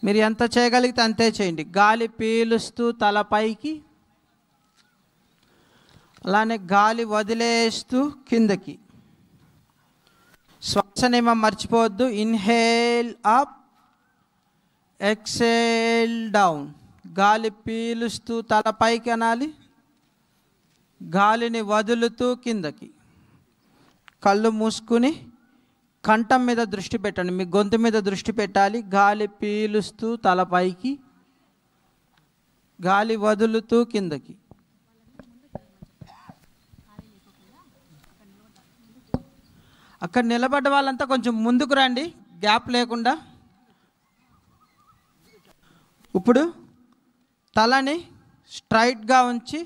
మీరు ఎంత చేయగలిగితే అంతే చేయండి. గాలి పీలుస్తూ తలపైకి, అలానే గాలి వదిలేస్తూ కిందకి. శ్వాస నియమం మర్చిపోవద్దు. Inhale up, exhale down. గాలి పీలుస్తూ తలపైకి అనాలి, గాలిని వదులుతూ కిందకి. కళ్ళు మూసుకుని కంఠం మీద దృష్టి పెట్టండి, మీ గొంతు మీద దృష్టి పెట్టాలి. గాలి పీలుస్తూ తలపైకి, గాలి వదులుతూ కిందకి. అక్కడ నిలబడ్డ వాళ్ళంతా కొంచెం ముందుకు రండి, గ్యాప్ లేకుండా. ఇప్పుడు తలని స్ట్రైట్గా ఉంచి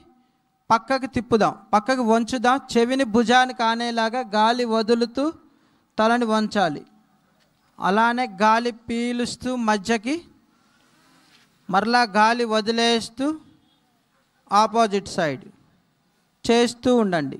పక్కకి తిప్పుదాం, పక్కకి వంచుదాం. చెవిని భుజానికి ఆనేలాగా గాలి వదులుతూ తలని వంచాలి. అలానే గాలి పీలుస్తూ మధ్యకి, మరలా గాలి వదిలేస్తూ ఆపోజిట్ సైడ్ చేస్తూ ఉండండి.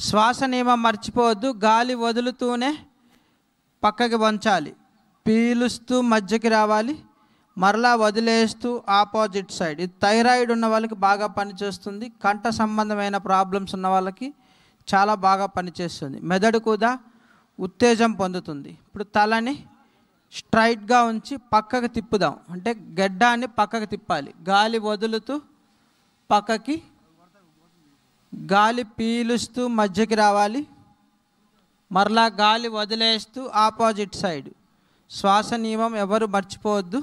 శ్వాస నియమం మర్చిపోవద్దు. గాలి వదులుతూనే పక్కకి వంచాలి, పీలుస్తూ మధ్యకి రావాలి, మరలా వదిలేస్తూ ఆపోజిట్ సైడ్. ఇది థైరాయిడ్ ఉన్న వాళ్ళకి బాగా పనిచేస్తుంది. కంఠ సంబంధమైన ప్రాబ్లమ్స్ ఉన్న వాళ్ళకి చాలా బాగా పనిచేస్తుంది. మెదడు కూడా ఉత్తేజం పొందుతుంది. ఇప్పుడు తలని స్ట్రైట్గా ఉంచి పక్కకి తిప్పుదాం, అంటే గడ్డాన్ని పక్కకి తిప్పాలి. గాలి వదులుతూ పక్కకి, గాలి పీలుస్తూ మధ్యకి రావాలి, మరలా గాలి వదిలేస్తూ ఆపోజిట్ సైడ్. శ్వాస నియమం ఎవరు మర్చిపోవద్దు.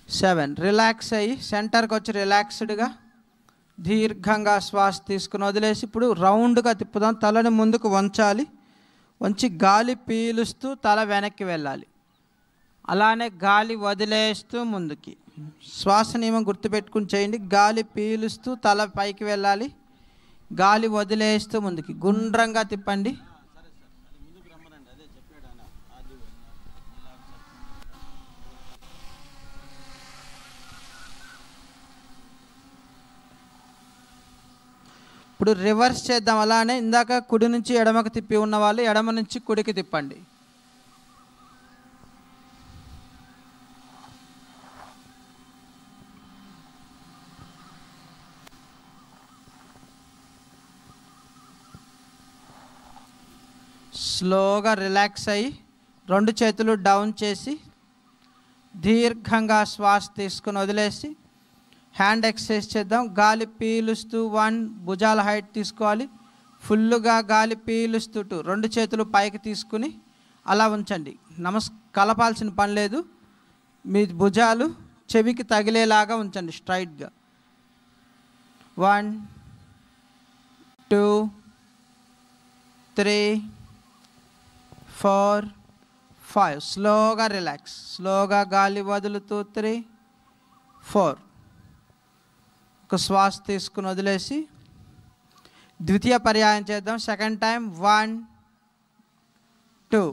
సెవెన్, రిలాక్స్ అయ్యి సెంటర్కి వచ్చి రిలాక్స్డ్గా దీర్ఘంగా శ్వాస తీసుకుని వదిలేసి ఇప్పుడు రౌండ్గా తిప్పుదాం. తలని ముందుకు వంచాలి, వంచి గాలి పీలుస్తూ తల వెనక్కి వెళ్ళాలి. అలానే గాలి వదిలేస్తూ ముందుకి. శ్వాస నియమం గుర్తుపెట్టుకుని చేయండి. గాలి పీలుస్తూ తల పైకి వెళ్ళాలి, గాలి వదిలేస్తూ ముందుకి. గుండ్రంగా తిప్పండి. ఇప్పుడు రివర్స్ చేద్దాం. అలానే ఇందాక కుడి నుంచి ఎడమకు తిప్పి ఉన్న వాళ్ళు ఎడమ నుంచి కుడికి తిప్పండి. స్లోగా రిలాక్స్ అయ్యి రెండు చేతులు డౌన్ చేసి దీర్ఘంగా శ్వాస తీసుకుని వదిలేసి హ్యాండ్ ఎక్సర్సైజ్ చేద్దాం. గాలి పీలుస్తూ 1, భుజాల హైట్ తీసుకోవాలి. ఫుల్లుగా గాలి పీలుస్తూ 2, రెండు చేతులు పైకి తీసుకుని అలా ఉంచండి. కలపాల్సిన పని లేదు. మీ భుజాలు చెవికి తగిలేలాగా ఉంచండి స్ట్రైట్గా. 1, 2, 3, 4, 5. స్లోగా రిలాక్స్, స్లోగా గాలి వదులుతూ 3, 4. ఒక శ్వాస తీసుకుని వదిలేసి ద్వితీయ పర్యాయం చేద్దాం. Second time 1, 2,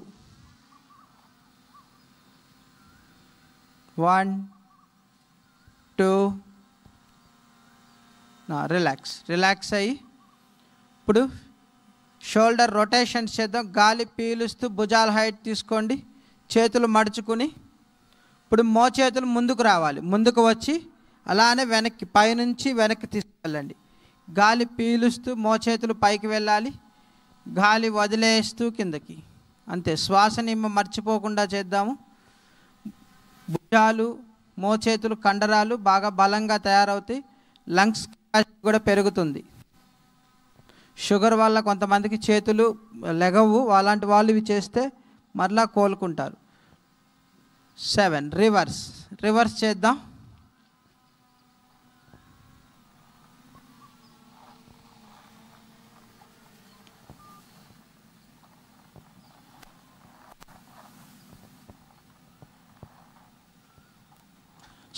1, 2. రిలాక్స్ అయ్యి ఇప్పుడు షోల్డర్ రొటేషన్స్ చేద్దాం. గాలి పీలుస్తూ భుజాల హైట్ తీసుకోండి, చేతులు మడుచుకుని ఇప్పుడు మోచేతులు ముందుకు రావాలి. ముందుకు వచ్చి అలానే వెనక్కి, పైనుంచి వెనక్కి తీసుకెళ్ళండి. గాలి పీలుస్తూ మోచేతులు పైకి వెళ్ళాలి, గాలి వదిలేస్తూ కిందకి. అంతే. శ్వాస నియమం మర్చిపోకుండా చేద్దాము. భుజాలు, మోచేతులు, కండరాలు బాగా బలంగా తయారవుతాయి. లంగ్స్ కెపాసిటీ కూడా పెరుగుతుంది. షుగర్ వల్ల కొంతమందికి చేతులు లెగవు, అలాంటి వాళ్ళు ఇవి చేస్తే మరలా కోలుకుంటారు. 7, రివర్స్ చేద్దాం.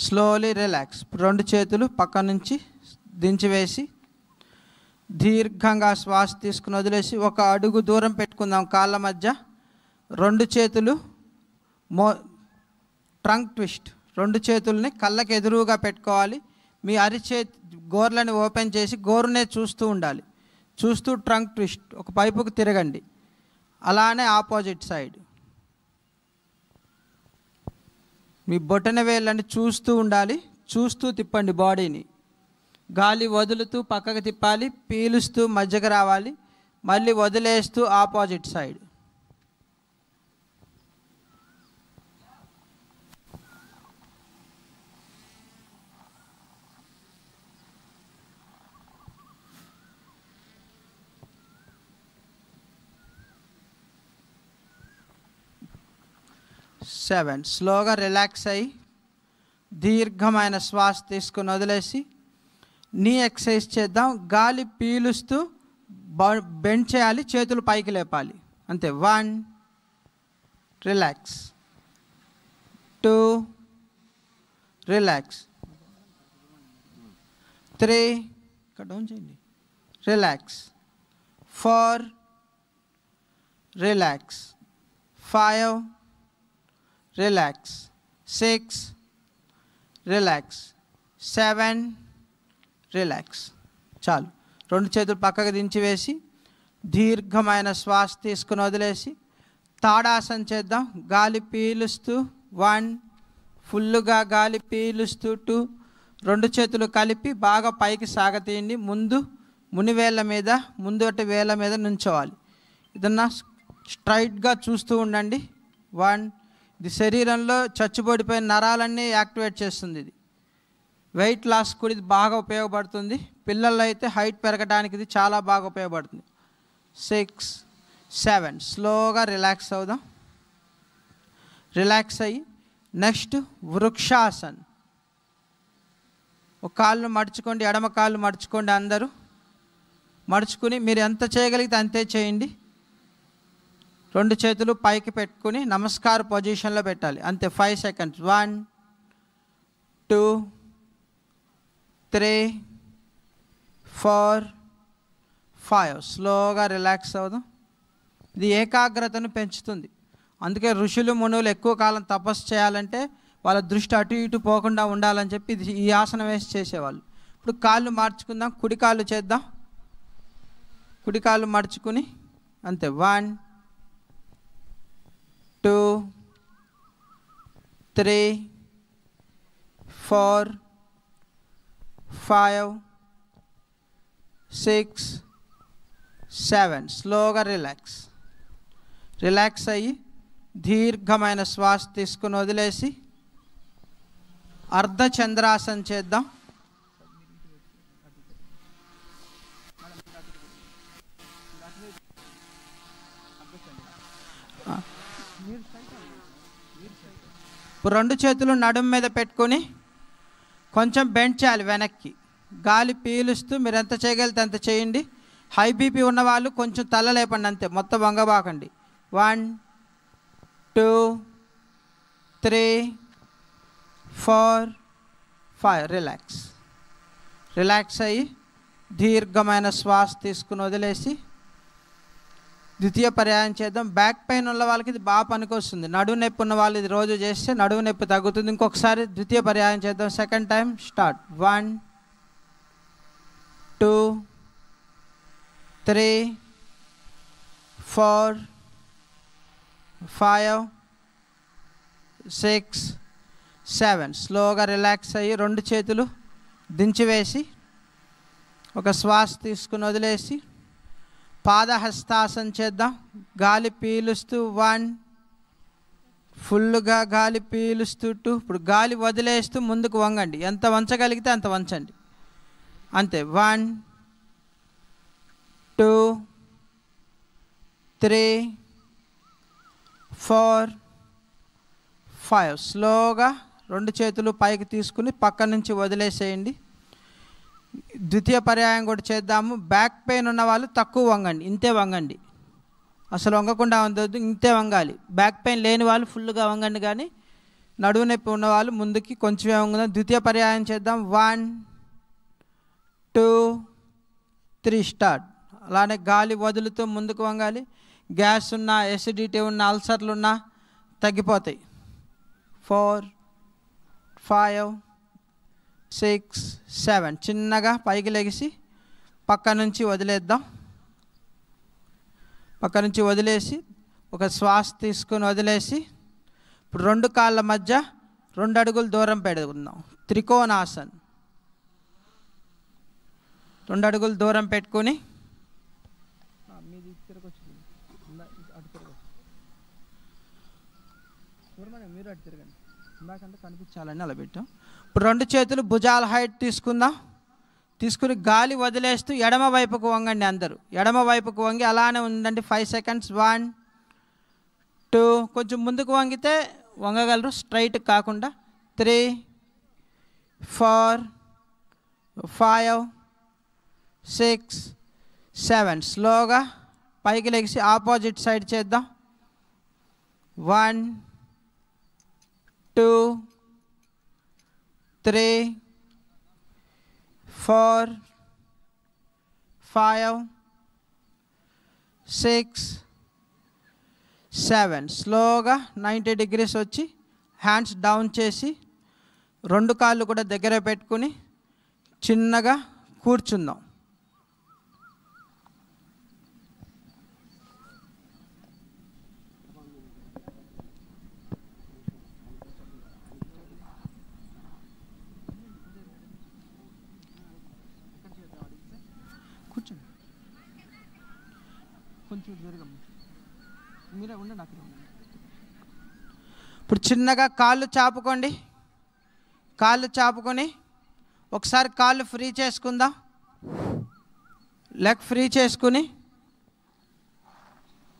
Slowly relax. రెండు చేతులు పక్క నుంచి దించివేసి దీర్ఘంగా శ్వాస తీసుకుని వదిలేసి ఒక అడుగు దూరం పెట్టుకుందాం కాళ్ళ మధ్య. రెండు చేతులు ట్రంక్ ట్విస్ట్. రెండు చేతుల్ని కళ్ళకి ఎదురుగా పెట్టుకోవాలి. మీ అరిచేతి గోర్లని ఓపెన్ చేసి గోరునే చూస్తూ ఉండాలి. చూస్తూ ట్రంక్ ట్విస్ట్ ఒక పైపుకు తిరగండి. అలానే ఆపోజిట్ సైడ్ మీ బొటన వేళ్ళని చూస్తూ ఉండాలి. చూస్తూ తిప్పండి బాడీని. గాలి వదులుతూ పక్కకు తిప్పాలి. పీలుస్తూ మధ్యకు రావాలి. మళ్ళీ వదిలేస్తూ ఆపోజిట్ సైడ్. సెవెన్. స్లోగా రిలాక్స్ అయ్యి దీర్ఘమైన శ్వాస తీసుకుని వదిలేసి నీ ఎక్సర్సైజ్ చేద్దాం. గాలి పీలుస్తూ బెండ్ చేయాలి. చేతులు పైకి లేపాలి. అంతే. 1 రిలాక్స్, 2 రిలాక్స్, 3 ఇక్కడ డౌన్ చేయండి relax, 4 relax, 5 relax, 6 relax, 7 relax. చాలు. రెండు చేతులు పక్కకు దించి వేసి దీర్ఘమైన శ్వాస తీసుకుని వదిలేసి తాడాసన చేద్దాం. గాలి పీలుస్తూ 1, ఫుల్లుగా గాలి పీలుస్తూ 2. రెండు చేతులు కలిపి బాగా పైకి సాగతీయండి. మునివేళ్ళ మీద ముందటి వేళ్ళ మీద నుంచోవాలి. ఇదన్నా స్ట్రైట్గా చూస్తూ ఉండండి. 1. ఇది శరీరంలో చచ్చుబడిపోయిన నరాలన్నీ యాక్టివేట్ చేస్తుంది. ఇది వెయిట్ లాస్ కూడా ఇది బాగా ఉపయోగపడుతుంది. పిల్లల్లో అయితే హైట్ పెరగడానికి ఇది చాలా బాగా ఉపయోగపడుతుంది. 6, 7 స్లోగా రిలాక్స్ అవుదాం. రిలాక్స్ అయ్యి నెక్స్ట్ వృక్షాసన్. ఒక కాళ్ళు మడుచుకోండి, ఎడమ కాళ్ళు మడుచుకోండి. అందరూ మడుచుకుని మీరు ఎంత చేయగలిగితే అంతే చేయండి. రెండు చేతులు పైకి పెట్టుకుని నమస్కార పొజిషన్లో పెట్టాలి. అంతే. 5 సెకండ్స్. 1, 2, 3, 4, 5 స్లోగా రిలాక్స్ అవుదాం. ఇది ఏకాగ్రతను పెంచుతుంది. అందుకే ఋషులు మునులు ఎక్కువ కాలం తపస్సు చేయాలంటే వాళ్ళ దృష్టి అటు ఇటు పోకుండా ఉండాలని చెప్పి ఇది ఈ ఆసనం వేసి చేసేవాళ్ళు. ఇప్పుడు కాళ్ళు మార్చుకుందాం. కుడి కాళ్ళు చేద్దాం. కుడి కాళ్ళు మడుచుకుని అంతే. 1, 2, 3, 4, 5, 6, 7 స్లోగా రిలాక్స్. రిలాక్స్ అయ్యి దీర్ఘమైన శ్వాస తీసుకుని వదిలేసి అర్ధచంద్రాసన చేద్దాం. రెండు చేతులు నడుము మీద పెట్టుకొని కొంచెం బెండ్ చేయాలి వెనక్కి. గాలి పీలుస్తూ మీరు ఎంత చేయగలిగితే అంత చేయండి. హై బీపీ ఉన్నవాళ్ళు కొంచెం తల లేపండి. అంతే. మొత్తం వంగబాకండి. 1, 2, 3, 4, 5 రిలాక్స్. రిలాక్స్ అయ్యి దీర్ఘమైన శ్వాస తీసుకుని వదిలేసి ద్వితీయ పర్యాయం చేద్దాం. బ్యాక్ పెయిన్ ఉన్న వాళ్ళకి ఇది బాగా పనికొస్తుంది. నడువు నొప్పి ఉన్న వాళ్ళు ఇది రోజు చేస్తే నడువు నొప్పి తగ్గుతుంది. ఇంకొకసారి ద్వితీయ పర్యాయం చేద్దాం. Second time start. 1, 2, 3, 4, 5, 6, 7 స్లోగా రిలాక్స్ అయ్యి రెండు చేతులు దించివేసి ఒక శ్వాస తీసుకుని వదిలేసి పాదహస్తాసన చేద్దాం. గాలి పీలుస్తూ 1, ఫుల్గా గాలి పీలుస్తూ 2. ఇప్పుడు గాలి వదిలేస్తూ ముందుకు వంగండి. ఎంత వంచగలిగితే అంత వంచండి. అంతే. 1, 2, 3, 4, 5 స్లోగా రెండు చేతులు పైకి తీసుకుని పక్క నుంచి వదిలేసేయండి. ద్వితీయ పర్యాయం కూడా చేద్దాము. బ్యాక్ పెయిన్ ఉన్న వాళ్ళు తక్కువ వంగండి. ఇంతే వంగండి. అసలు వంగకుండా ఉండొద్దు. ఇంతే వంగాలి. బ్యాక్ పెయిన్ లేని వాళ్ళు ఫుల్గా వంగండి. కానీ నడువు నొప్పి ఉన్నవాళ్ళు ముందుకి కొంచెం ఏమన్నా ద్వితీయ పర్యాయం చేద్దాం. 1 2 3 స్టార్ట్. అలానే గాలి వదులుతూ ముందుకు వంగాలి. గ్యాస్ ఉన్న, ఎసిడిటీ ఉన్న, అల్సర్లు ఉన్నా తగ్గిపోతాయి. 4 5 6 7 చిన్నగా పైకి లెగిసి పక్క నుంచి వదిలేద్దాం. పక్క నుంచి వదిలేసి ఒక శ్వాస తీసుకొని వదిలేసి ఇప్పుడు 2 కాళ్ళ మధ్య 2 అడుగులు దూరం పెట్టుకుందాం. త్రికోణాసన్. 2 అడుగులు దూరం పెట్టుకొని మీరు అటు తిరగండి, ఇందాకంటే కనిపించాలని అలా పెట్టాం. ఇప్పుడు 2 చేతులు భుజాల హైట్ తీసుకుందాం. తీసుకుని గాలి వదిలేస్తూ ఎడమ వైపుకు వంగండి. అందరూ ఎడమ వైపుకు వంగి అలానే ఉండండి 5 సెకండ్స్. 1 2 కొంచెం ముందుకు వంగితే వంగగలరు, స్ట్రైట్ కాకుండా. 3 4 5 6 7 స్లోగా పైకి లెగిసి ఆపోజిట్ సైడ్ చేద్దాం. 1 2 3 4 5 6 7 స్లోగా 90 degrees వచ్చి హ్యాండ్స్ డౌన్ చేసి 2 కాళ్ళు కూడా దగ్గర పెట్టుకుని చిన్నగా కూర్చుందాం. కూర్చోండి, కొంచెం జరగమ్మ, మీరే ఉండండి అక్కడ. ఇప్పుడు చిన్నగా కాళ్ళు చాపుకోండి. కాళ్ళు చాపుకొని ఒకసారి కాళ్ళు ఫ్రీ చేసుకుందాం. లెగ్ ఫ్రీ చేసుకుని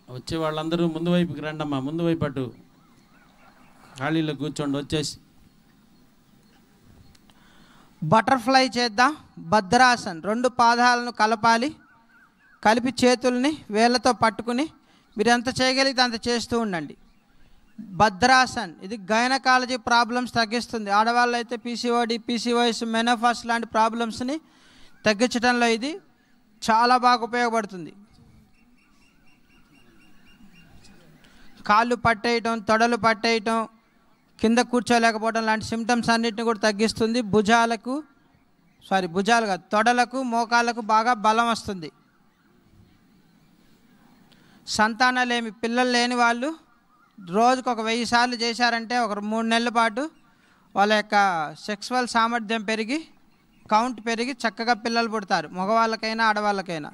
వచ్చే వాళ్ళందరూ ముందు వైపుకి రండమ్మా. ముందు వైపు అటు ఖాళీలో కూర్చోండి. వచ్చేసి బటర్ఫ్లై చేద్దాం. భద్రాసన్. 2 పాదాలను కలపాలి. కలిపి చేతుల్ని వేళ్ళతో పట్టుకుని మీరు ఎంత చేయగలిగితే అంత చేస్తూ ఉండండి. భద్రాసన్ ఇది గైనకాలజీ ప్రాబ్లమ్స్ తగ్గిస్తుంది. ఆడవాళ్ళు అయితే పీసీఓడి, పీసీఓఎస్, మెనోపాజ్ లాంటి ప్రాబ్లమ్స్ని తగ్గించడంలో ఇది చాలా బాగా ఉపయోగపడుతుంది. కాళ్ళు పట్టేయటం, తొడలు పట్టేయటం, కింద కూర్చోలేకపోవడం లాంటి సిమ్టమ్స్ అన్నిటిని కూడా తగ్గిస్తుంది. భుజాలు కాదు, తొడలకు, మోకాళ్ళకు బాగా బలం వస్తుంది. సంతానాలేమి పిల్లలు లేని వాళ్ళు రోజుకు 1000 సార్లు చేశారంటే ఒక 3 నెలల పాటు వాళ్ళ యొక్క సెక్సువల్ సామర్థ్యం పెరిగి, కౌంట్ పెరిగి చక్కగా పిల్లలు పుడతారు, మగవాళ్ళకైనా ఆడవాళ్ళకైనా.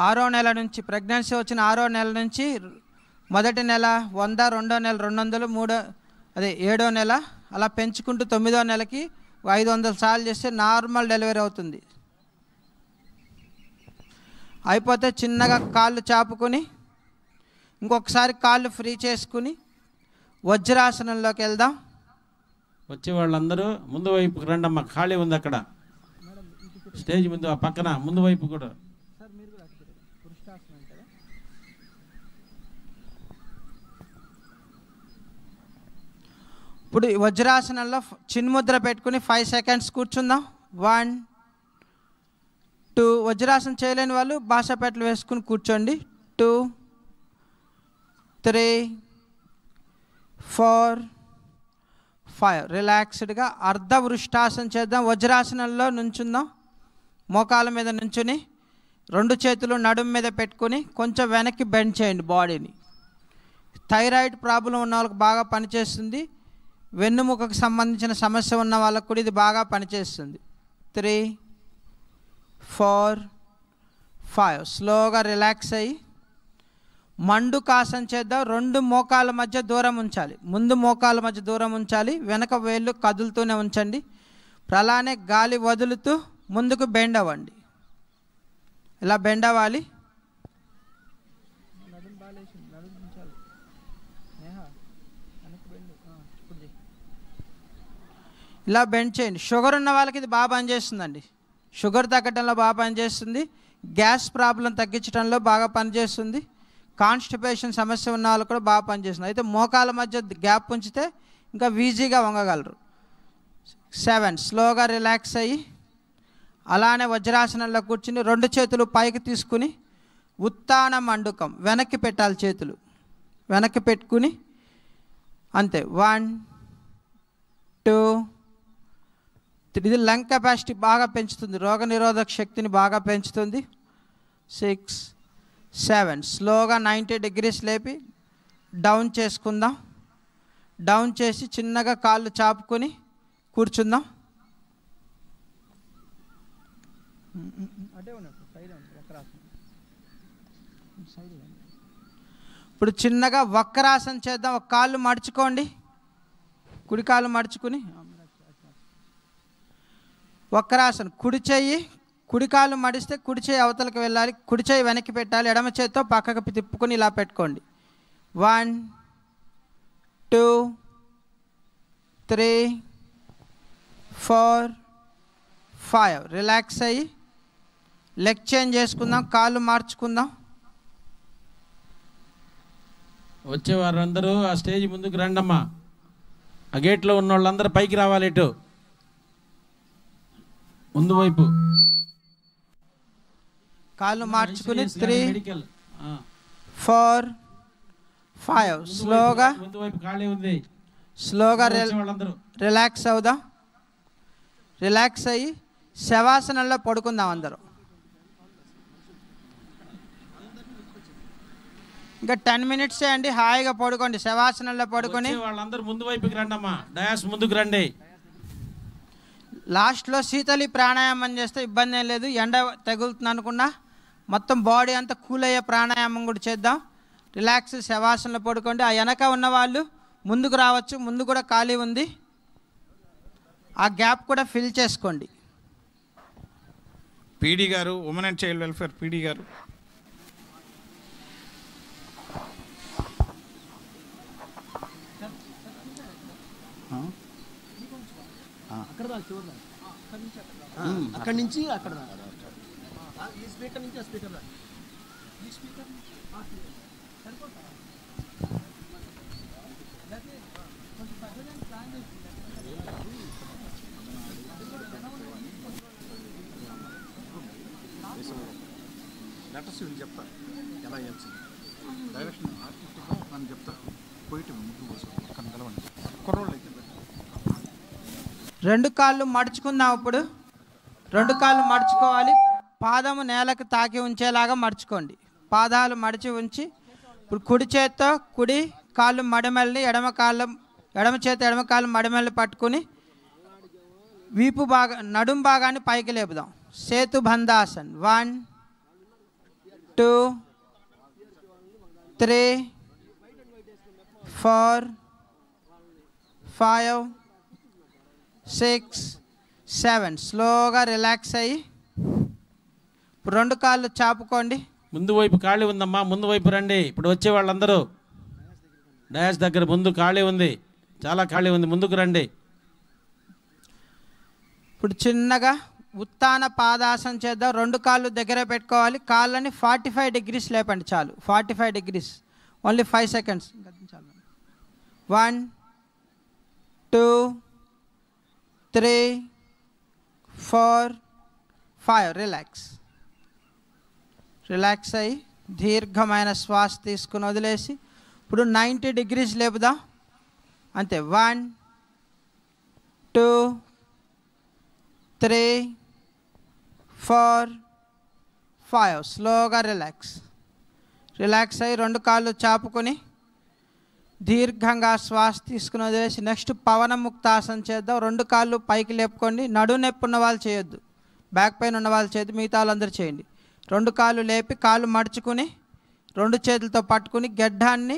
6వ నెల నుంచి, ప్రెగ్నెన్సీ వచ్చిన 6వ నెల నుంచి మొదటి నెల 100, 2వ నెల 200, 7వ నెల అలా పెంచుకుంటూ 9వ నెలకి 500 సార్లు చేస్తే నార్మల్ డెలివరీ అవుతుంది. అయిపోతే చిన్నగా కాళ్ళు చాపుకొని ఇంకొకసారి కాళ్ళు ఫ్రీ చేసుకుని వజ్రాసనంలోకి వెళ్దాం. వచ్చే వాళ్ళందరూ ముందు వైపుకి రండమ్మా. ఖాళీ ఉంది అక్కడ స్టేజ్ ముందు, ఆ పక్కన ముందు వైపు కూడా. ఇప్పుడు వజ్రాసనంలో చిన్ముద్ర పెట్టుకుని 5 సెకండ్స్ కూర్చుందాం. 1 2 వజ్రాసనం చేయలేని వాళ్ళు బాసపెట్టలు వేసుకుని కూర్చోండి. 2 3 4 5 రిలాక్స్డ్గా అర్ధ వృష్టాసనం చేద్దాం. వజ్రాసనంలో నుంచుందాం. మోకాల మీద నుంచుని 2 చేతులు నడుము మీద పెట్టుకుని కొంచెం వెనక్కి బెండ్ చేయండి బాడీని. థైరాయిడ్ ప్రాబ్లం ఉన్న వాళ్ళకి బాగా పనిచేస్తుంది. వెన్నుముకకు సంబంధించిన సమస్య ఉన్న వాళ్ళకు కూడా ఇది బాగా పనిచేస్తుంది. 3 4 5 స్లోగా రిలాక్స్ అయ్యి మండుకాసన చేద్దాం. 2 మోకాల మధ్య దూరం ఉంచాలి. ముందు మోకాల మధ్య దూరం ఉంచాలి, వెనక వేళ్ళు కదులుతూనే ఉంచండి. అలానే గాలి వదులుతూ ముందుకు బెండ్ అవ్వండి. ఇలా బెండ్ అవ్వాలి. ఇలా బెండ్ చేయండి. షుగర్ ఉన్న వాళ్ళకి ఇది బాగా పనిచేస్తుందండి. షుగర్ తగ్గడంలో బాగా పనిచేస్తుంది. గ్యాస్ ప్రాబ్లం తగ్గించడంలో బాగా పనిచేస్తుంది. కాన్స్టిపేషన్ సమస్య ఉన్న వాళ్ళు కూడా బాగా పనిచేస్తుంది. అయితే మోకాల మధ్య గ్యాప్ ఉంచితే ఇంకా ఈజీగా వంగగలరు. 7 స్లోగా రిలాక్స్ అయ్యి అలానే వజ్రాసనంలో కూర్చుని 2 చేతులు పైకి తీసుకుని ఉత్తాన మండుకం వెనక్కి పెట్టాలి. చేతులు వెనక్కి పెట్టుకుని అంతే. 1 2 3. ఇది లంగ్ కెపాసిటీ బాగా పెంచుతుంది, రోగనిరోధక శక్తిని బాగా పెంచుతుంది. 6 7 స్లోగా 90 డిగ్రీస్ లేపి డౌన్ చేసుకుందాం. డౌన్ చేసి చిన్నగా కాళ్ళు చాపుకొని కూర్చుందాం. ఇప్పుడు చిన్నగా వక్రాసనం చేద్దాం. ఒక కాళ్ళు మడుచుకోండి, కుడి కాళ్ళు మడుచుకుని వక్రాసనం. కుడి చెయ్యి కుడి కాళ్ళు మడిస్తే కుడి చెయ్యి అవతలకి వెళ్ళాలి, కుడి చెయ్యి వెనక్కి పెట్టాలి, ఎడమ చేతితో పక్కకు తిప్పుకొని ఇలా పెట్టుకోండి. 1 2 3 4 5. రిలాక్స్ అయ్యి లెగ్ చేంజ్ చేసుకుందాం, కాళ్ళు మార్చుకుందాం. వచ్చేవారందరూ ఆ స్టేజ్ ముందుకు రండమ్మా. ఆ గేట్లో ఉన్న వాళ్ళందరూ పైకి రావాలి, ఇటు ముందు వైపు. కాళ్ళు మార్చుకుని 3 4 5. స్లోగా ముందు వైపు ఖాళీ ఉంది. స్లోగా రిలాక్స్ అవుదాం. రిలాక్స్ అయ్యి శవాసనంలో పడుకుందాం అందరూ. ఇంకా 10 మినిట్సే అండి, హాయిగా పడుకోండి శవాసనంలో పడుకొని. వాళ్ళందరూ ముందు వైపుకి రండమ్మా, డయాస్ ముందుకు రండి. లాస్ట్లో శీతలి ప్రాణాయామం చేస్తే ఇబ్బంది ఏం లేదు. ఎండ తగులుతుంది అనుకున్నా మొత్తం బాడీ అంతా కూల్ అయ్యే ప్రాణాయామం కూడా చేద్దాం. రిలాక్స్ శవాసనంలో పడుకోండి. ఆ వెనక ఉన్నవాళ్ళు ముందుకు రావచ్చు, ముందు కూడా ఖాళీ ఉంది, ఆ గ్యాప్ కూడా ఫిల్ చేసుకోండి. పీడీ గారు, women and child welfare PD గారు. అక్కడి నుంచి అక్కడ ఈ స్పీకర్ నుంచి ఆ స్పీకర్ లెటర్స్ వీళ్ళు చెప్తారు ఎలా వేయాల్సి డైరెక్షన్ ఆర్టిస్ట్గా నన్ను చెప్తారు. పోయిట్ ముందు కోసం అక్కడ నిలవండి, కుర్రోళ్ళు అయితే 2 కాళ్ళు మడుచుకుందాం. ఇప్పుడు 2 కాళ్ళు మడుచుకోవాలి, పాదము నేలకు తాకి ఉంచేలాగా మడుచుకోండి. పాదాలు మడిచి ఉంచి ఇప్పుడు కుడి చేత్తో కుడి కాళ్ళు మడిమెల్ని, ఎడమ చేతి ఎడమ కాళ్ళు మడిమెల్ని పట్టుకుని వీపు నడుం భాగాన్ని పైకి లేపుదాం. సేతు బంధాసన్. 1 2 3 4 5 6 7. స్లోగా రిలాక్స్ అయ్యి ఇప్పుడు 2 కాళ్ళు చాపుకోండి. ముందు వైపు ఖాళీ ఉందమ్మా, ముందు వైపు రండి. ఇప్పుడు వచ్చే వాళ్ళందరూ డయాస్ దగ్గర ముందు ఖాళీ ఉంది, చాలా ఖాళీ ఉంది, ముందుకు రండి. ఇప్పుడు చిన్నగా ఉత్తాన పాదాసనం చేద్దాం. 2 కాళ్ళు దగ్గర పెట్టుకోవాలి, కాళ్ళని 45 డిగ్రీస్ లేపండి చాలు. 45 డిగ్రీస్, ఓన్లీ 5 సెకండ్స్. 1 2 3 4 5. రిలాక్స్ అయ్యి దీర్ఘమైన శ్వాస తీసుకుని వదిలేసి ఇప్పుడు 90 డిగ్రీస్ లేపుదాం. అంతే. 1 2 3 4 5. స్లోగా రిలాక్స్ అయ్యి 2 కాళ్ళు చాపుకొని దీర్ఘంగా శ్వాస తీసుకుని వదిలేసి నెక్స్ట్ పవనముక్తాసనం చేద్దాం. 2 కాళ్ళు పైకి లేపుకోండి. నడు నొప్పి ఉన్న వాళ్ళు చేయొద్దు, బ్యాక్ పెయిన్ ఉన్న వాళ్ళు చేయొద్దు, మిగతా వాళ్ళందరూ చేయండి. 2 కాళ్ళు లేపి కాళ్ళు మడుచుకుని 2 చేతులతో పట్టుకుని గడ్డాన్ని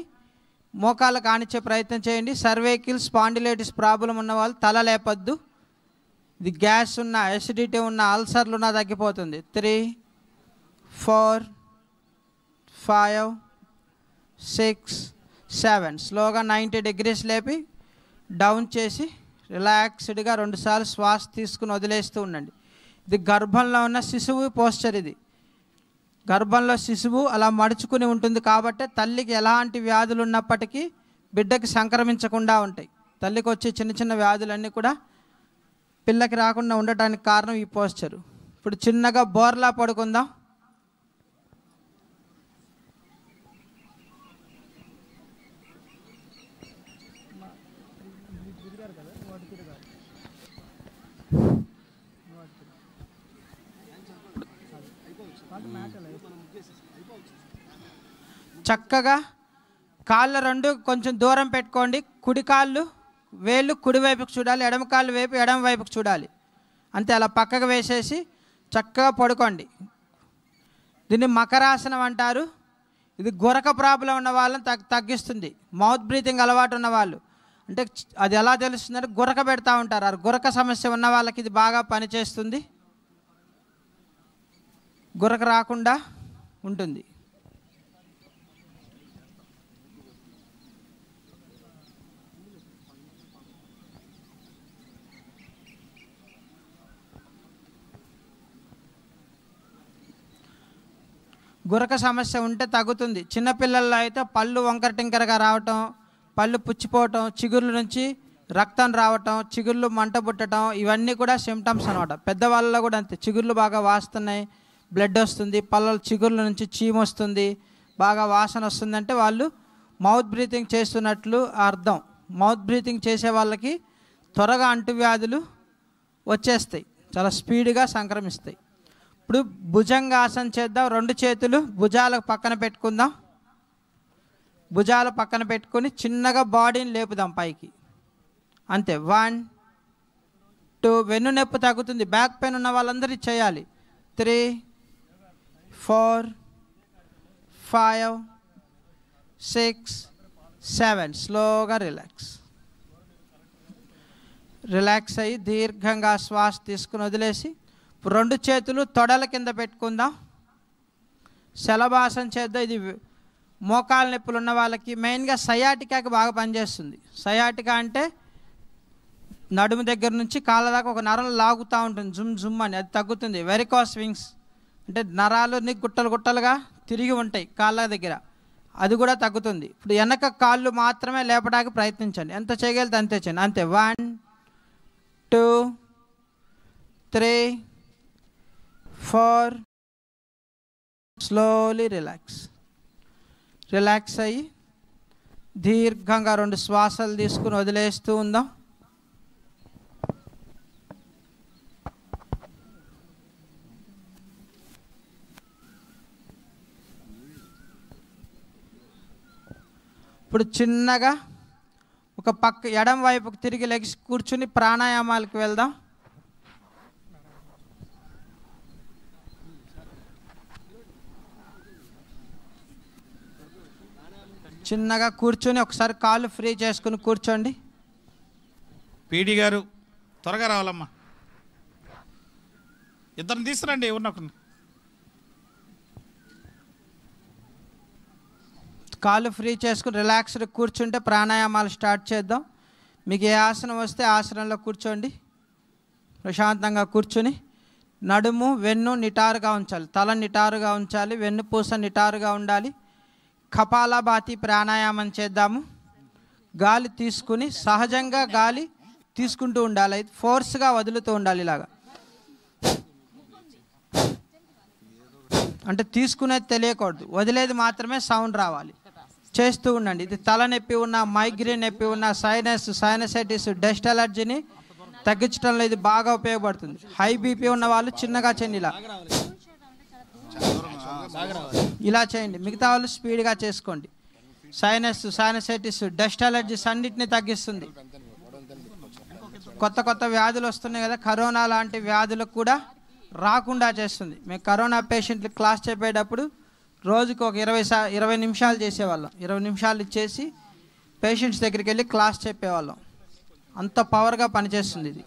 మోకాళ్ళకు ఆనిచ్చే ప్రయత్నం చేయండి. సర్వైకల్ స్పాండిలైటిస్ ప్రాబ్లం ఉన్న వాళ్ళు తల లేపొద్దు. ఇది గ్యాస్ ఉన్న, ఎసిడిటీ ఉన్న, అల్సర్లు ఉన్న తగ్గిపోతుంది. 3 4 5 6 7. స్లోగా 90 డిగ్రీస్ లేపి డౌన్ చేసి రిలాక్స్డ్గా 2 సార్లు శ్వాస తీసుకుని వదిలేస్తూ ఉండండి. ఇది గర్భంలో ఉన్న శిశువు పోస్చర్. ఇది గర్భంలో శిశువు అలా మడుచుకుని ఉంటుంది కాబట్టి తల్లికి ఎలాంటి వ్యాధులు ఉన్నప్పటికీ బిడ్డకి సంక్రమించకుండా ఉంటాయి. తల్లికి వచ్చే చిన్న చిన్న వ్యాధులన్నీ కూడా పిల్లకి రాకుండా ఉండటానికి కారణం ఈ పోస్చరు. ఇప్పుడు చిన్నగా బోర్లా పడుకుందాం. చక్కగా కాళ్ళు రెండు కొంచెం దూరం పెట్టుకోండి. కుడి కాళ్ళు వేళ్ళు కుడివైపుకు చూడాలి, ఎడమ కాళ్ళు వైపు ఎడమ వైపుకు చూడాలి. అంతే, అలా పక్కకు వేసేసి చక్కగా పడుకోండి. దీన్ని మకరాసనం అంటారు. ఇది గురక ప్రాబ్లం ఉన్న వాళ్ళని తగ్గిస్తుంది. మౌత్ బ్రీతింగ్ అలవాటు ఉన్న వాళ్ళు, అంటే అది ఎలా తెలుస్తుందంటే గురక పెడతా ఉంటారు. ఆ గురక సమస్య ఉన్న వాళ్ళకి ఇది బాగా పనిచేస్తుంది. గురక రాకుండా ఉంటుంది. గురక సమస్య ఉంటే తగ్గుతుంది. చిన్నపిల్లల్లో అయితే పళ్ళు వంకర టింకరగా రావటం, పళ్ళు పుచ్చిపోవటం, చిగుర్ల నుంచి రక్తం రావటం, చిగుర్లు మంట పుట్టడం, ఇవన్నీ కూడా సిమ్టమ్స్ అనమాట. పెద్దవాళ్ళలో కూడా అంతే, చిగుర్లు బాగా వాస్తున్నాయి, బ్లడ్ వస్తుంది, పళ్ళ చిగుర్ల నుంచి చీమ వస్తుంది, బాగా వాసన వస్తుందంటే వాళ్ళు మౌత్ బ్రీతింగ్ చేస్తున్నట్లు అర్థం. మౌత్ బ్రీతింగ్ చేసే వాళ్ళకి త్వరగా అంటువ్యాధులు వచ్చేస్తాయి, చాలా స్పీడ్గా సంక్రమిస్తాయి. ఇప్పుడు భుజంగాసనం చేద్దాం. రెండు చేతులు భుజాలకు పక్కన పెట్టుకుందాం. భుజాల పక్కన పెట్టుకొని చిన్నగా బాడీని లేపుదాం పైకి. అంతే, 1 2. వెన్ను నొప్పి తగ్గుతుంది. బ్యాక్ పెయిన్ ఉన్న వాళ్ళందరూ చేయాలి. 3 4 5 6 7. స్లోగా రిలాక్స్ అయ్యి దీర్ఘంగా శ్వాస తీసుకుని వదిలేసి రెండు చేతులు తొడల కింద పెట్టుకుందాం. శలభాసనం చేద్దాం. ఇది మోకాలు నొప్పులు ఉన్న వాళ్ళకి, మెయిన్గా సయాటికాకి బాగా పనిచేస్తుంది. సయాటికా అంటే నడుము దగ్గర నుంచి కాళ్ళ దాకా ఒక నరం లాగుతూ ఉంటుంది, జుమ్ జుమ్ అని, అది తగ్గుతుంది. వెరికోస్ వింగ్స్ అంటే నరాలు గుట్టలు గుట్టలుగా తిరిగి ఉంటాయి కాళ్ళ దగ్గర, అది కూడా తగ్గుతుంది. ఇప్పుడు వెనక కాళ్ళు మాత్రమే లేపడానికి ప్రయత్నించండి. ఎంత చేయగలిగితే అంతే చేయండి. అంతే, 1 2 3 4. స్లోలీ రిలాక్స్ అయ్యి దీర్ఘంగా 2 శ్వాసలు తీసుకుని వదిలేస్తూ ఉందాం. ఇప్పుడు చిన్నగా ఒక పక్క ఎడం వైపుకు తిరిగి లెగ్స్ కూర్చుని ప్రాణాయామాలకు వెళ్దాం. చిన్నగా కూర్చొని ఒకసారి కాళ్ళు ఫ్రీ చేసుకుని కూర్చోండి. పీడి గారు త్వరగా రావాలమ్మా, ఇద్దరిని తీసుకురండి. ఎవరినొకరిని కాళ్ళు ఫ్రీ చేసుకుని రిలాక్స్డ్ కూర్చుంటే ప్రాణాయామాలు స్టార్ట్ చేద్దాం. మీకు ఏ ఆసనం వస్తే ఆసనంలో కూర్చోండి. ప్రశాంతంగా కూర్చుని నడుము వెన్ను నిటారుగా ఉంచాలి, తల నిటారుగా ఉంచాలి, వెన్నుపూస నిటారుగా ఉండాలి. కపాలభాతి ప్రాణాయామం చేద్దాము. గాలి తీసుకుని సహజంగా గాలి తీసుకుంటూ ఉండాలి, ఫోర్స్గా వదులుతూ ఉండాలి. ఇలాగా అంటే తీసుకునేది తెలియకూడదు, వదిలేది మాత్రమే సౌండ్ రావాలి. చేస్తూ ఉండండి. ఇది తలనొప్పి ఉన్న, మైగ్రేన్ నొప్పి ఉన్న, సైనసైటిస్, డస్ట్ అలర్జీని తగ్గించడంలో ఇది బాగా ఉపయోగపడుతుంది. హై బీపీ ఉన్న వాళ్ళు చిన్నగా చేయండి, ఇలా చేయండి. మిగతా వాళ్ళు స్పీడ్గా చేసుకోండి. సైనసైటిస్, డస్ట్ అలర్జీస్ అన్నిటిని తగ్గిస్తుంది. కొత్త వ్యాధులు వస్తున్నాయి కదా, కరోనా లాంటి వ్యాధులకు కూడా రాకుండా చేస్తుంది. మేము కరోనా పేషెంట్లకు క్లాస్ చెప్పేటప్పుడు రోజుకు ఒక 20 నిమిషాలు చేసేవాళ్ళం. 20 నిమిషాలు ఇచ్చేసి పేషెంట్స్ దగ్గరికి వెళ్ళి క్లాస్ చెప్పేవాళ్ళం. అంత పవర్గా పనిచేస్తుంది ఇది.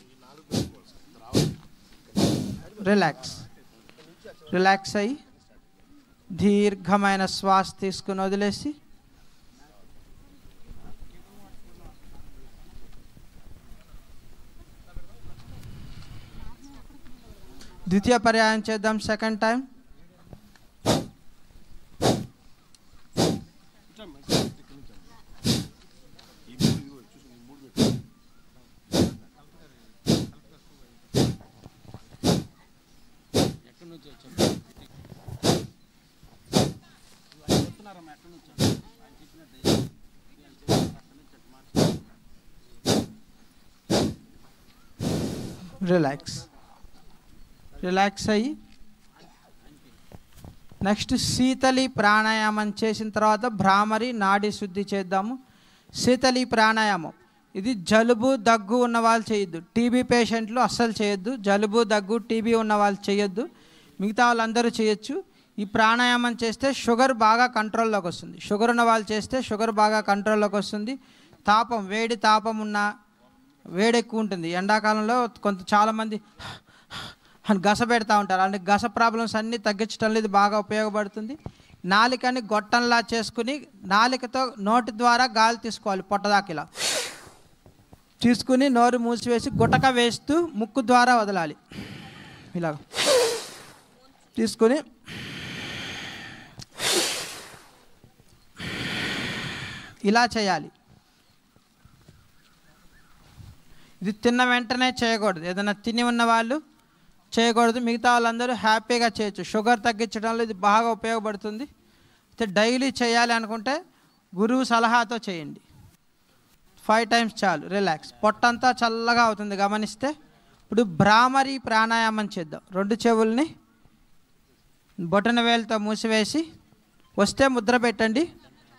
రిలాక్స్ అయ్యి దీర్ఘమైన శ్వాస తీసుకుని వదిలేసి ద్వితీయ పర్యాయం చేద్దాం. సెకండ్ టైం ఎక్కడి నుంచి వచ్చారు చెప్తున్నారమ్మా, ఎక్కడి నుంచి ఆయన చెప్పినట్టు రిలాక్స్ అయ్యి నెక్స్ట్ శీతలి ప్రాణాయామం చేసిన తర్వాత భ్రామరి నాడి శుద్ధి చేద్దాము. శీతలి ప్రాణాయామం ఇది జలుబు దగ్గు ఉన్న వాళ్ళు చేయొద్దు. టీబీ పేషెంట్లు అస్సలు చేయొద్దు. జలుబు దగ్గు టీబీ ఉన్న వాళ్ళు చేయొద్దు. మిగతా వాళ్ళందరూ చేయొచ్చు. ఈ ప్రాణాయామం చేస్తే షుగర్ బాగా కంట్రోల్లోకి వస్తుంది. షుగర్ ఉన్న వాళ్ళు చేస్తే షుగర్ బాగా కంట్రోల్లోకి వస్తుంది. తాపం వేడి తాపం ఉన్న వేడి ఎక్కువ ఉంటుంది. ఎండాకాలంలో చాలామంది అని గస పెడతా ఉంటారు. అంటే గస ప్రాబ్లమ్స్ అన్నీ తగ్గించడంలో ఇది బాగా ఉపయోగపడుతుంది. నాలికని గొట్టంలా చేసుకుని నాలికతో నోటి ద్వారా గాలి తీసుకోవాలి. పొట్టదాకా ఇలా తీసుకుని నోరు మూసివేసి గుటక వేస్తూ ముక్కు ద్వారా వదలాలి. ఇలా తీసుకుని ఇలా చేయాలి. ఇది తిన్న వెంటనే చేయకూడదు. ఏదైనా తిని ఉన్న వాళ్ళు చేయకూడదు. మిగతా వాళ్ళందరూ హ్యాపీగా చేయొచ్చు. షుగర్ తగ్గించడంలో ఇది బాగా ఉపయోగపడుతుంది. అయితే డైలీ చేయాలి అనుకుంటే గురువు సలహాతో చేయండి. 5 times చాలు. రిలాక్స్. పొట్టంతా చల్లగా అవుతుంది గమనిస్తే. ఇప్పుడు భ్రామరి ప్రాణాయామం చేద్దాం. 2 చెవుల్ని బొటన వేలుతో మూసివేసి వస్తే ముద్ర పెట్టండి.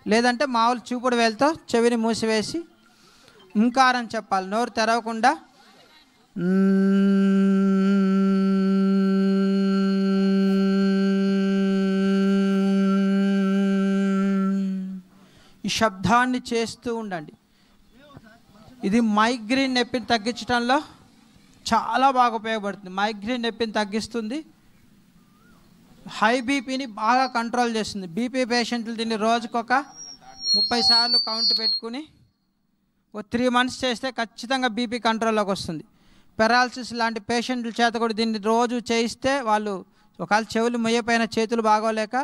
లేదంటే మామూలు చూపుడు వేలుతో చెవిని మూసివేసి ఓంకారం చెప్పాలి. నోరు తెరవకుండా ఈ శబ్దాన్ని చేస్తూ ఉండండి. ఇది మైగ్రేన్ నొప్పిని తగ్గించడంలో చాలా బాగా ఉపయోగపడుతుంది. మైగ్రేన్ నొప్పిని తగ్గిస్తుంది. హై బీపీని బాగా కంట్రోల్ చేస్తుంది. బీపీ పేషెంట్లు దీన్ని రోజుకొక 30 సార్లు కౌంట్ పెట్టుకుని 3 months చేస్తే ఖచ్చితంగా బీపీ కంట్రోల్లోకి వస్తుంది. పెరాలసిస్ లాంటి పేషెంట్ల చేత కూడా దీన్ని రోజు చేయిస్తే వాళ్ళు ఒకవేళ చెవులు మొయ్యపోయిన చేతులు బాగోలేక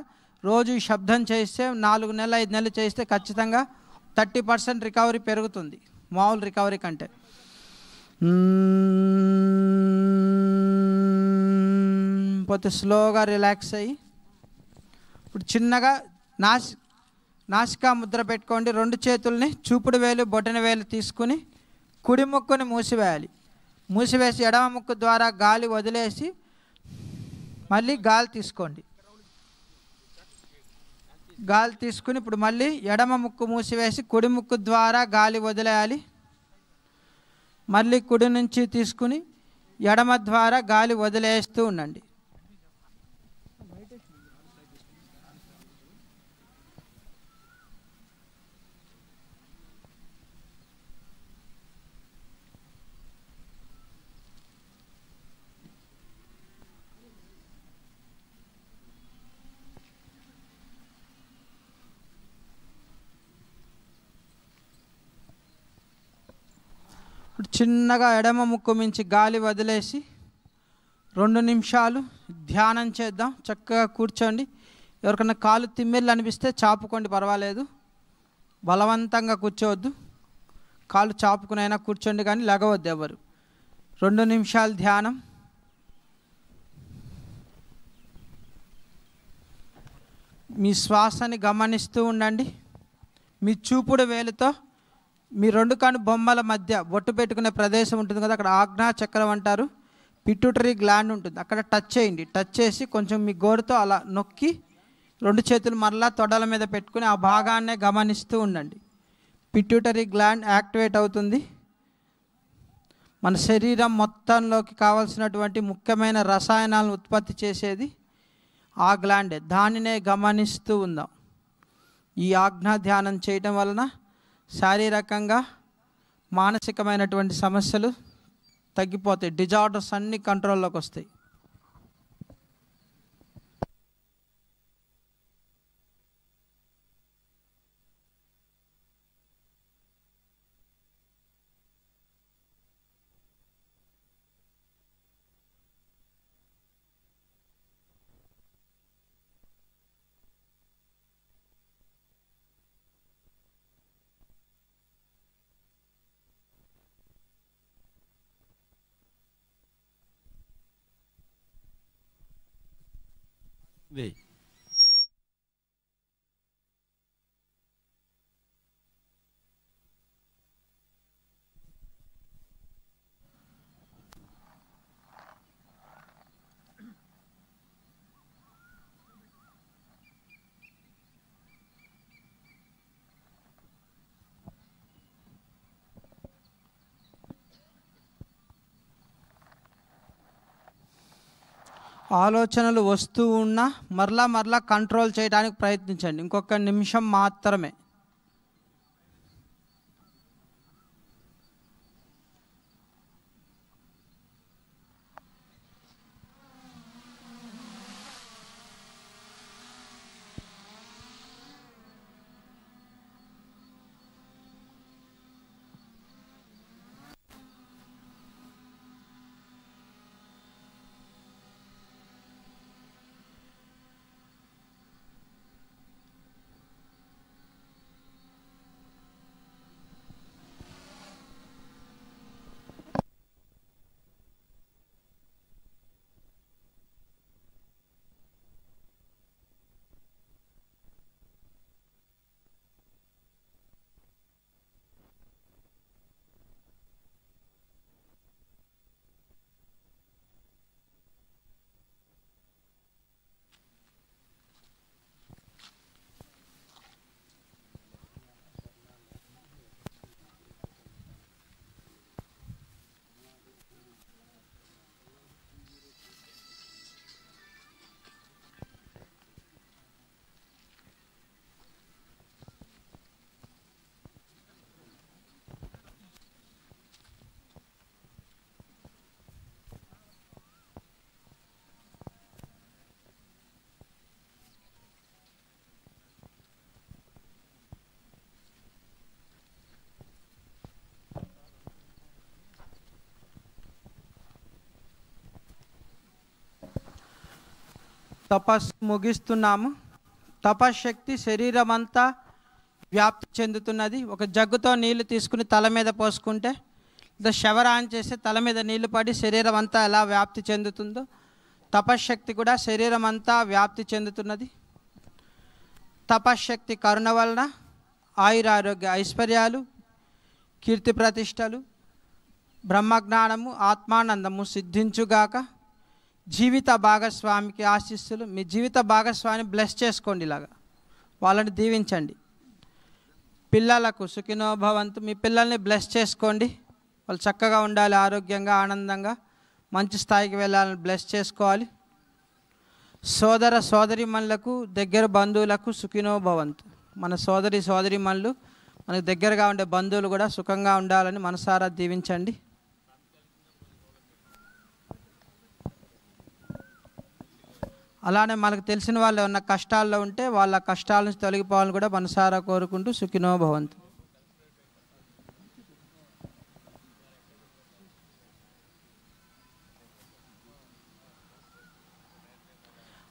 రోజు ఈ శబ్దం చేయిస్తే 4 నెలలు 5 నెలలు చేయిస్తే ఖచ్చితంగా 30% రికవరీ పెరుగుతుంది మామూలు రికవరీ కంటే. పోతే స్లోగా రిలాక్స్ అయ్యి ఇప్పుడు చిన్నగా నాసికా ముద్ర పెట్టుకోండి. 2 చేతుల్ని చూపుడు వేలు బొటన వేలు తీసుకుని కుడి ముక్కుని మూసివేయాలి. మూసివేసి ఎడమ ముక్కు ద్వారా గాలి వదిలేసి మళ్ళీ గాలి తీసుకోండి. గాలి తీసుకుని ఇప్పుడు మళ్ళీ ఎడమ ముక్కు మూసివేసి కుడి ముక్కు ద్వారా గాలి వదిలేయాలి. మళ్ళీ కుడి నుంచి తీసుకుని ఎడమ ద్వారా గాలి వదిలేస్తూ ఉండండి. చిన్నగా ఎడమ ముక్కు మించి గాలి వదిలేసి 2 నిమిషాలు ధ్యానం చేద్దాం. చక్కగా కూర్చోండి. ఎవరికైనా కాలు తిమ్మిర్లు అనిపిస్తే చాపుకోండి, పర్వాలేదు. బలవంతంగా కూర్చోవద్దు. కాలు చాపుకునైనా కూర్చోండి కానీ లెగవద్దు ఎవరు. 2 నిమిషాలు ధ్యానం. మీ శ్వాసని గమనిస్తూ ఉండండి. మీ చూపుడు వేలుతో మీ 2 కను బొమ్మల మధ్య బొట్టు పెట్టుకునే ప్రదేశం ఉంటుంది కదా, అక్కడ ఆజ్ఞా చక్రం అంటారు. పిట్యూటరీ గ్లాండ్ ఉంటుంది, అక్కడ టచ్ చేయండి. టచ్ చేసి కొంచెం మీ గోరుతో అలా నొక్కి 2 చేతులు మరలా తొడల మీద పెట్టుకుని ఆ భాగాన్నే గమనిస్తూ ఉండండి. పిట్యూటరీ గ్లాండ్ యాక్టివేట్ అవుతుంది. మన శరీరం మొత్తంలోకి కావాల్సినటువంటి ముఖ్యమైన రసాయనాలను ఉత్పత్తి చేసేది ఆ గ్లాండే. దానినే గమనిస్తూ ఉందాం. ఈ ఆజ్ఞా ధ్యానం చేయటం వలన శారీరకంగా మానసికమైనటువంటి సమస్యలు తగ్గిపోతాయి. డిజార్డర్స్ అన్నీ కంట్రోల్లోకి వస్తాయి. ఇది ఆలోచనలు వస్తూ ఉన్నా మరలా కంట్రోల్ చేయడానికి ప్రయత్నించండి. ఇంకొక నిమిషం మాత్రమే. తపస్సు ముగిస్తున్నాము. తపశ్శక్తి శరీరం అంతా వ్యాప్తి చెందుతున్నది. ఒక జగ్గుతో నీళ్లు తీసుకుని తల మీద పోసుకుంటే లేదా షవర్ ఆన్ చేసి తల మీద నీళ్లు పడి శరీరం అంతా ఎలా వ్యాప్తి చెందుతుందో తపశ్శక్తి కూడా శరీరం అంతా వ్యాప్తి చెందుతున్నది. తపశ్శక్తి కరుణ వలన ఆయురారోగ్య ఐశ్వర్యాలు, కీర్తి ప్రతిష్టలు, బ్రహ్మజ్ఞానము, ఆత్మానందము సిద్ధించుగాక. జీవిత భాగస్వామికి ఆశీస్సులు. మీ జీవిత భాగస్వామిని బ్లెస్ చేసుకోండి. ఇలాగా వాళ్ళని దీవించండి. పిల్లలకు సుఖినో భవంతు. మీ పిల్లల్ని బ్లెస్ చేసుకోండి. వాళ్ళు చక్కగా ఉండాలి, ఆరోగ్యంగా, ఆనందంగా, మంచి స్థాయికి వెళ్ళాలని బ్లెస్ చేసుకోవాలి. సోదర సోదరిమణులకు, దగ్గర బంధువులకు సుఖినో భవంతు. మన సోదరిమణులు, మనకు దగ్గరగా ఉండే బంధువులు కూడా సుఖంగా ఉండాలని మనసారా దీవించండి. అలానే మనకు తెలిసిన వాళ్ళు ఉన్న కష్టాల్లో ఉంటే వాళ్ళ కష్టాల నుంచి తొలగిపోవాలని కూడా మనసారా కోరుకుంటూ సుఖినో భవంతు.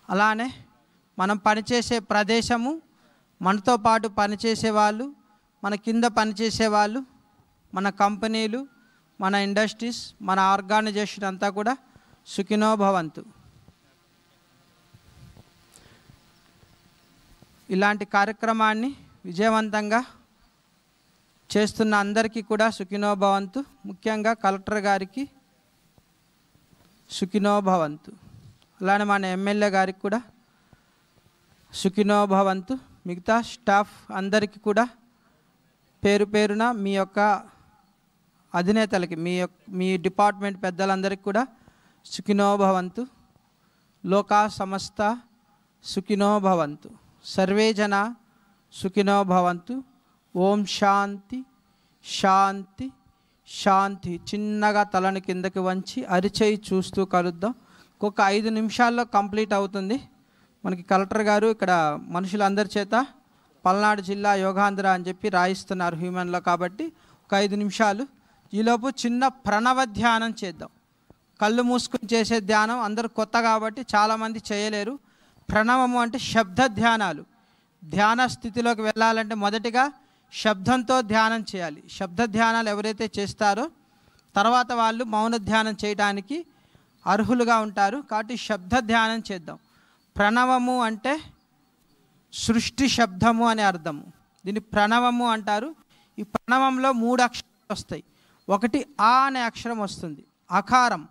అలానే మనం పనిచేసే ప్రదేశము, మనతో పాటు పనిచేసే వాళ్ళు, మన కింద పనిచేసే వాళ్ళు, మన కంపెనీలు, మన ఇండస్ట్రీస్, మన ఆర్గనైజేషన్ అంతా కూడా సుఖినో భవంతు. ఇలాంటి కార్యక్రమాన్ని విజయవంతంగా చేస్తున్న అందరికీ కూడా సుఖినో భవంతు. ముఖ్యంగా కలెక్టర్ గారికి సుఖినో భవంతు. అలానే మన ఎమ్మెల్యే గారికి కూడా సుఖినో భవంతు. మిగతా స్టాఫ్ అందరికీ కూడా పేరు పేరున మీ యొక్క అధినేతలకి, మీ డిపార్ట్మెంట్ పెద్దలందరికీ కూడా సుఖినో భవంతు. లోకా సమస్త సుఖినో భవంతు. సర్వే జన సుఖినో భవంతు. ఓం శాంతి శాంతి శాంతి. చిన్నగా తలను కిందకి వంచి అరిచేయి చూస్తూ కలుద్దాం. ఇంకొక 5 నిమిషాల్లో కంప్లీట్ అవుతుంది. మనకి కలెక్టర్ గారు ఇక్కడ మనుషులందరి చేత పల్నాడు జిల్లా యోగాంధ్ర అని చెప్పి రాయిస్తున్నారు హ్యూమన్లో. కాబట్టి ఒక 5 నిమిషాలు ఈలోపు చిన్న ప్రణవ ధ్యానం చేద్దాం. కళ్ళు మూసుకుని చేసే ధ్యానం అందరూ కొత్త కాబట్టి చాలామంది చేయలేరు. ప్రణవము అంటే శబ్ద ధ్యానాలు. ధ్యాన స్థితిలోకి వెళ్ళాలంటే మొదటిగా శబ్దంతో ధ్యానం చేయాలి. శబ్ద ధ్యానాలు ఎవరైతే చేస్తారో తర్వాత వాళ్ళు మౌన ధ్యానం చేయడానికి అర్హులుగా ఉంటారు. కాబట్టి శబ్ద ధ్యానం చేద్దాం. ప్రణవము అంటే సృష్టి శబ్దము అనే అర్థము. దీన్ని ప్రణవము అంటారు. ఈ ప్రణవంలో 3 అక్షరాలు వస్తాయి. ఒకటి ఆ అనే అక్షరం వస్తుంది. అకారం.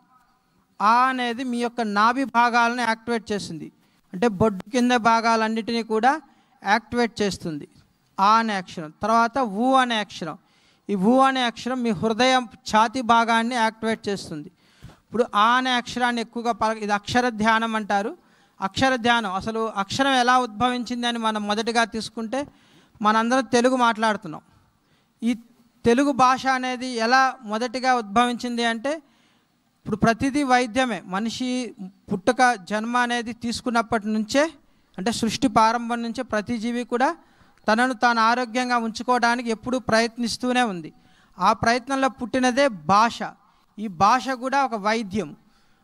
ఆ అనేది మీ యొక్క నాభి భాగాలను యాక్టివేట్ చేస్తుంది. అంటే బొడ్డు కింద భాగాలన్నిటినీ కూడా యాక్టివేట్ చేస్తుంది ఆ అనే అక్షరం. తర్వాత ఊ అనే అక్షరం. ఈ ఊ అనే అక్షరం మీ హృదయం ఛాతి భాగాన్ని యాక్టివేట్ చేస్తుంది. ఇప్పుడు ఆ అనే అక్షరాన్ని ఎక్కువగా ఇది అక్షర ధ్యానం అంటారు. అక్షర ధ్యానం అసలు అక్షరం ఎలా ఉద్భవించింది అని మనం మొదటిగా తీసుకుంటే మనందరం తెలుగు మాట్లాడుతున్నాం. ఈ తెలుగు భాష అనేది ఎలా మొదటిగా ఉద్భవించింది అంటే ఇప్పుడు ప్రతిదీ వైద్యమే. మనిషి పుట్టుక జన్మ అనేది తీసుకున్నప్పటి నుంచే అంటే సృష్టి ప్రారంభం నుంచే ప్రతి జీవి కూడా తనను తాను ఆరోగ్యంగా ఉంచుకోవడానికి ఎప్పుడూ ప్రయత్నిస్తూనే ఉంది. ఆ ప్రయత్నంలో పుట్టినదే భాష. ఈ భాష కూడా ఒక వైద్యం.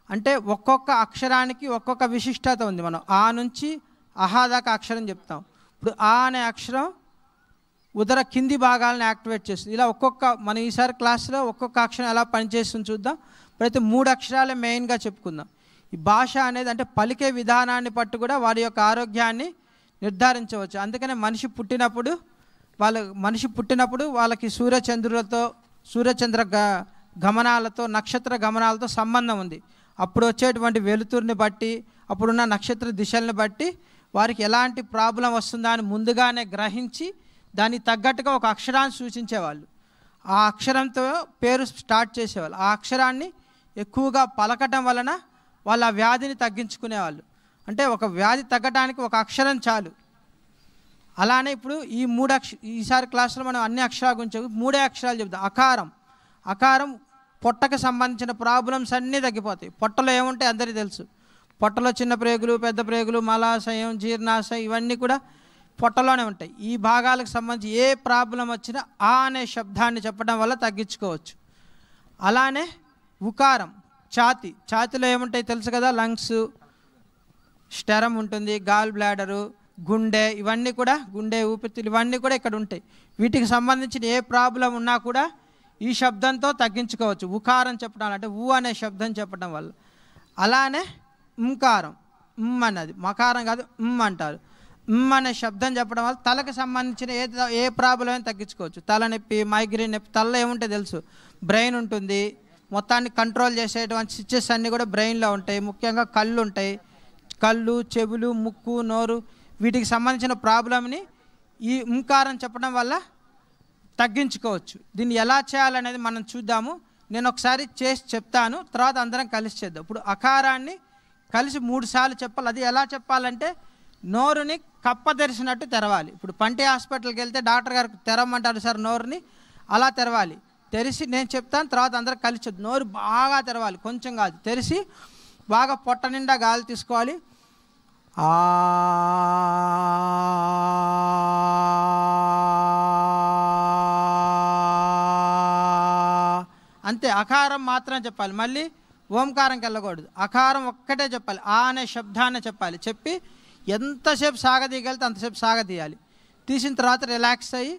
అంటే ఒక్కొక్క అక్షరానికి ఒక్కొక్క విశిష్టత ఉంది. మనం ఆ నుంచి అహా దాకా అక్షరం చెప్తాం. ఇప్పుడు ఆ అనే అక్షరం ఉదర కింది భాగాలను యాక్టివేట్ చేస్తుంది. ఇలా మనం ఈసారి క్లాస్లో ఒక్కొక్క అక్షరం ఎలా పనిచేస్తుంది చూద్దాం. ప్రతి 3 అక్షరాలే మెయిన్గా చెప్పుకుందాం. ఈ భాష అనేది అంటే పలికే విధానాన్ని పట్టు కూడా వారి యొక్క ఆరోగ్యాన్ని నిర్ధారించవచ్చు. అందుకనే మనిషి పుట్టినప్పుడు వాళ్ళకి సూర్యచంద్ర గమనాలతో నక్షత్ర గమనాలతో సంబంధం ఉంది. అప్పుడు వచ్చేటువంటి వెలుతురుని బట్టి అప్పుడున్న నక్షత్ర దిశల్ని బట్టి వారికి ఎలాంటి ప్రాబ్లం వస్తుందా అని ముందుగానే గ్రహించి దానికి తగ్గట్టుగా ఒక అక్షరాన్ని సూచించేవాళ్ళు. ఆ అక్షరంతో పేరు స్టార్ట్ చేసేవాళ్ళు. ఆ అక్షరాన్ని ఎక్కువగా పలకటం వలన వాళ్ళు ఆ వ్యాధిని తగ్గించుకునేవాళ్ళు. అంటే ఒక వ్యాధి తగ్గడానికి ఒక అక్షరం చాలు. అలానే ఇప్పుడు ఈ ఈసారి క్లాసులో మనం అన్ని అక్షరాల గురించి 3 అక్షరాలు చెప్తాం. అకారం పొట్టకు సంబంధించిన ప్రాబ్లమ్స్ అన్నీ తగ్గిపోతాయి. పొట్టలో ఏముంటాయి అందరికీ తెలుసు. పొట్టలో చిన్న ప్రేగులు, పెద్ద ప్రేగులు, మలాశయం, జీర్ణాశయం ఇవన్నీ కూడా పొట్టలోనే ఉంటాయి. ఈ భాగాలకు సంబంధించి ఏ ప్రాబ్లం వచ్చినా ఆ అనే శబ్దాన్ని చెప్పడం వల్ల తగ్గించుకోవచ్చు. అలానే ఉకారం ఛాతిలో ఏముంటాయి తెలుసు కదా. లంగ్స్, స్టెరం ఉంటుంది, గాల్ బ్లాడరు, గుండె, ఇవన్నీ కూడా గుండె ఊపిరితిత్తులు ఇవన్నీ కూడా ఇక్కడ ఉంటాయి. వీటికి సంబంధించిన ఏ ప్రాబ్లం ఉన్నా కూడా ఈ శబ్దంతో తగ్గించుకోవచ్చు. ఉకారం చెప్పడం అంటే ఊ అనే శబ్దం చెప్పడం వల్ల. అలానే ఉంకారం అన్నది మకారం కాదు అంటారు. అనే శబ్దం చెప్పడం వల్ల తలకు సంబంధించిన ఏ ప్రాబ్లం అయినా తగ్గించుకోవచ్చు. తలనొప్పి, మైగ్రేన్ నొప్పి, తలలో ఏముంటే తెలుసు బ్రెయిన్ ఉంటుంది. మొత్తాన్ని కంట్రోల్ చేసేటువంటి స్విచ్చెస్ అన్నీ కూడా బ్రెయిన్లో ఉంటాయి. ముఖ్యంగా కళ్ళు ఉంటాయి. కళ్ళు, చెవులు, ముక్కు, నోరు వీటికి సంబంధించిన ప్రాబ్లంని ఈ ఉంకారం చెప్పడం వల్ల తగ్గించుకోవచ్చు. దీన్ని ఎలా చేయాలనేది మనం చూద్దాము. నేను ఒకసారి చేసి చెప్తాను, తర్వాత అందరం కలిసి చేద్దాం. ఇప్పుడు అకారాన్ని కలిసి 3 సార్లు చెప్పాలి. అది ఎలా చెప్పాలంటే నోరుని కప్ప తెరిచినట్టు తెరవాలి. ఇప్పుడు పంటి హాస్పిటల్కి వెళ్తే డాక్టర్ గారికి తెరవమంటారు సార్ నోరుని, అలా తెరవాలి. తెరిచి నేను చెప్తాను, తర్వాత అందరం కలిసి నోరు బాగా తెరవాలి, కొంచెం కాదు. తెరిచి బాగా పొట్ట నిండా గాలి తీసుకోవాలి. అంతే. అకారం మాత్రం చెప్పాలి. మళ్ళీ ఓంకారంకి వెళ్ళకూడదు. అకారం ఒక్కటే చెప్పాలి. ఆ అనే శబ్దాన్ని చెప్పాలి. చెప్పి ఎంతసేపు సాగదీయగలితే అంతసేపు సాగదీయాలి. తీసిన తర్వాత రిలాక్స్ అయ్యి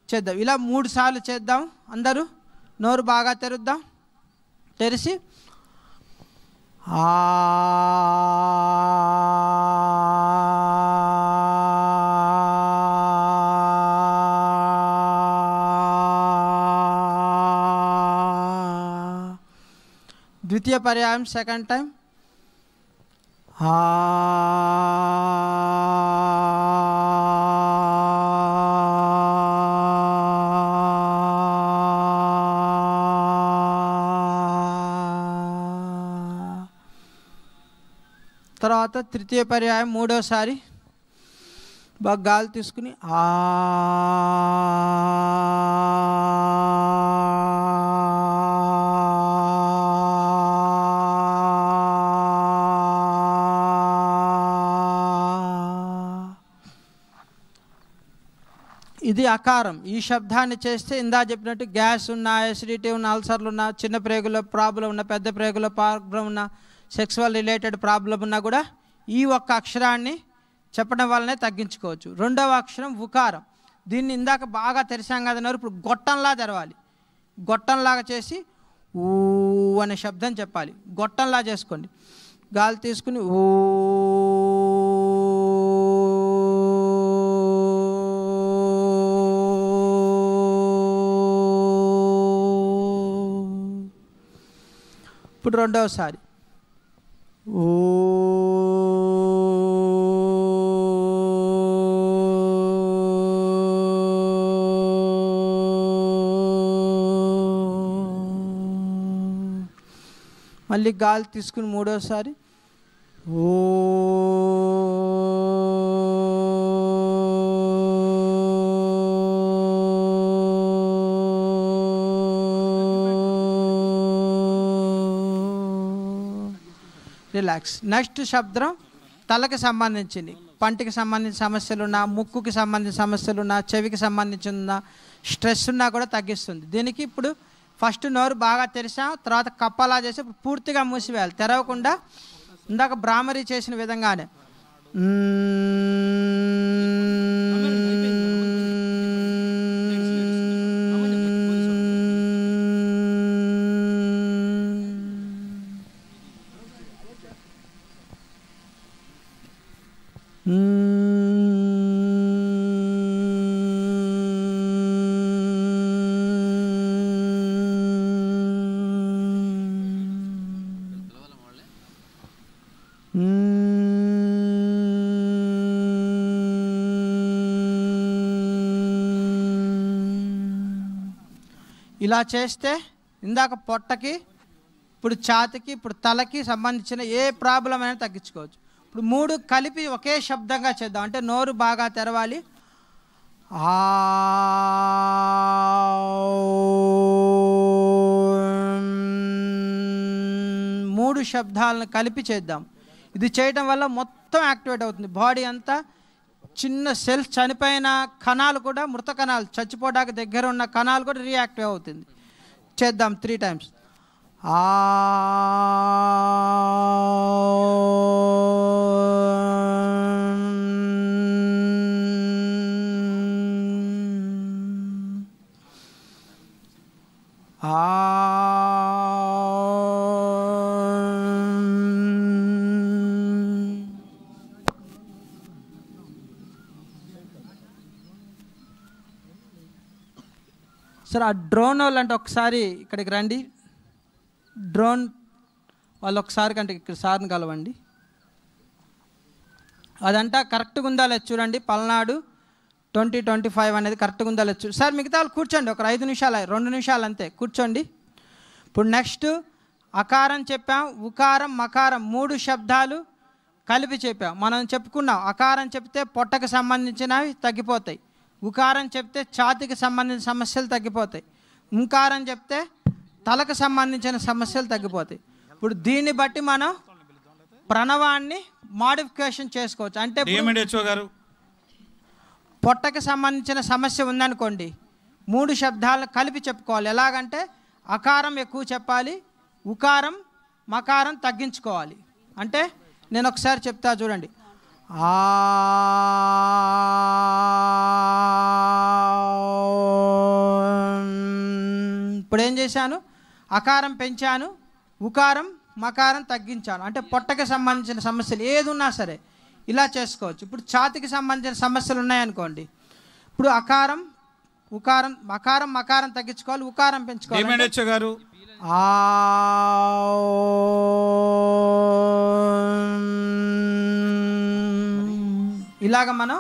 చేద్దాం. ఇలా 3 సార్లు చేద్దాం. అందరూ నోరు బాగా తెరుద్దాం. తెరిచి ద్వితీయ పర్యాయం సెకండ్ టైం తర్వాత తృతీయ పర్యాయం మూడోసారి బాగా గాలి తీసుకుని ఇది అకారం. ఈ శబ్దాన్ని చేస్తే ఇందా చెప్పినట్టు గ్యాస్ ఉన్నా, ఎసిడిటీ ఉన్న, అల్సర్లు ఉన్న, చిన్న ప్రేగులో ప్రాబ్లం ఉన్న, పెద్ద ప్రేగులో ప్రాబ్లం ఉన్న, సెక్సువల్ రిలేటెడ్ ప్రాబ్లం ఉన్నా కూడా ఈ ఒక్క అక్షరాన్ని చెప్పడం వల్లనే తగ్గించుకోవచ్చు. రెండవ అక్షరం ఉకారం. దీన్ని ఇందాక బాగా తెరిసాం కదన్నారు, ఇప్పుడు గొట్టంలా తెరవాలి. గొట్టంలాగా చేసి ఊ అనే శబ్దం చెప్పాలి. గొట్టంలా చేసుకోండి. గాలి తీసుకుని ఊ ఇప్పుడు రెండవసారి ఓ మళ్ళీ గాలి తీసుకుని మూడోసారి ఓ రిలాక్స్. నెక్స్ట్ శబ్దం తలకి సంబంధించింది, పంటికి సంబంధించిన సమస్యలున్నా, ముక్కుకి సంబంధించిన సమస్యలున్నా, చెవికి సంబంధించిన స్ట్రెస్ ఉన్నా కూడా తగ్గిస్తుంది. దీనికి ఇప్పుడు ఫస్ట్ నోరు బాగా తెరిచాం, తర్వాత కప్పలా చేసి పూర్తిగా మూసివేయాలి, తెరవకుండా ఇందాక బ్రాహ్మరీ చేసిన విధంగానే. ఇలా చేస్తే ఇందాక పొట్టకి, ఇప్పుడు ఛాతికి, ఇప్పుడు తలకి సంబంధించిన ఏ ప్రాబ్లం అయినా తగ్గించుకోవచ్చు. ఇప్పుడు మూడు కలిపి ఒకే శబ్దంగా చేద్దాం. అంటే నోరు బాగా తెరవాలి. మూడు శబ్దాలను కలిపి చేద్దాం. ఇది చేయడం వల్ల మొత్తం యాక్టివేట్ అవుతుంది బాడీ అంతా. చిన్న సెల్స్, చనిపోయిన కణాలు కూడా, మృత కణాలు, చచ్చిపోవడానికి దగ్గర ఉన్న కణాలు కూడా రియాక్టివ్ అవుతుంది. చేద్దాం 3 times. సార్ ఆ డ్రోన్ వాళ్ళు అంటే ఒకసారి ఇక్కడికి రండి. డ్రోన్ వాళ్ళు ఒకసారి కంటే ఇక్కడ సార్ని కలవండి. అదంతా కరెక్ట్గా ఉందా లేదు చూడండి. పల్నాడు 2025 అనేది కరెక్ట్గా ఉందా లేదు సార్. మిగతా వాళ్ళు కూర్చోండి, ఒక 5 నిమిషాలు, 2 నిమిషాలు అంతే కూర్చోండి. ఇప్పుడు నెక్స్ట్ అకారం చెప్పాం, ఉకారం, మకారం 3 శబ్దాలు కలిపి చెప్పాం. మనం చెప్పుకున్నాం అకారం చెప్తే పొట్టకు సంబంధించినవి తగ్గిపోతాయి, ఉకారం చెప్తే ఛాతికి సంబంధించిన సమస్యలు తగ్గిపోతాయి, ఉంకారం చెప్తే తలకు సంబంధించిన సమస్యలు తగ్గిపోతాయి. ఇప్పుడు దీన్ని బట్టి మనం ప్రణవాన్ని మాడిఫికేషన్ చేసుకోవచ్చు. అంటే పొట్టకి సంబంధించిన సమస్య ఉందనుకోండి, 3 శబ్దాలను కలిపి చెప్పుకోవాలి. ఎలాగంటే అకారం ఎక్కువ చెప్పాలి, ఉకారం మకారం తగ్గించుకోవాలి. అంటే నేను ఒకసారి చెప్తా చూడండి. ఇప్పుడు ఏం చేశాను, అకారం పెంచాను, ఉకారం మకారం తగ్గించాను. అంటే పొట్టకి సంబంధించిన సమస్యలు ఏది ఉన్నా సరే ఇలా చేసుకోవచ్చు. ఇప్పుడు ఛాతికి సంబంధించిన సమస్యలు ఉన్నాయనుకోండి, ఇప్పుడు అకారం, ఉకారం, అకారం మకారం తగ్గించుకోవాలి, ఉకారం పెంచుకోవాలి. గారు ఇలాగ మనం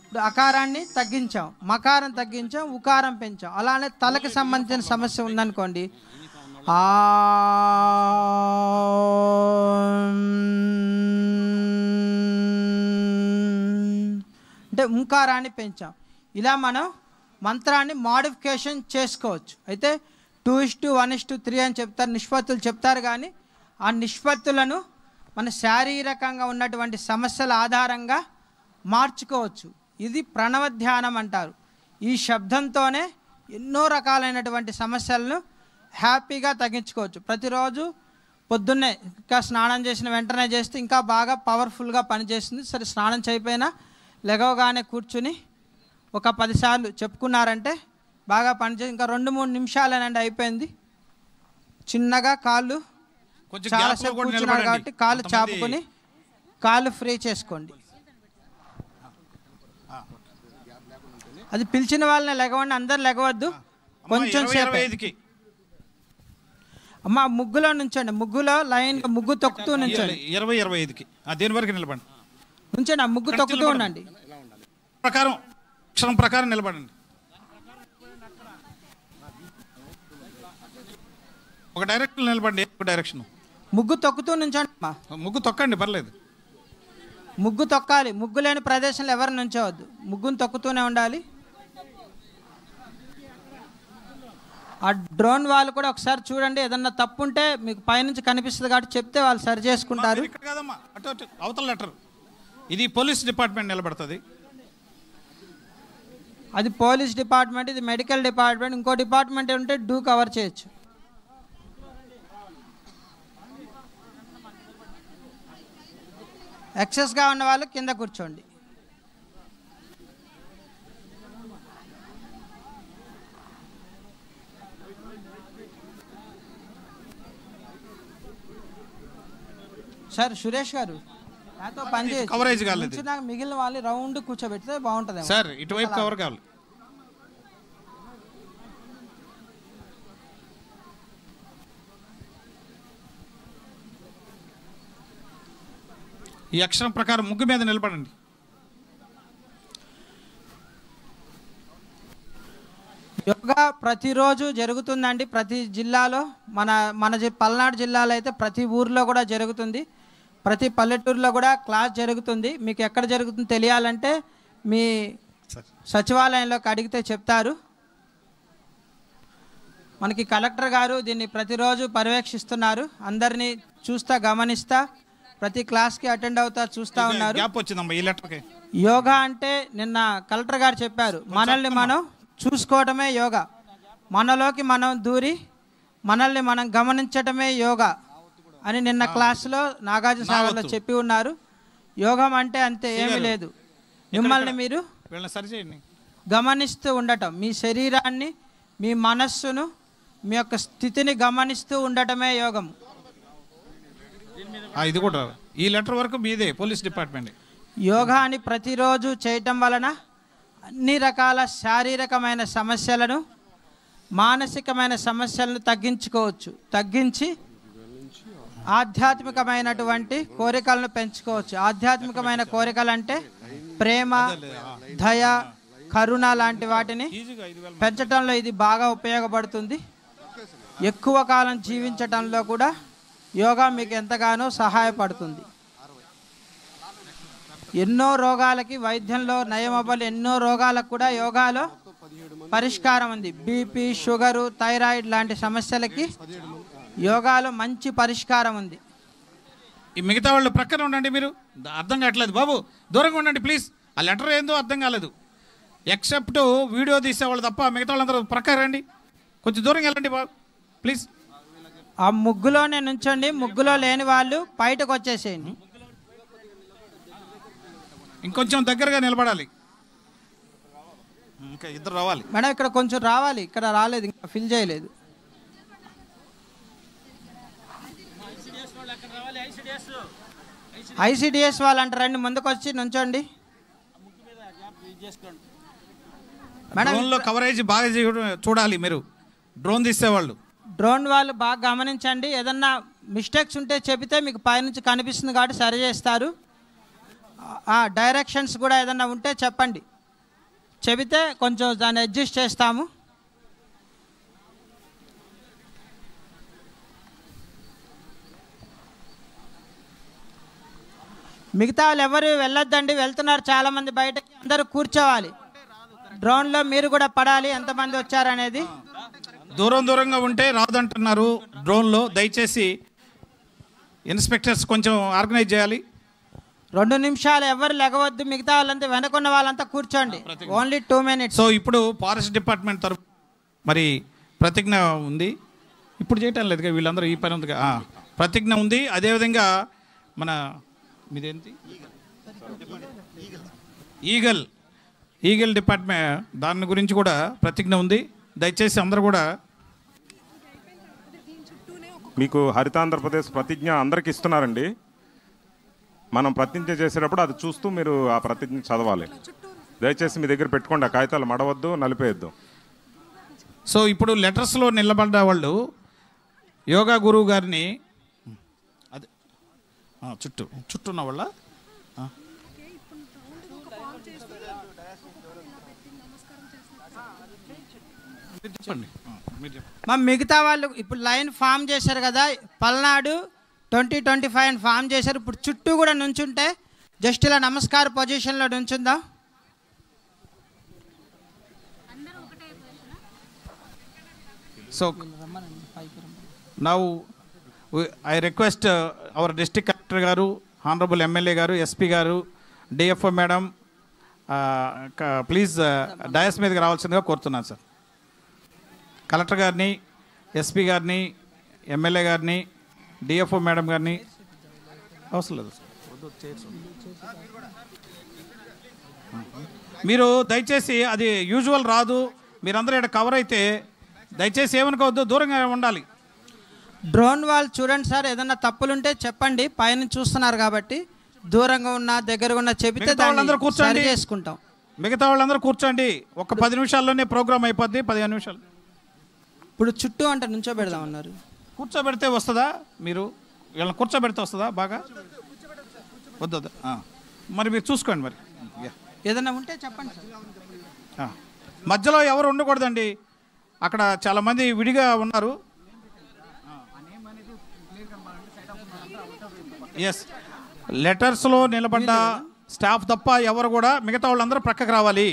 ఇప్పుడు అకారాన్ని తగ్గించాం, మకారం తగ్గించాం, ఉకారం పెంచాం. అలానే తలకి సంబంధించిన సమస్య ఉందనుకోండి, అంటే ఉంకారాన్ని పెంచాం. ఇలా మనం మంత్రాన్ని మాడిఫికేషన్ చేసుకోవచ్చు. అయితే 2:1:3 అని చెప్తారు, నిష్పత్తులు చెప్తారు. కానీ ఆ నిష్పత్తులను మన శారీరకంగా ఉన్నటువంటి సమస్యల ఆధారంగా మార్చుకోవచ్చు. ఇది ప్రణవ ధ్యానం అంటారు. ఈ శబ్దంతోనే ఎన్నో రకాలైనటువంటి సమస్యలను హ్యాపీగా తగ్గించుకోవచ్చు. ప్రతిరోజు పొద్దున్నే ఇంకా స్నానం చేసిన వెంటనే చేస్తే ఇంకా బాగా పవర్ఫుల్గా పనిచేస్తుంది. సరే, స్నానం చేయకపోయినా లెగవగానే కూర్చుని ఒక 10 సార్లు చెప్పుకున్నారంటే బాగా పనిచేసి ఇంకా 2-3 నిమిషాలేనండి అయిపోయింది. చిన్నగా కాళ్ళు, చాలాసేపు కూర్చున్నారు కాబట్టి కాళ్ళు చాపుకొని కాళ్ళు ఫ్రీ చేసుకోండి. అది పిలిచిన వాళ్ళని లెగవండి, అందరు లెగవద్దు, కొంచెం సేపు. అమ్మ ముగ్గులో నుంచండి, ముగ్గులో లైన్ ముగ్గు తొక్కుతూ నుంచండి. 20-25కి దేని వరకు నిలబడండి. నుంచండి, ఆ ముగ్గు తొక్కుతూ ఉండండి. ప్రకారం అక్షరం ప్రకారం నిలబడండి. ఒక డైరెక్షన్ నిలబడండి. ఒక డైరెక్షన్ ముగ్గు తొక్కుతూ నుంచండి అమ్మా. ముగ్గు తొక్కండి, పర్లేదు. ముగ్గు తొక్కాలి. ముగ్గు లేని ప్రదేశంలో ఎవరు నుంచోవద్దు, ముగ్గును తొక్కుతూనే ఉండాలి. ఆ డ్రోన్ వాళ్ళు కూడా ఒకసారి చూడండి, ఏదన్నా తప్పు ఉంటే మీకు పైనుంచి కనిపిస్తుంది కాబట్టి చెప్తే వాళ్ళు సరి చేసుకుంటారు. ఇక్కడ కాదమ్మా, అటు అటు అవతల లెటర్. ఇది పోలీస్ డిపార్ట్మెంట్ నిలబడుతుంది. అది పోలీస్ డిపార్ట్మెంట్, ఇది మెడికల్ డిపార్ట్మెంట్. ఇంకో డిపార్ట్మెంట్ ఉంటే కవర్ చేయొచ్చు. ఎక్సెస్గా ఉన్న వాళ్ళు కింద కూర్చోండి. సార్ సురేష్ గారు నాతో పని చేసి కవరేజ్ కాలేదు. మిగిలిన వాళ్ళు రౌండ్ కూర్చోబెడితే బాగుంటుంది సార్. ఇటువైపు కవర్ కావాలి. ఈ అక్షరం ప్రకారం ముగ్గు మీద నిలబడండి. యోగా ప్రతిరోజు జరుగుతుందండి. ప్రతి జిల్లాలో మన పల్నాడు జిల్లాలో అయితే ప్రతి ఊర్లో కూడా జరుగుతుంది. ప్రతి పల్లెటూరులో కూడా క్లాస్ జరుగుతుంది. మీకు ఎక్కడ జరుగుతుందో తెలియాలంటే మీ సచివాలయంలోకి అడిగితే చెప్తారు. మనకి కలెక్టర్ గారు దీన్ని ప్రతిరోజు పర్యవేక్షిస్తున్నారు. అందరినీ చూస్తా గమనిస్తా ప్రతి క్లాస్కి అటెండ్ అవుతా చూస్తూ ఉన్నారు. యోగా అంటే నిన్న కలెక్టర్ గారు చెప్పారు, మనల్ని మనం చూసుకోవటమే యోగా. మనలోకి మనం దూరి మనల్ని మనం గమనించటమే యోగా అని నిన్న క్లాసులో నాగార్జున సాగర్లో చెప్పి ఉన్నారు. యోగం అంటే అంతే, ఏమీ లేదు. మిమ్మల్ని మీరు గమనిస్తూ ఉండటం, మీ శరీరాన్ని, మీ మనస్సును, మీ యొక్క స్థితిని గమనిస్తూ ఉండటమే యోగం. ఇది కూడా ఈ లెటర్ వరకు మీదే పోలీస్ డిపార్ట్మెంట్. యోగాని ప్రతిరోజు చేయటం వలన అన్ని రకాల శారీరకమైన సమస్యలను, మానసికమైన సమస్యలను తగ్గించుకోవచ్చు. తగ్గించి ఆధ్యాత్మికమైనటువంటి కోరికలను పెంచుకోవచ్చు. ఆధ్యాత్మికమైన కోరికలు అంటే ప్రేమ, దయ, కరుణ లాంటి వాటిని పెంచడంలో ఇది బాగా ఉపయోగపడుతుంది. ఎక్కువ కాలం జీవించటంలో కూడా యోగా మీకు ఎంతగానో సహాయపడుతుంది. ఎన్నో రోగాలకి వైద్యంలో నయం అవ్వాలి, ఎన్నో రోగాలకు కూడా యోగాలో పరిష్కారం ఉంది. బీపీ, షుగరు, థైరాయిడ్ లాంటి సమస్యలకి యోగాలో మంచి పరిష్కారం ఉంది. ఈ మిగతా వాళ్ళు ప్రక్కన ఉండండి. మీరు అర్థం కావట్లేదు బాబు, దూరంగా ఉండండి ప్లీజ్. ఆ లెటర్ ఏందో అర్థం కాలేదు. ఎక్సెప్ట్ వీడియో తీసేవాళ్ళు తప్ప మిగతా వాళ్ళందరూ ప్రక్క రండి. కొంచెం దూరంగా వెళ్ళండి బాబు ప్లీజ్. ఆ ముగ్గులోనే నుంచండి. ముగ్గులో లేని వాళ్ళు బయటకు వచ్చేసేయండి. ఇంకొంచెం దగ్గరగా నిలబడాలి. ఇంకా ఇద్దరు రావాలి మేడం. ఇక్కడ కొంచెం రావాలి, ఇక్కడ రాలేదు, ఇంకా ఫిల్ చేయలేదు. ఐసిడిఎస్ వాళ్ళు అంటే రండి, ముందుకు వచ్చి నుంచోండి. డ్రోన్లో కవరేజ్ బాగా చూడాలి మీరు, డ్రోన్ తీసేవాళ్ళు. డ్రోన్ వాళ్ళు బాగా గమనించండి. ఏదన్నా మిస్టేక్స్ ఉంటే చెబితే మీకు పైనుంచి కనిపిస్తుంది కాబట్టి సరి చేస్తారు. డైరెక్షన్స్ కూడా ఏదన్నా ఉంటే చెప్పండి, చెబితే కొంచెం దాన్ని అడ్జస్ట్ చేస్తాము. మిగతా వాళ్ళు ఎవరు వెళ్ళొద్దండి, వెళ్తున్నారు చాలామంది బయటకి. అందరూ కూర్చోవాలి. డ్రోన్లో మీరు కూడా పడాలి ఎంతమంది వచ్చారనేది. దూరంగా ఉంటే రాదంటున్నారు డ్రోన్లో. దయచేసి ఇన్స్పెక్టర్స్ కొంచెం ఆర్గనైజ్ చేయాలి. 2 నిమిషాలు ఎవరు లెగవద్దు. మిగతా వాళ్ళంతా వెనకున్న వాళ్ళంతా కూర్చోండి. Only 2 minutes. సో ఇప్పుడు ఫారెస్ట్ డిపార్ట్మెంట్ తరఫు మరి ప్రతిజ్ఞ ఉంది. ఇప్పుడు చేయటం లేదుగా, వీళ్ళందరూ ఈ పని ఉందిగా. ప్రతిజ్ఞ ఉంది. అదేవిధంగా మన మీదేంటి ఈగల్ డిపార్ట్మెంట్, దాని గురించి కూడా ప్రతిజ్ఞ ఉంది. దయచేసి అందరూ కూడా మీకు హరితాంధ్రప్రదేశ్ ప్రతిజ్ఞ అందరికి ఇస్తున్నారండి. మనం ప్రతిజ్ఞ చేసేటప్పుడు అది చూస్తూ మీరు ఆ ప్రతిజ్ఞ చదవాలి. దయచేసి మీ దగ్గర పెట్టుకోండి. ఆ కాగితాలు మడవద్దు, నలిపేయద్దు. సో ఇప్పుడు లెటర్స్లో నిలబడ్డ వాళ్ళు యోగా గురువు గారిని అదే చుట్టూ ఉన్న వాళ్ళ చెప్పండి. మా మిగతా వాళ్ళు ఇప్పుడు లైన్ ఫామ్ చేశారు కదా, పల్నాడు 2025 అని ఫామ్ చేశారు. ఇప్పుడు చుట్టూ కూడా నుంచుంటే జస్ట్ ఇలా నమస్కార పొజిషన్లో నుంచుందాం. So now I request our district collector గారు, హానరబుల్ ఎమ్మెల్యే గారు, ఎస్పీ గారు, డిఎఫ్ఓ మేడం, ప్లీజ్ డయాస్ మీదకి రావాల్సిందిగా కోరుతున్నాను సార్. కలెక్టర్ గారిని, ఎస్పీ గారిని, ఎమ్మెల్యే గారిని, డిఎఫ్ఓ మేడం గారిని అవసరం లేదు. మీరు దయచేసి అది యూజువల్ రాదు, మీరందరూ ఇక్కడ కవర్ అయితే దయచేసి ఏమనుకోవద్దు, దూరంగా ఉండాలి. డ్రోన్ వాళ్ళు చూడండి సార్, ఏదన్నా తప్పులుంటే చెప్పండి, పైన చూస్తున్నారు కాబట్టి. దూరంగా ఉన్న దగ్గరగా ఉన్న చెబితే వాళ్ళందరూ కూర్చోండి, చేసుకుంటాం. మిగతా వాళ్ళందరూ కూర్చోండి. ఒక 10 నిమిషాల్లోనే ప్రోగ్రామ్ అయిపోద్ది. 15 నిమిషాలు. ఇప్పుడు చుట్టూ అంటే నుంచోబెడదాం అన్నారు. కూర్చోబెడితే వస్తుందా? మీరు వీళ్ళని కూర్చోబెడితే వస్తుందా? బాగా వద్దు. మరి మీరు చూసుకోండి. మరి ఏదన్నా ఉంటే చెప్పండి సార్. మధ్యలో ఎవరు ఉండకూడదండి. అక్కడ చాలామంది విడిగా ఉన్నారు. ఎస్, లెటర్స్లో నిలబడ్డ స్టాఫ్ తప్ప ఎవరు కూడా, మిగతా వాళ్ళందరూ ప్రక్కకు రావాలి,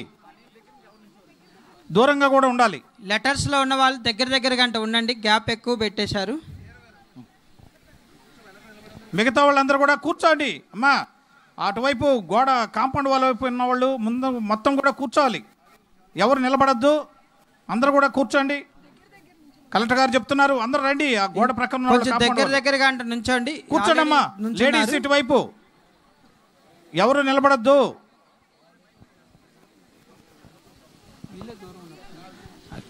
దూరంగా కూడా ఉండాలి. లెటర్స్లో ఉన్న వాళ్ళు దగ్గరగా అంటే ఉండండి, గ్యాప్ ఎక్కువ పెట్టేశారు. మిగతా వాళ్ళందరూ కూడా కూర్చోండి. అమ్మా, అటువైపు గోడ కాంపౌండ్ వాళ్ళ వైపు ఉన్న వాళ్ళు ముందు మొత్తం కూడా కూర్చోవాలి, ఎవరు నిలబడద్దు, అందరూ కూడా కూర్చోండి. కలెక్టర్ గారు చెప్తున్నారు, అందరూ రండి. ఆ గోడ ప్రక్కన దగ్గరగా అంటే నుంచోండి, కూర్చోండి. అమ్మా, లేడీస్ ఇటువైపు ఎవరు నిలబడద్దు.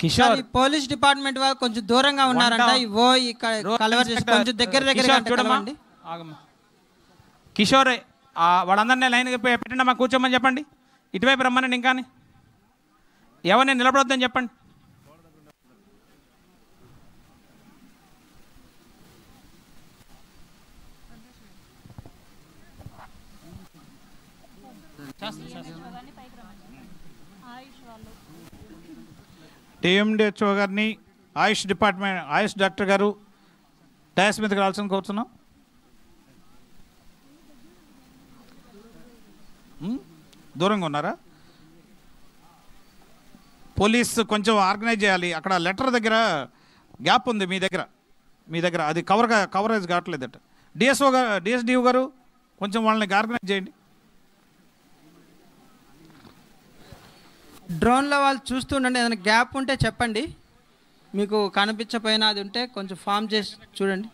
కిషోర్, పోలీస్ డిపార్ట్మెంట్ వాళ్ళు కొంచెం దూరంగా ఉన్నారంట. కొంచెం దగ్గర కిషోర్, వాళ్ళందరినీ లైన్ పెట్టండి అమ్మా, కూర్చోమని చెప్పండి. ఇటువైపు రమ్మనండి. ఇంకా ఎవరిని నిలబడొద్దని చెప్పండి. టీఎండిహెచ్ఓ గారిని, ఆయుష్ డిపార్ట్మెంట్, ఆయుష్ డాక్టర్ గారు డయాస్ మీదకి రావాల్సింది కోరుతున్నాం. దూరంగా ఉన్నారా? పోలీస్ కొంచెం ఆర్గనైజ్ చేయాలి. అక్కడ లెటర్ దగ్గర గ్యాప్ ఉంది మీ దగ్గర అది కవరేజ్ కావట్లేదట. డిఎస్డిఓ గారు కొంచెం వాళ్ళని ఆర్గనైజ్ చేయండి. డ్రోన్లో వాళ్ళు చూస్తుండండి, ఏదైనా గ్యాప్ ఉంటే చెప్పండి. మీకు కనిపించపోయినా అది ఉంటే కొంచెం ఫామ్ చేసి చూడండి.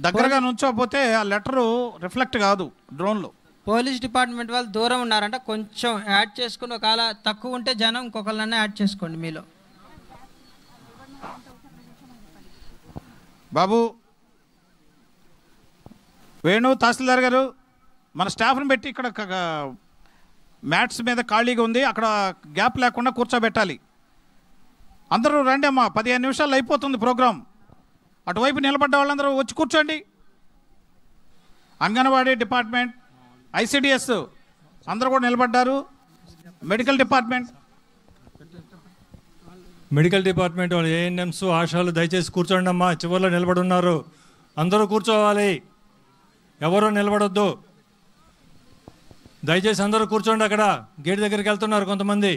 దగ్గరగా నుంచోపోతే ఆ లెటరు రిఫ్లెక్ట్ కాదు డ్రోన్లో. పోలీస్ డిపార్ట్మెంట్ వాళ్ళు దూరం ఉన్నారంట, కొంచెం యాడ్ చేసుకుని ఒకవేళ తక్కువ ఉంటే జనం ఇంకొకళ్ళనే యాడ్ చేసుకోండి మీలో. బాబు వేణు తహసీల్దార్ గారు, మన స్టాఫ్ని పెట్టి ఇక్కడ మ్యాట్స్ మీద ఖాళీగా ఉంది, అక్కడ గ్యాప్ లేకుండా కూర్చోబెట్టాలి. అందరూ రండి అమ్మా, 15 నిమిషాలు అయిపోతుంది ప్రోగ్రాం. అటువైపు నిలబడ్డ వాళ్ళందరూ వచ్చి కూర్చోండి. అంగన్వాడీ డిపార్ట్మెంట్, ఐసిడిఎస్ అందరూ కూడా నిలబడ్డారు. మెడికల్ డిపార్ట్మెంట్ వాళ్ళు, ఏఎన్ఎంస్, ఆశాలు దయచేసి కూర్చోండి అమ్మా. చివరిలో నిలబడి ఉన్నారు, అందరూ కూర్చోవాలి, ఎవరూ నిలబడొద్దు. దయచేసి అందరూ కూర్చోండి. అక్కడ గేట్ దగ్గరికి వెళ్తున్నారు కొంతమంది.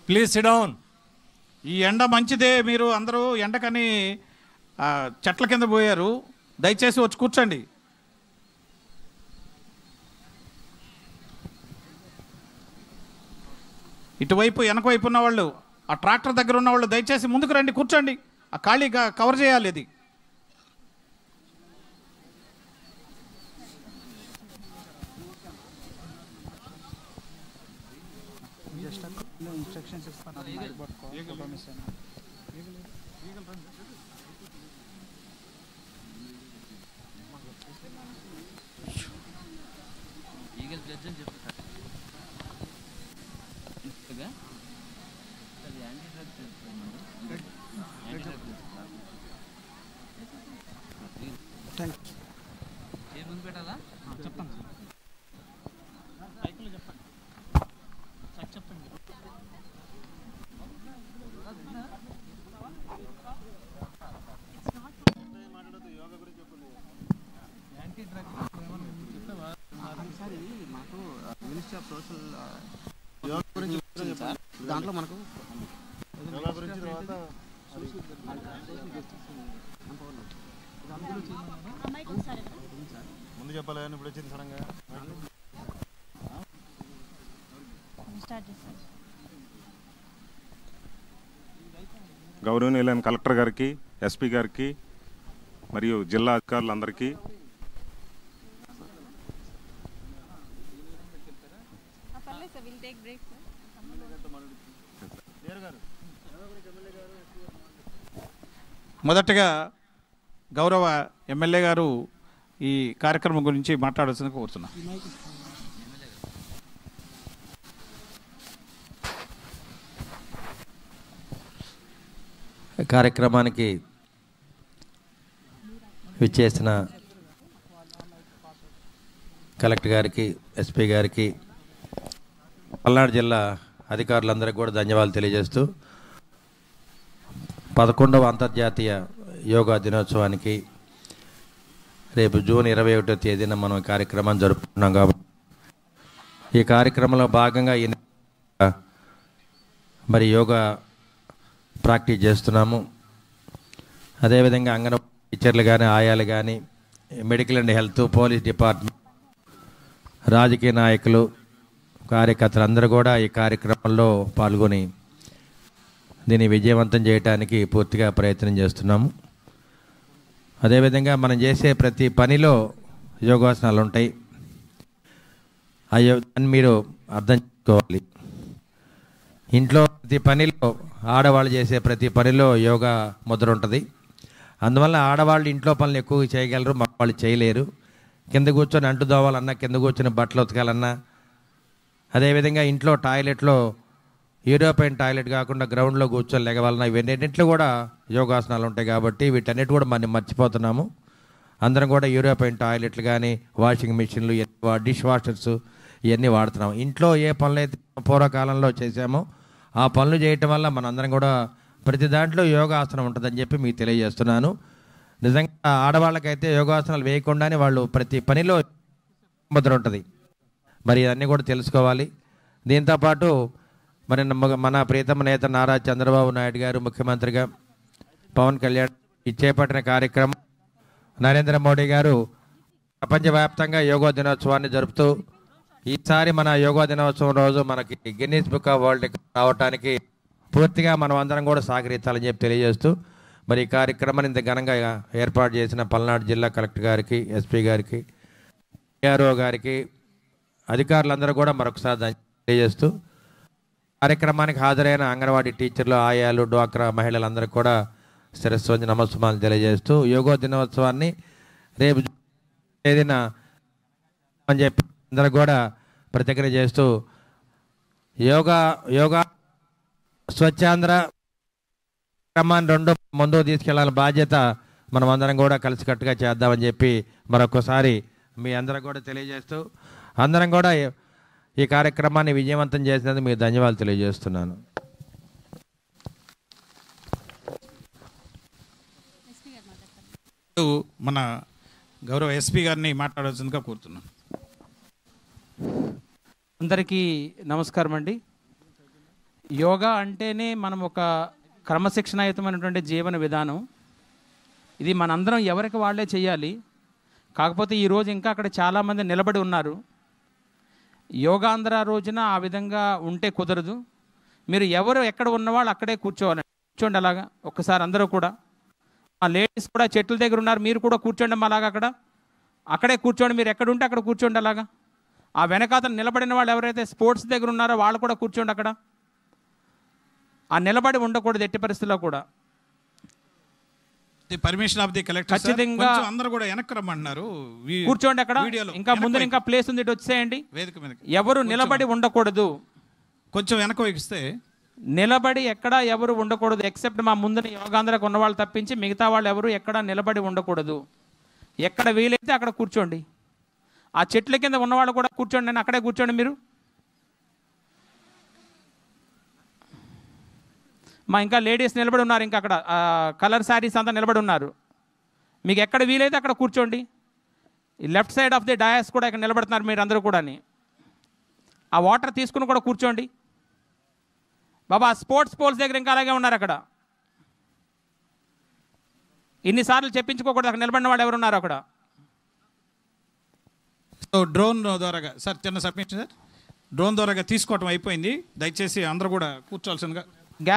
Please SIT down. ఈ ఎండ మంచిదే, మీరు అందరూ ఎండకని చెట్ల కింద పోయారు, దయచేసి వచ్చి కూర్చోండి. ఇటువైపు వెనక వైపు ఉన్న వాళ్ళు, ఆ ట్రాక్టర్ దగ్గర ఉన్న వాళ్ళు దయచేసి ముందుకు రండి, కూర్చోండి. ఆ ఖాళీగా కవర్ చేయాలి. అది ఇన్స్ట్రక్షన్స్ ఇస్తాను. దాంట్లో మనకు ముందు చెప్పాలి కానీ ఇప్పుడు వచ్చింది సడన్గా. గౌరవనీయులైన కలెక్టర్ గారికి, ఎస్పీ గారికి మరియు జిల్లా అధికారులందరికీ మొదటగా గౌరవ ఎమ్మెల్యే గారు ఈ కార్యక్రమం గురించి మాట్లాడాల్సిందిగా కోరుతున్నా. కార్యక్రమానికి విచ్చేసిన కలెక్టర్ గారికి, ఎస్పీ గారికి, పల్నాడు జిల్లా అధికారులందరికీ కూడా ధన్యవాదాలు తెలియజేస్తూ 11వ అంతర్జాతీయ యోగా దినోత్సవానికి రేపు జూన్ 21వ తేదీన మనం ఈ కార్యక్రమాన్ని జరుపుకుంటున్నాం. కాబట్టి ఈ కార్యక్రమంలో భాగంగా మరి యోగా ప్రాక్టీస్ చేస్తున్నాము. అదేవిధంగా అంగన్వాడీ టీచర్లు కానీ, ఆయాలు కానీ, medical and health, police department, రాజకీయ నాయకులు, కార్యకర్తలు అందరూ కూడా ఈ కార్యక్రమంలో పాల్గొని దీన్ని విజయవంతం చేయడానికి పూర్తిగా ప్రయత్నం చేస్తున్నాము. అదేవిధంగా మనం చేసే ప్రతి పనిలో యోగాసనాలు ఉంటాయి. దాన్ని మీరు అర్థం చేసుకోవాలి. ఇంట్లో ప్రతి పనిలో, ఆడవాళ్ళు చేసే ప్రతి పనిలో యోగా ముద్ర ఉంటుంది. అందువల్ల ఆడవాళ్ళు ఇంట్లో పనులు ఎక్కువగా చేయగలరు, మగవాళ్ళు చేయలేరు. కింద కూర్చొని అంటు దోవాలన్నా, కింద కూర్చొని బట్టలు ఉతకాలన్నా, అదేవిధంగా ఇంట్లో టాయిలెట్లో యూరోపియన్ టాయిలెట్ కాకుండా గ్రౌండ్లో కూర్చొని లెగవాలన్నా, ఇవన్నింటిలో కూడా యోగాసనాలు ఉంటాయి. కాబట్టి వీటన్నిటి కూడా మనం మర్చిపోతున్నాము. అందరం కూడా యూరోపియన్ టాయిలెట్లు కానీ, వాషింగ్ మిషన్లు, డిష్ వాషర్స్ ఇవన్నీ వాడుతున్నాం. ఇంట్లో ఏ పనులు అయితే పూర్వకాలంలో చేసామో ఆ పనులు చేయటం వల్ల మనందరం కూడా ప్రతి దాంట్లో యోగాసనం ఉంటుందని చెప్పి మీకు తెలియజేస్తున్నాను. నిజంగా ఆడవాళ్ళకైతే యోగాసనాలు వేయకుండానే వాళ్ళు ప్రతి పనిలో ముద్ర ఉంటుంది. మరి ఇవన్నీ కూడా తెలుసుకోవాలి. దీంతోపాటు మరి మన ప్రియతమ నేత నారా చంద్రబాబు నాయుడు గారు ముఖ్యమంత్రిగా, పవన్ కళ్యాణ్ ఈ చేపట్టిన కార్యక్రమం, నరేంద్ర మోడీ గారు ప్రపంచవ్యాప్తంగా యోగా దినోత్సవాన్ని జరుపుతూ ఈసారి మన యోగా దినోత్సవం రోజు మనకి గిన్నీస్ బుక్ ఆఫ్ వరల్డ్ రావడానికి పూర్తిగా మనం అందరం కూడా సహకరించాలని చెప్పి తెలియజేస్తూ మరి ఈ కార్యక్రమాన్ని ఇంత ఘనంగా ఏర్పాటు చేసిన పల్నాడు జిల్లా కలెక్టర్ గారికి, ఎస్పీ గారికి, ఏఆర్ఓ గారికి, అధికారులందరూ కూడా మరొకసారి తెలియజేస్తూ కార్యక్రమానికి హాజరైన అంగన్వాడీ టీచర్లు, ఆయాలు, డ్వాక్రా మహిళలందరికీ కూడా శిరస్సు వంచి నమస్కారాలు తెలియజేస్తూ యోగా దినోత్సవాన్ని రేపు తేదీన అని చెప్పి అందరూ కూడా ప్రతిజ్ఞ చేస్తూ యోగా స్వచ్ఛాంధ్ర క్రమాన్ని రెండు ముందుకు తీసుకెళ్లాలని బాధ్యత మనం అందరం కూడా కలిసికట్టుగా చేద్దామని చెప్పి మరొకసారి మీ అందరం కూడా తెలియజేస్తూ అందరం కూడా ఈ కార్యక్రమాన్ని విజయవంతం చేసినందుకు మీకు ధన్యవాదాలు తెలియజేస్తున్నాను. మన గౌరవ ఎస్పీ గారిని మాట్లాడాల్సిందిగా కోరుతున్నాను. అందరికీ నమస్కారం అండి. యోగా అంటేనే మనం ఒక క్రమశిక్షణాయుతమైనటువంటి జీవన విధానం. ఇది మనందరం ఎవరికి వాళ్ళే చేయాలి. కాకపోతే ఈరోజు ఇంకా అక్కడ చాలామంది నిలబడి ఉన్నారు. యోగాంధ్ర రోజున ఆ విధంగా ఉంటే కుదరదు. మీరు ఎవరు ఎక్కడ ఉన్నవాళ్ళు అక్కడే కూర్చోవాలి. కూర్చోండి అలాగా ఒక్కసారి అందరూ కూడా. ఆ లేడీస్ కూడా చెట్ల దగ్గర ఉన్నారు, మీరు కూడా కూర్చోండి అలాగా అక్కడే కూర్చోండి. మీరు ఎక్కడ ఉంటే అక్కడ కూర్చోండి అలాగా. ఆ వెనకాతలు నిలబడిన వాళ్ళు ఎవరైతే స్పోర్ట్స్ దగ్గర ఉన్నారో వాళ్ళు కూడా కూర్చోండి అక్కడ. ఆ నిలబడి ఉండకూడదు ఎట్టి పరిస్థితుల్లో కూడా. పర్మిషన్ ఆఫ్ ది కలెక్టర్ ఖచ్చితంగా అందరూ కూడా వెనక్కి రమ్మంటున్నారు. కూర్చోండి అక్కడ. ఇంకా ముందు ఇంకా ప్లేస్ ఉంది, ఇటు వచ్చేయండి. వేదిక మీద ఎవరు నిలబడి ఉండకూడదు. కొంచెం వెనక వేగిస్తే నిలబడి ఎక్కడా ఎవరు ఉండకూడదు. ఎక్సెప్ట్ మా ముందున యోగాంధ్రకు ఉన్న వాళ్ళు తప్పించి మిగతా వాళ్ళు ఎవరు ఎక్కడా నిలబడి ఉండకూడదు. ఎక్కడ వీలైతే అక్కడ కూర్చోండి. ఆ చెట్ల కింద ఉన్నవాళ్ళు కూడా కూర్చోండి. నేను అక్కడే కూర్చోండి. మీరు మా ఇంకా లేడీస్ నిలబడి ఉన్నారు. ఇంకా అక్కడ కలర్ శారీస్ అంతా నిలబడి ఉన్నారు. మీకు ఎక్కడ వీలైతే అక్కడ కూర్చోండి. ఈ left side of the dais కూడా ఇక్కడ నిలబడుతున్నారు మీరు అందరూ కూడా. ఆ వాటర్ తీసుకుని కూడా కూర్చోండి. బాబా స్పోర్ట్స్ పోల్స్ దగ్గర ఇంకా అలాగే ఉన్నారు అక్కడ. ఇన్నిసార్లు చెప్పించుకోకూడదు, అక్కడ నిలబడిన వాళ్ళు ఎవరు ఉన్నారు అక్కడ. సో డ్రోన్ ద్వారాగా సార్ చిన్న సబ్మిషన్ సార్, డ్రోన్ ద్వారాగా తీసుకోవటం అయిపోయింది. దయచేసి అందరూ కూడా కూర్చోవాల్సిందిగా,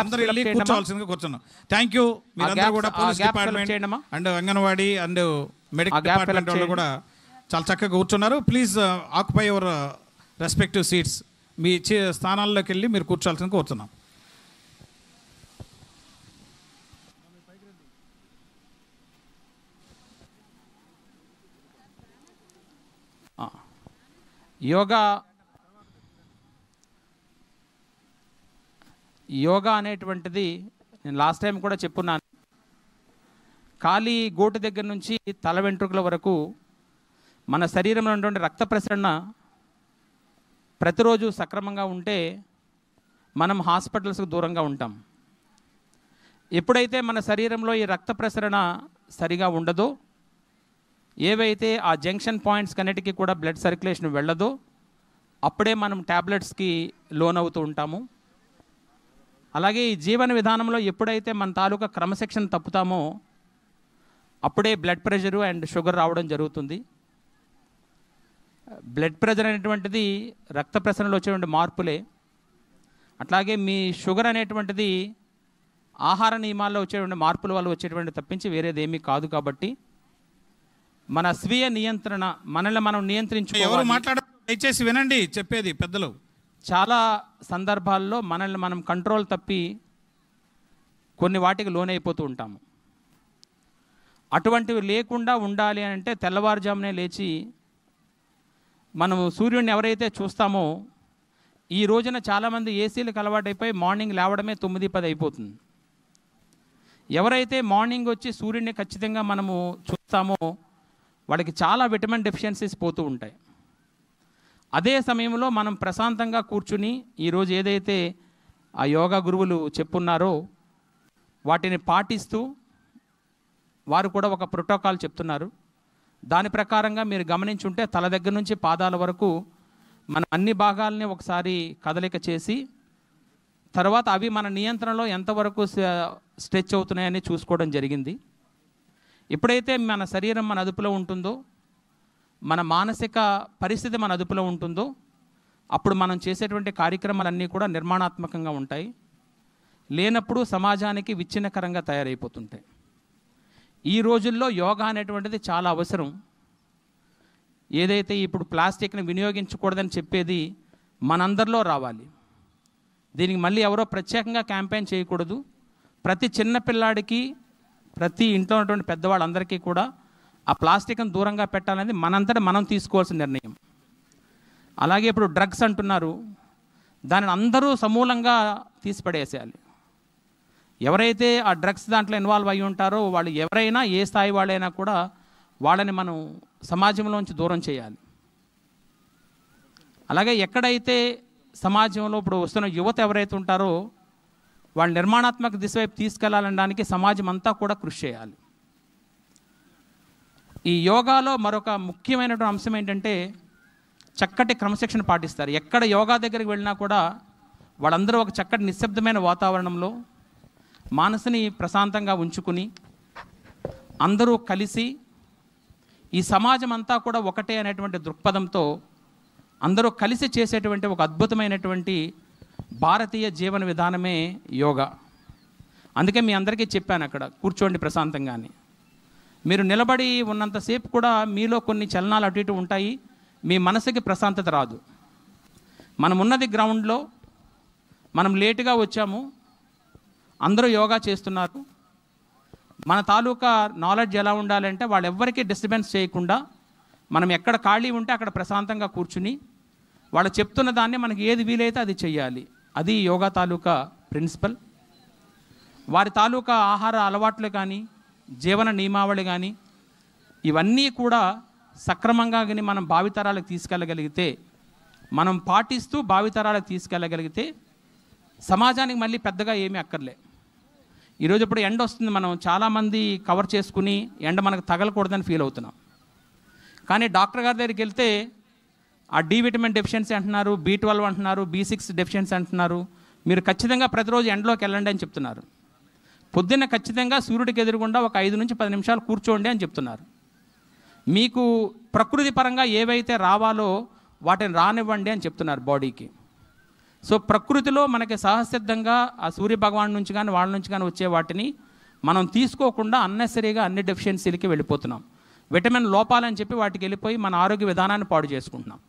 అందరూ వెళ్ళి కూర్చోవాల్సిందిగా కూర్చున్నాం. Thank you. మీరందరూ కూడా police department and anganwadi and medical department వాళ్ళు కూడా చాలా చక్కగా కూర్చున్నారు. Please occupy your respective seats. మీ స్థానాల్లోకి వెళ్ళి మీరు కూర్చోవాల్సిందిగా కోరుతున్నాం. యోగా అనేటువంటిది నేను లాస్ట్ టైం కూడా చెప్పున్నాను. కాలి గోటు దగ్గర నుంచి తల వెంట్రుకల వరకు మన శరీరంలో ఉన్నటువంటి రక్త ప్రసరణ ప్రతిరోజు సక్రమంగా ఉంటే మనం హాస్పిటల్స్కి దూరంగా ఉంటాం. ఎప్పుడైతే మన శరీరంలో ఈ రక్త ప్రసరణ సరిగా ఉండదో, ఏవైతే ఆ జంక్షన్ పాయింట్స్ కన్నిటికీ కూడా బ్లడ్ సర్క్యులేషన్ వెళ్ళదో, అప్పుడే మనం ట్యాబ్లెట్స్కి లోనవుతూ ఉంటాము. అలాగే ఈ జీవన విధానంలో ఎప్పుడైతే మన తాలూకా క్రమశిక్షణ తప్పుతామో అప్పుడే బ్లడ్ ప్రెషరు అండ్ షుగర్ రావడం జరుగుతుంది. బ్లడ్ ప్రెషర్ అనేటువంటిది రక్త ప్రసరణలో వచ్చేటువంటి మార్పులే. అట్లాగే మీ షుగర్ అనేటువంటిది ఆహార నియమాల్లో వచ్చేటువంటి మార్పుల వల్ల వచ్చేటువంటి తప్పించి వేరేది ఏమీ కాదు. కాబట్టి మన స్వీయ నియంత్రణ, మనల్ని మనం నియంత్రించుకోవాలి. దయచేసి వినండి చెప్పేది పెద్దలు. చాలా సందర్భాల్లో మనల్ని మనం కంట్రోల్ తప్పి కొన్ని వాటికి లోనైపోతూ ఉంటాము. అటువంటివి లేకుండా ఉండాలి అంటే తెల్లవారుజామునే లేచి మనము సూర్యుడిని ఎవరైతే చూస్తామో, ఈ రోజున చాలామంది ఏసీలకు అలవాటైపోయి మార్నింగ్ లేవడమే 9-10 అయిపోతుంది. ఎవరైతే మార్నింగ్ వచ్చి సూర్యుడిని ఖచ్చితంగా మనము చూస్తామో వాళ్ళకి చాలా విటమిన్ డెఫిషియన్సీస్ పోతూ ఉంటాయి. అదే సమయంలో మనం ప్రశాంతంగా కూర్చుని ఈరోజు ఏదైతే ఆ యోగా గురువులు చెప్పున్నారో వాటిని పాటిస్తూ వారు కూడా ఒక ప్రోటోకాల్ చెప్తున్నారు. దాని ప్రకారంగా మీరు గమనించుంటే తల దగ్గర నుంచి పాదాల వరకు మనం అన్ని భాగాలని ఒకసారి కదలిక చేసి తర్వాత అవి మన నియంత్రణలో ఎంతవరకు స్ట్రెచ్ అవుతున్నాయని చూసుకోవడం జరిగింది. ఎప్పుడైతే మన శరీరం మన అదుపులో ఉంటుందో, మన మానసిక పరిస్థితి మన అదుపులో ఉంటుందో, అప్పుడు మనం చేసేటువంటి కార్యక్రమాలన్నీ కూడా నిర్మాణాత్మకంగా ఉంటాయి. లేనప్పుడు సమాజానికి విచ్ఛిన్నకరంగా తయారైపోతుంటాయి. ఈ రోజుల్లో యోగా అనేటువంటిది చాలా అవసరం. ఏదైతే ఇప్పుడు ప్లాస్టిక్ని వినియోగించకూడదని చెప్పేది మనందరిలో రావాలి. దీనికి మళ్ళీ ఎవరో ప్రత్యేకంగా క్యాంపెయిన్ చేయకూడదు. ప్రతి చిన్న పిల్లాడికి, ప్రతి ఇంట్లో ఉన్నటువంటి పెద్దవాళ్ళందరికీ కూడా ఆ ప్లాస్టిక్ని దూరంగా పెట్టాలనేది మనంతటా మనం తీసుకోవాల్సిన నిర్ణయం. అలాగే ఇప్పుడు డ్రగ్స్ అంటున్నారు, దానిని అందరూ సమూలంగా తీసిపడేసేయాలి. ఎవరైతే ఆ డ్రగ్స్ దాంట్లో ఇన్వాల్వ్ అయ్యి ఉంటారో వాళ్ళు ఎవరైనా, ఏ స్థాయి వాళ్ళైనా కూడా వాళ్ళని మనం సమాజంలోంచి దూరం చేయాలి. అలాగే ఎక్కడైతే సమాజంలో ఇప్పుడు వస్తున్న యువత ఎవరైతే ఉంటారో వాళ్ళు నిర్మాణాత్మక దిశ వైపు తీసుకెళ్లాలనడానికి సమాజం అంతా కూడా కృషి చేయాలి. ఈ యోగాలో మరొక ముఖ్యమైనటువంటి అంశం ఏంటంటే చక్కటి క్రమశిక్షణ పాటిస్తారు. ఎక్కడ యోగా దగ్గరికి వెళ్ళినా కూడా వాళ్ళందరూ ఒక చక్కటి నిశ్శబ్దమైన వాతావరణంలో మనసుని ప్రశాంతంగా ఉంచుకుని అందరూ కలిసి ఈ సమాజం అంతా కూడా ఒకటే అనేటువంటి దృక్పథంతో అందరూ కలిసి చేసేటువంటి ఒక అద్భుతమైనటువంటి భారతీయ జీవన విధానమే యోగా. అందుకే మీ అందరికీ చెప్పాను, అక్కడ కూర్చోండి ప్రశాంతంగాని. మీరు నిలబడి ఉన్నంతసేపు కూడా మీలో కొన్ని చలనాలు అటు ఇటు ఉంటాయి, మీ మనసుకి ప్రశాంతత రాదు. మనం ఉన్నది గ్రౌండ్లో, మనం లేటుగా వచ్చాము, అందరూ యోగా చేస్తున్నారు. మన తాలూకా నాలెడ్జ్ ఎలా ఉండాలంటే వాళ్ళు ఎవ్వరికీ డిస్టర్బెన్స్ చేయకుండా మనం ఎక్కడ ఖాళీ ఉంటే అక్కడ ప్రశాంతంగా కూర్చుని వాళ్ళు చెప్తున్న దాన్ని మనకి ఏది వీలైతే అది చెయ్యాలి. అది యోగా తాలూకా ప్రిన్సిపల్. వారి తాలూకా ఆహార అలవాట్లు కానీ, జీవన నియమావళి కానీ ఇవన్నీ కూడా సక్రమంగా కానీ మనం భావితరాలకు తీసుకెళ్ళగలిగితే, మనం పాటిస్తూ భావితరాలకు తీసుకెళ్ళగలిగితే సమాజానికి మళ్ళీ పెద్దగా ఏమీ అక్కర్లే. ఈరోజు ఇప్పుడు ఎండ వస్తుంది, మనం చాలామంది కవర్ చేసుకుని ఎండ మనకు తగలకూడదని ఫీల్ అవుతున్నాం. కానీ డాక్టర్ గారి దగ్గరికి వెళ్తే ఆ డి విటమిన్ డెఫిషియన్సీ అంటున్నారు, B12 అంటున్నారు, B6 డెఫిషియన్సీ అంటున్నారు, మీరు ఖచ్చితంగా ప్రతిరోజు ఎండలోకి వెళ్ళండి అని చెప్తున్నారు. పొద్దున్న ఖచ్చితంగా సూర్యుడికి ఎదురుగుండా ఒక 5 నుంచి 10 నిమిషాలు కూర్చోండి అని చెప్తున్నారు. మీకు ప్రకృతి పరంగా ఏవైతే రావాలో వాటిని రానివ్వండి అని చెప్తున్నారు బాడీకి. సో ప్రకృతిలో మనకి సహసిద్ధంగా ఆ సూర్య భగవాన్ నుంచి కానీ వాళ్ళ నుంచి కానీ వచ్చే వాటిని మనం తీసుకోకుండా అన్నెసరీగా అన్ని డెఫిషియన్సీలకి వెళ్ళిపోతున్నాం. విటమిన్ లోపాలని చెప్పి వాటికి వెళ్ళిపోయి మన ఆరోగ్య విధానాన్ని పాడు చేసుకుంటున్నాం.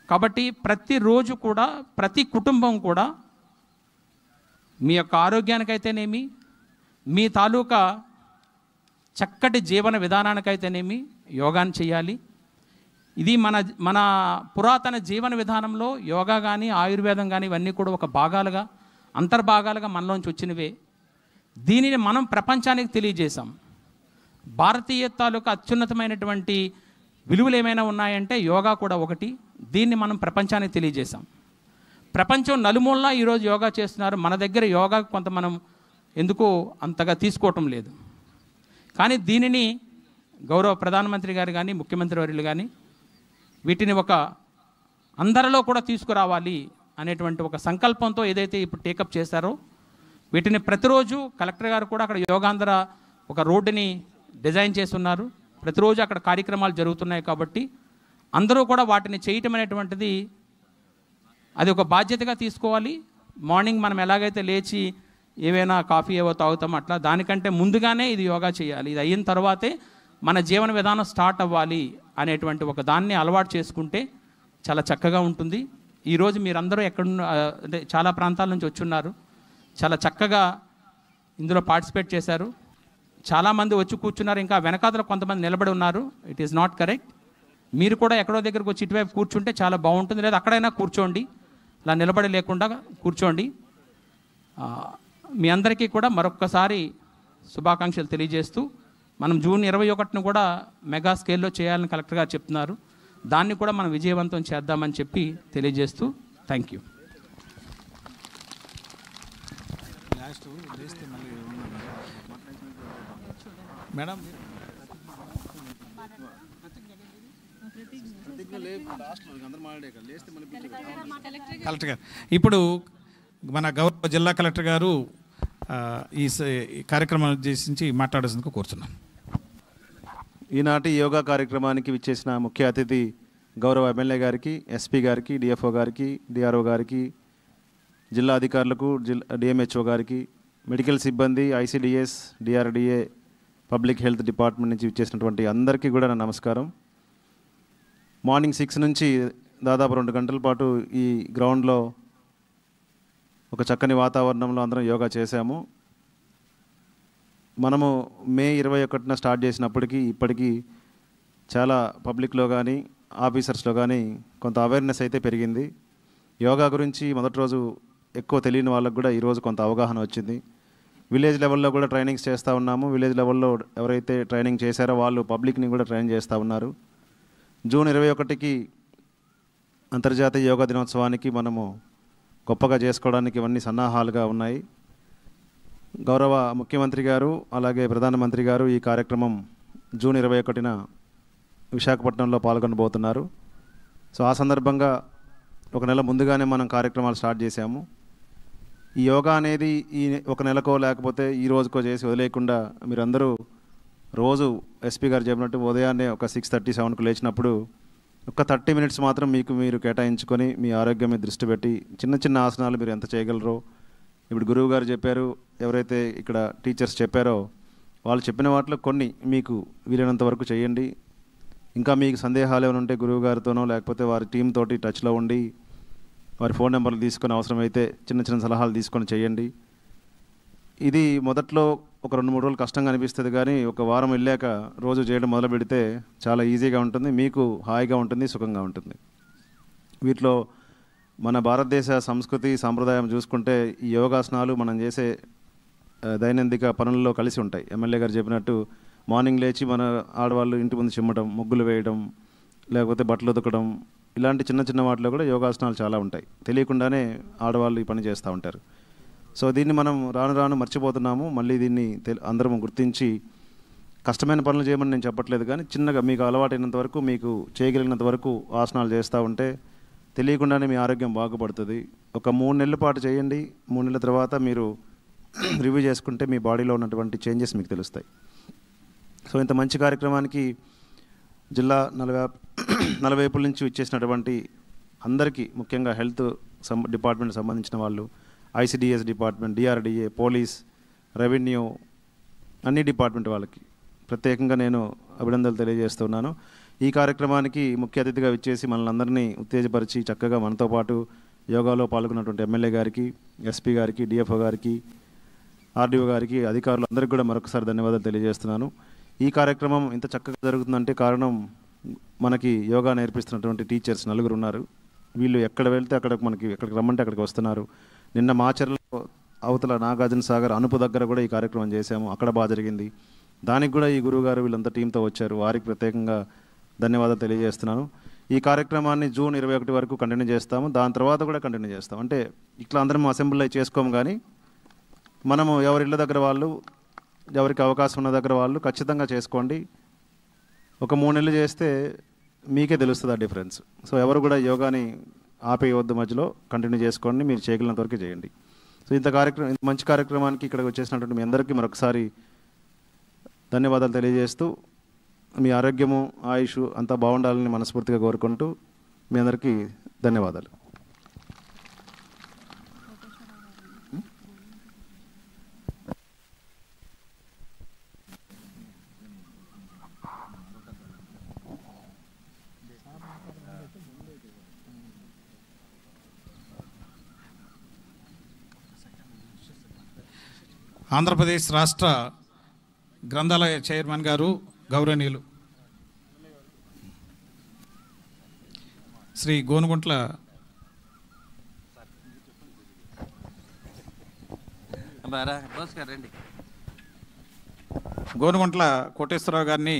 కాబట్టి ప్రతిరోజు కూడా ప్రతి కుటుంబం కూడా మీ యొక్క ఆరోగ్యానికైతేనేమి, మీ తాలూకా చక్కటి జీవన విధానానికైతేనేమి యోగాన్ని చేయాలి. ఇది మన పురాతన జీవన విధానంలో యోగా కానీ ఆయుర్వేదం కానీ ఇవన్నీ కూడా ఒక భాగాలుగా అంతర్భాగాలుగా మనలోంచి వచ్చినవే. దీనిని మనం ప్రపంచానికి తెలియజేశాం. భారతీయ తాలూకా అత్యున్నతమైనటువంటి విలువలు ఏమైనా ఉన్నాయంటే యోగా కూడా ఒకటి. దీన్ని మనం ప్రపంచానికి తెలియజేశాం. ప్రపంచం నలుమూలలా ఈరోజు యోగా చేస్తున్నారు. మన దగ్గర యోగా కొంత మనం ఎందుకో అంతగా తీసుకోవటం లేదు. కానీ దీనిని గౌరవ ప్రధానమంత్రి గారు కానీ ముఖ్యమంత్రి వర్యులు కానీ వీటిని ఒక అందరిలో కూడా తీసుకురావాలి అనేటువంటి ఒక సంకల్పంతో ఏదైతే ఇప్పుడు టేకప్ చేశారో వీటిని ప్రతిరోజు కలెక్టర్ గారు కూడా అక్కడ యోగాంధ్ర ఒక రోడ్డుని డిజైన్ చేసి ఉన్నారు. ప్రతిరోజు అక్కడ కార్యక్రమాలు జరుగుతున్నాయి. కాబట్టి అందరూ కూడా వాటిని చేయటం అనేటువంటిది అది ఒక బాధ్యతగా తీసుకోవాలి. మార్నింగ్ మనం ఎలాగైతే లేచి ఏవైనా కాఫీ ఏవో తాగుతామో అట్లా దానికంటే ముందుగానే ఇది యోగా చేయాలి. ఇది అయిన తర్వాతే మన జీవన విధానం స్టార్ట్ అవ్వాలి అనేటువంటి ఒక దాన్ని అలవాటు చేసుకుంటే చాలా చక్కగా ఉంటుంది. ఈరోజు మీరందరూ అంటే చాలా ప్రాంతాల నుంచి వచ్చున్నారు. చాలా చక్కగా ఇందులో పార్టిసిపేట్ చేశారు. చాలామంది వచ్చి కూర్చున్నారు. ఇంకా వెనకాతలో కొంతమంది నిలబడి ఉన్నారు. It is not correct. మీరు కూడా ఎక్కడో దగ్గరకు వచ్చి ఇటువైపు కూర్చుంటే చాలా బాగుంటుంది. లేదా అక్కడైనా కూర్చోండి, ఇలా నిలబడి లేకుండా కూర్చోండి. మీ అందరికీ కూడా మరొక్కసారి శుభాకాంక్షలు తెలియజేస్తూ మనం జూన్ 21ను కూడా మెగా స్కేల్లో చేయాలని కలెక్టర్ గారు చెప్తున్నారు. దాన్ని కూడా మనం విజయవంతం చేద్దామని చెప్పి తెలియజేస్తూ థ్యాంక్ యూ. మేడం కలెక్టర్ గారు ఇప్పుడు మన గౌరవ జిల్లా కలెక్టర్ గారు ఈ కార్యక్రమాన్ని ఉద్దేశించి మాట్లాడాల్సిందుకు కోరుతున్నాం. ఈనాటి యోగా కార్యక్రమానికి విచ్చేసిన ముఖ్య అతిథి గౌరవ ఎమ్మెల్యే గారికి, ఎస్పీ గారికి, డిఎఫ్ఓ గారికి, డిఆర్ఓ గారికి, జిల్లా అధికారులకు, డిఎంహెచ్ఓ గారికి, మెడికల్ సిబ్బంది, ICDS, DRDA, public health department నుంచి విచ్చేసినటువంటి అందరికీ కూడా నా నమస్కారం. మార్నింగ్ 6 నుంచి దాదాపు 2 గంటల పాటు ఈ గ్రౌండ్లో ఒక చక్కని వాతావరణంలో అందరం యోగా చేశాము. మనము మే 21న స్టార్ట్ చేసినప్పటికీ ఇప్పటికీ చాలా పబ్లిక్లో కానీ ఆఫీసర్స్లో కానీ కొంత అవేర్నెస్ అయితే పెరిగింది. యోగా గురించి మొదటి రోజు ఎక్కువ తెలియని వాళ్ళకు కూడా ఈరోజు కొంత అవగాహన వచ్చింది. విలేజ్ లెవెల్లో కూడా ట్రైనింగ్స్ చేస్తూ ఉన్నాము. విలేజ్ లెవెల్లో ఎవరైతే ట్రైనింగ్ చేశారో వాళ్ళు పబ్లిక్ని కూడా ట్రైన్ చేస్తూ ఉన్నారు. జూన్ 21కి అంతర్జాతీయ యోగా దినోత్సవానికి మనము గొప్పగా చేసుకోవడానికి ఇవన్నీ సన్నాహాలుగా ఉన్నాయి. గౌరవ ముఖ్యమంత్రి గారు అలాగే ప్రధానమంత్రి గారు ఈ కార్యక్రమం జూన్ 21న విశాఖపట్నంలో పాల్గొనబోతున్నారు. సో ఆ సందర్భంగా ఒక నెల ముందుగానే మనం కార్యక్రమాలు స్టార్ట్ చేశాము. ఈ యోగా అనేది ఈ ఒక నెలకో లేకపోతే ఈ రోజుకో చేసి వదిలేయకుండా మీరందరూ రోజు ఎస్పీ గారు చెప్పినట్టు ఉదయాన్నే ఒక 6:37కు లేచినప్పుడు ఒక 30 మినిట్స్ మాత్రం మీరు కేటాయించుకొని మీ ఆరోగ్యం మీద దృష్టి పెట్టి చిన్న చిన్న ఆసనాలు మీరు ఎంత చేయగలరో, ఇప్పుడు గురువు గారు చెప్పారు, ఎవరైతే ఇక్కడ టీచర్స్ చెప్పారో వాళ్ళు చెప్పిన వాటిలో కొన్ని మీకు వీలైనంత వరకు చేయండి. ఇంకా మీకు సందేహాలు ఏమైనా ఉంటే గురువు గారితోనో లేకపోతే వారి టీం తోటి టచ్లో ఉండి వారి ఫోన్ నెంబర్లు తీసుకొని అవసరమైతే చిన్న చిన్న సలహాలు తీసుకొని చేయండి. ఇది మొదట్లో ఒక 2-3 రోజులు కష్టంగా అనిపిస్తుంది, కానీ ఒక వారం వెళ్ళాక రోజు చేయడం మొదలు పెడితే చాలా ఈజీగా ఉంటుంది, మీకు హాయిగా ఉంటుంది, సుఖంగా ఉంటుంది. వీటిలో మన భారతదేశ సంస్కృతి సాంప్రదాయం చూసుకుంటే ఈ యోగాసనాలు మనం చేసే దైనందిక పనుల్లో కలిసి ఉంటాయి. ఎమ్మెల్యే గారు చెప్పినట్టు మార్నింగ్ లేచి మన ఆడవాళ్ళు ఇంటి ముందు చిమ్మటం, ముగ్గులు వేయడం, లేకపోతే బట్టలు ఉతకడం, ఇలాంటి చిన్న చిన్న వాటిలో కూడా యోగాసనాలు చాలా ఉంటాయి. తెలియకుండానే ఆడవాళ్ళు ఈ పని చేస్తూ ఉంటారు. సో దీన్ని మనం రాను రాను మర్చిపోతున్నాము. మళ్ళీ దీన్ని అందరం గుర్తించి కష్టమైన పనులు చేయమని నేను చెప్పట్లేదు, కానీ చిన్నగా మీకు అలవాటైనంత వరకు మీకు చేయగలిగినంత వరకు ఆసనాలు చేస్తూ ఉంటే తెలియకుండానే మీ ఆరోగ్యం బాగుపడుతుంది. ఒక 3 నెలల పాటు చేయండి. 3 నెలల తర్వాత మీరు రివ్యూ చేసుకుంటే మీ బాడీలో ఉన్నటువంటి చేంజెస్ మీకు తెలుస్తాయి. సో ఇంత మంచి కార్యక్రమానికి జిల్లా నలువైపుల నుంచి ఇచ్చేసినటువంటి అందరికీ, ముఖ్యంగా హెల్త్ డిపార్ట్మెంట్ సంబంధించిన వాళ్ళు, ICDS department, DRDA, police, revenue, అన్ని డిపార్ట్మెంట్ వాళ్ళకి ప్రత్యేకంగా నేను అభినందనలు తెలియజేస్తున్నాను. ఈ కార్యక్రమానికి ముఖ్య అతిథిగా విచ్చేసి మనల్ని అందరినీ ఉత్తేజపరిచి చక్కగా మనతో పాటు యోగాలో పాల్గొన్నటువంటి ఎమ్మెల్యే గారికి, ఎస్పీ గారికి, డిఎఫ్ఓ గారికి, ఆర్డీఓ గారికి, అధికారులు అందరికీ కూడా మరొకసారి ధన్యవాదాలు తెలియజేస్తున్నాను. ఈ కార్యక్రమం ఇంత చక్కగా జరుగుతుందంటే కారణం మనకి యోగా నేర్పిస్తున్నటువంటి టీచర్స్ 4 ఉన్నారు. వీళ్ళు ఎక్కడ వెళ్తే అక్కడికి ఎక్కడికి రమ్మంటే అక్కడికి వస్తున్నారు. నిన్న మాచర్లలో అవతల నాగార్జున సాగర్ అనుపు దగ్గర కూడా ఈ కార్యక్రమం చేశాము. అక్కడ బాగా జరిగింది. దానికి కూడా ఈ గురువు గారు వీళ్ళంతా టీంతో వచ్చారు. వారికి ప్రత్యేకంగా ధన్యవాదాలు తెలియజేస్తున్నాను. ఈ కార్యక్రమాన్ని జూన్ 21 వరకు కంటిన్యూ చేస్తాము. దాని తర్వాత కూడా కంటిన్యూ చేస్తాం. అంటే ఇట్లా అందరం అసెంబ్లీలో చేసుకోము, కానీ మనము ఎవరి ఇళ్ళ దగ్గర వాళ్ళు, ఎవరికి అవకాశం ఉన్న దగ్గర వాళ్ళు ఖచ్చితంగా చేసుకోండి. ఒక 3 నెలలు చేస్తే మీకే తెలుస్తుంది ఆ డిఫరెన్స్. సో ఎవరు కూడా యోగాని ఆపేయవద్దు, మధ్యలో కంటిన్యూ చేసుకోండి. మీరు చేయగలిగినంత వరకు చేయండి. సో ఇంత మంచి కార్యక్రమానికి ఇక్కడికి వచ్చేసినటువంటి మీ అందరికీ మరొకసారి ధన్యవాదాలు తెలియజేస్తూ, మీ ఆరోగ్యము, ఆయుష్ అంతా బాగుండాలని మనస్ఫూర్తిగా కోరుకుంటూ మీ అందరికీ ధన్యవాదాలు. ఆంధ్రప్రదేశ్ రాష్ట్ర గ్రంథాలయ చైర్మన్ గారు, గౌరవనీయులు శ్రీ గోనుగుంట్ల కోటేశ్వరరావు గారిని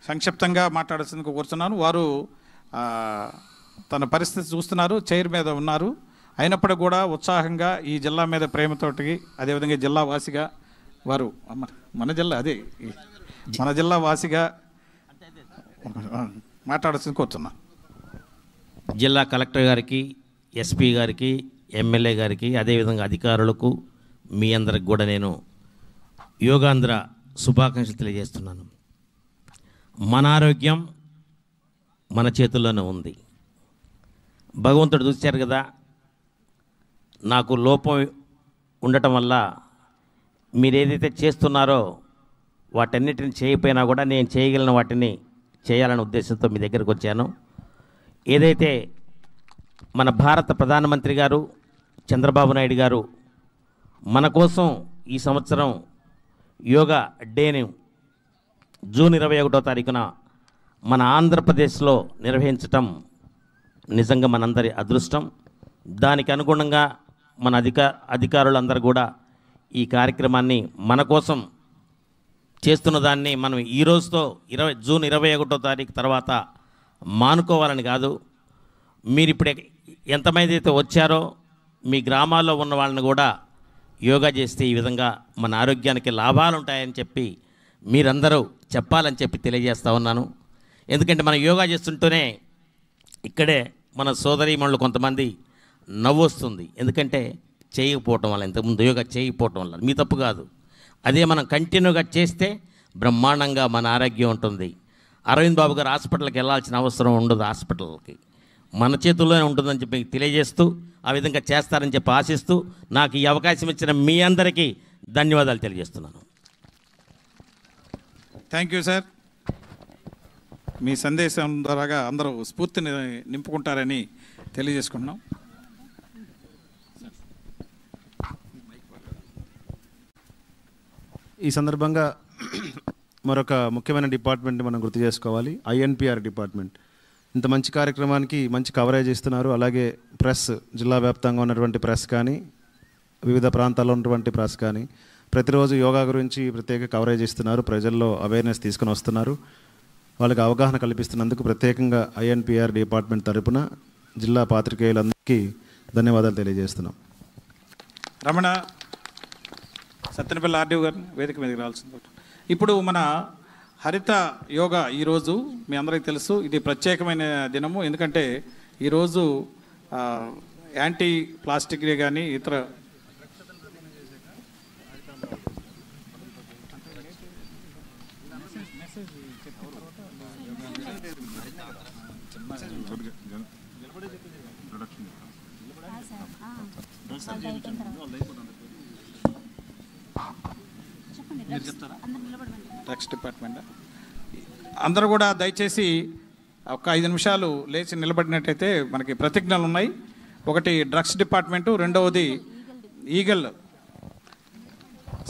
సంక్షిప్తంగా మాట్లాడాల్సిందుకు కోరుతున్నాను. వారు తన పరిస్థితి చూస్తున్నారు, చైర్ మీద ఉన్నారు. అయినప్పటికీ కూడా ఉత్సాహంగా ఈ జిల్లా మీద ప్రేమతోటి, అదేవిధంగా జిల్లా వాసిగా వారు మన జిల్లా వాసిగా మాట్లాడాల్సింది కోరుతున్నాను. జిల్లా కలెక్టర్ గారికి, ఎస్పీ గారికి, ఎమ్మెల్యే గారికి, అదేవిధంగా అధికారులకు, మీ అందరికి కూడా నేను యోగాంధ్ర శుభాకాంక్షలు తెలియజేస్తున్నాను. మన ఆరోగ్యం మన చేతుల్లోనే ఉంది. భగవంతుడు చూశారు కదా, నాకు లోపం ఉండటం వల్ల మీరు ఏదైతే చేస్తున్నారో వాటన్నిటిని చేయకపోయినా కూడా నేను చేయగలిగిన వాటిని చేయాలనే ఉద్దేశంతో మీ దగ్గరికి వచ్చాను. ఏదైతే మన భారత ప్రధానమంత్రి గారు చంద్రబాబు నాయుడు గారు మన కోసం ఈ సంవత్సరం యోగా డేని జూన్ 21వ తారీఖున మన ఆంధ్రప్రదేశ్లో నిర్వహించటం నిజంగా మనందరి అదృష్టం. దానికి అనుగుణంగా మన అధికారులందరూ కూడా ఈ కార్యక్రమాన్ని మన కోసం చేస్తున్న దాన్ని మనం ఈ రోజుతో జూన్ 21వ తారీఖు తర్వాత మానుకోవాలని కాదు. మీరు ఇప్పుడు ఎంతమంది అయితే వచ్చారో మీ గ్రామాల్లో ఉన్న వాళ్ళని కూడా యోగా చేస్తే ఈ విధంగా మన ఆరోగ్యానికి లాభాలు ఉంటాయని చెప్పి మీరందరూ చెప్పాలని చెప్పి తెలియజేస్తూ ఉన్నాను. ఎందుకంటే మనం యోగా చేస్తుంటేనే ఇక్కడే మన సోదరీమణులు కొంతమంది నవ్వు వస్తుంది. ఎందుకంటే చేయకపోవటం వల్ల, ఇంతకుముందు యోగా చేయకపోవటం వల్ల. మీ తప్పు కాదు. అదే మనం కంటిన్యూగా చేస్తే బ్రహ్మాండంగా మన ఆరోగ్యం ఉంటుంది. అరవింద్ బాబు గారు హాస్పిటల్కి వెళ్ళాల్సిన అవసరం ఉండదు. హాస్పిటల్కి మన చేతుల్లోనే ఉంటుందని చెప్పి తెలియజేస్తూ, ఆ విధంగా చేస్తారని చెప్పి ఆశిస్తూ, నాకు ఈ అవకాశం ఇచ్చిన మీ అందరికీ ధన్యవాదాలు తెలియజేస్తున్నాను. Thank you sir. మీ సందేశం ద్వారా అందరూ స్ఫూర్తిని నింపుకుంటారని తెలియజేసుకుంటున్నాం. ఈ సందర్భంగా మరొక ముఖ్యమైన డిపార్ట్మెంట్ని మనం గుర్తు చేసుకోవాలి. ఐఎన్పిఆర్ డిపార్ట్మెంట్ ఇంత మంచి కార్యక్రమానికి మంచి కవరేజ్ ఇస్తున్నారు. అలాగే ప్రెస్, జిల్లా వ్యాప్తంగా ఉన్నటువంటి ప్రెస్ కానీ, వివిధ ప్రాంతాల్లో ఉన్నటువంటి ప్రెస్ కానీ ప్రతిరోజు యోగా గురించి ప్రత్యేక కవరేజ్ ఇస్తున్నారు. ప్రజల్లో అవేర్నెస్ తీసుకుని వస్తున్నారు. వాళ్ళకి అవగాహన కల్పిస్తున్నందుకు ప్రత్యేకంగా ఐఎన్పిఆర్ డిపార్ట్మెంట్ తరపున జిల్లా పాత్రికేయులందరికీ ధన్యవాదాలు తెలియజేస్తున్నాం. రమణ సత్తెనపల్లి ఆర్డీఓ గారిని వేదిక మీదకి రావాల్సింది. ఇప్పుడు మన హరిత యోగా ఈరోజు మీ అందరికీ తెలుసు, ఇది ప్రత్యేకమైన దినము. ఎందుకంటే ఈరోజు యాంటీ ప్లాస్టిక్ కానీ ఇతర డ్రగ్స్ డిపార్ట్మెంట్ అందరూ కూడా దయచేసి ఒక 5 నిమిషాలు లేచి నిలబడినట్టయితే మనకి ప్రతిజ్ఞలు ఉన్నాయి. ఒకటి డ్రగ్స్ డిపార్ట్మెంటు, రెండవది ఈగల్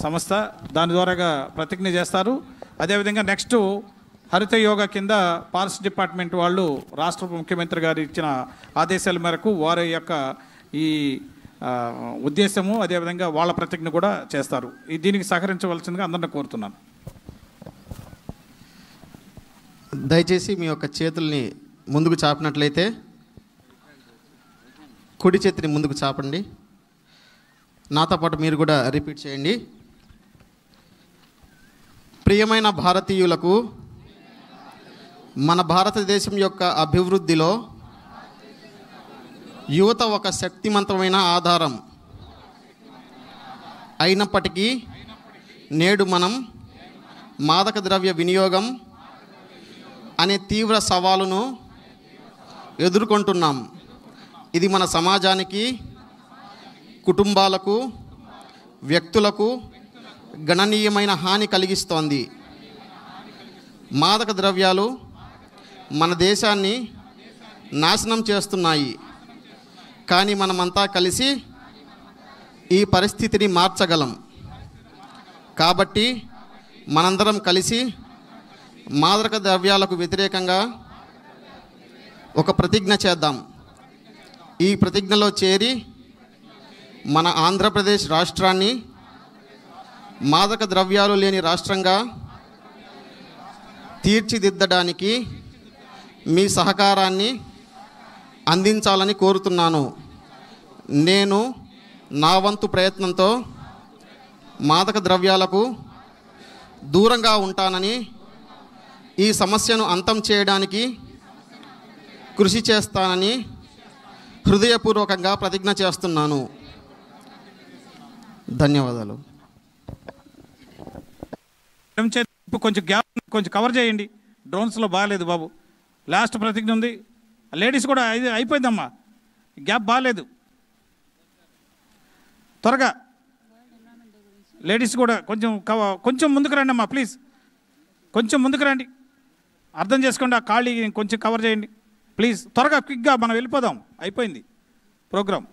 సంస్థ, దాని ద్వారాగా ప్రతిజ్ఞ చేస్తారు. అదేవిధంగా నెక్స్ట్ హరిత యోగా కింద ఫారెస్ట్ డిపార్ట్మెంట్ వాళ్ళు రాష్ట్ర ముఖ్యమంత్రి గారు ఇచ్చిన ఆదేశాల మేరకు వారి యొక్క ఈ ఉద్దేశము అదేవిధంగా వాళ్ళ ప్రతిజ్ఞ కూడా చేస్తారు. దీనికి సహకరించవలసిందిగా అందరిని కోరుతున్నాను. దయచేసి మీ యొక్క చేతుల్ని ముందుకు చాపినట్లయితే కుడి చేతిని ముందుకు చాపండి. నాతో పాటు మీరు కూడా రిపీట్ చేయండి. ప్రియమైన భారతీయులకు, మన భారతదేశం యొక్క అభివృద్ధిలో యువత ఒక శక్తివంతమైన ఆధారం అయినప్పటికీ నేడు మనం మాదక ద్రవ్య వినియోగం అనే తీవ్ర సవాలును ఎదుర్కొంటున్నాం. ఇది మన సమాజానికి, కుటుంబాలకు, వ్యక్తులకు గణనీయమైన హాని కలిగిస్తోంది. మాదక ద్రవ్యాలు మన దేశాన్ని నాశనం చేస్తున్నాయి. కానీ మనమంతా కలిసి ఈ పరిస్థితిని మార్చగలం. కాబట్టి మనందరం కలిసి మాదక ద్రవ్యాలకు వ్యతిరేకంగా ఒక ప్రతిజ్ఞ చేద్దాం. ఈ ప్రతిజ్ఞలో చేరి మన ఆంధ్రప్రదేశ్ రాష్ట్రాన్ని మాదక ద్రవ్యాలు లేని రాష్ట్రంగా తీర్చిదిద్దడానికి మీ సహకారాన్ని అందించాలని కోరుతున్నాను. నేను నా వంతు ప్రయత్నంతో మాదక ద్రవ్యాలకు దూరంగా ఉంటానని, ఈ సమస్యను అంతం చేయడానికి కృషి చేస్తానని హృదయపూర్వకంగా ప్రతిజ్ఞ చేస్తున్నాను. ధన్యవాదాలు. కొంచెం గ్యాప్ కొంచెం కవర్ చేయండి. డ్రోన్స్లో బాగాలేదు బాబు. లాస్ట్ ప్రతిజ్ఞ ఉంది. లేడీస్ కూడా అయిపోయిందమ్మా, గ్యాప్ బాగాలేదు. త్వరగా లేడీస్ కూడా కొంచెం ముందుకు రండి అమ్మా, ప్లీజ్ కొంచెం ముందుకు రండి. అర్థం చేసుకోండి, ఆ ఖాళీ కొంచెం కవర్ చేయండి ప్లీజ్. త్వరగా క్విక్గా మనం వెళ్ళిపోదాం, అయిపోయింది ప్రోగ్రామ్.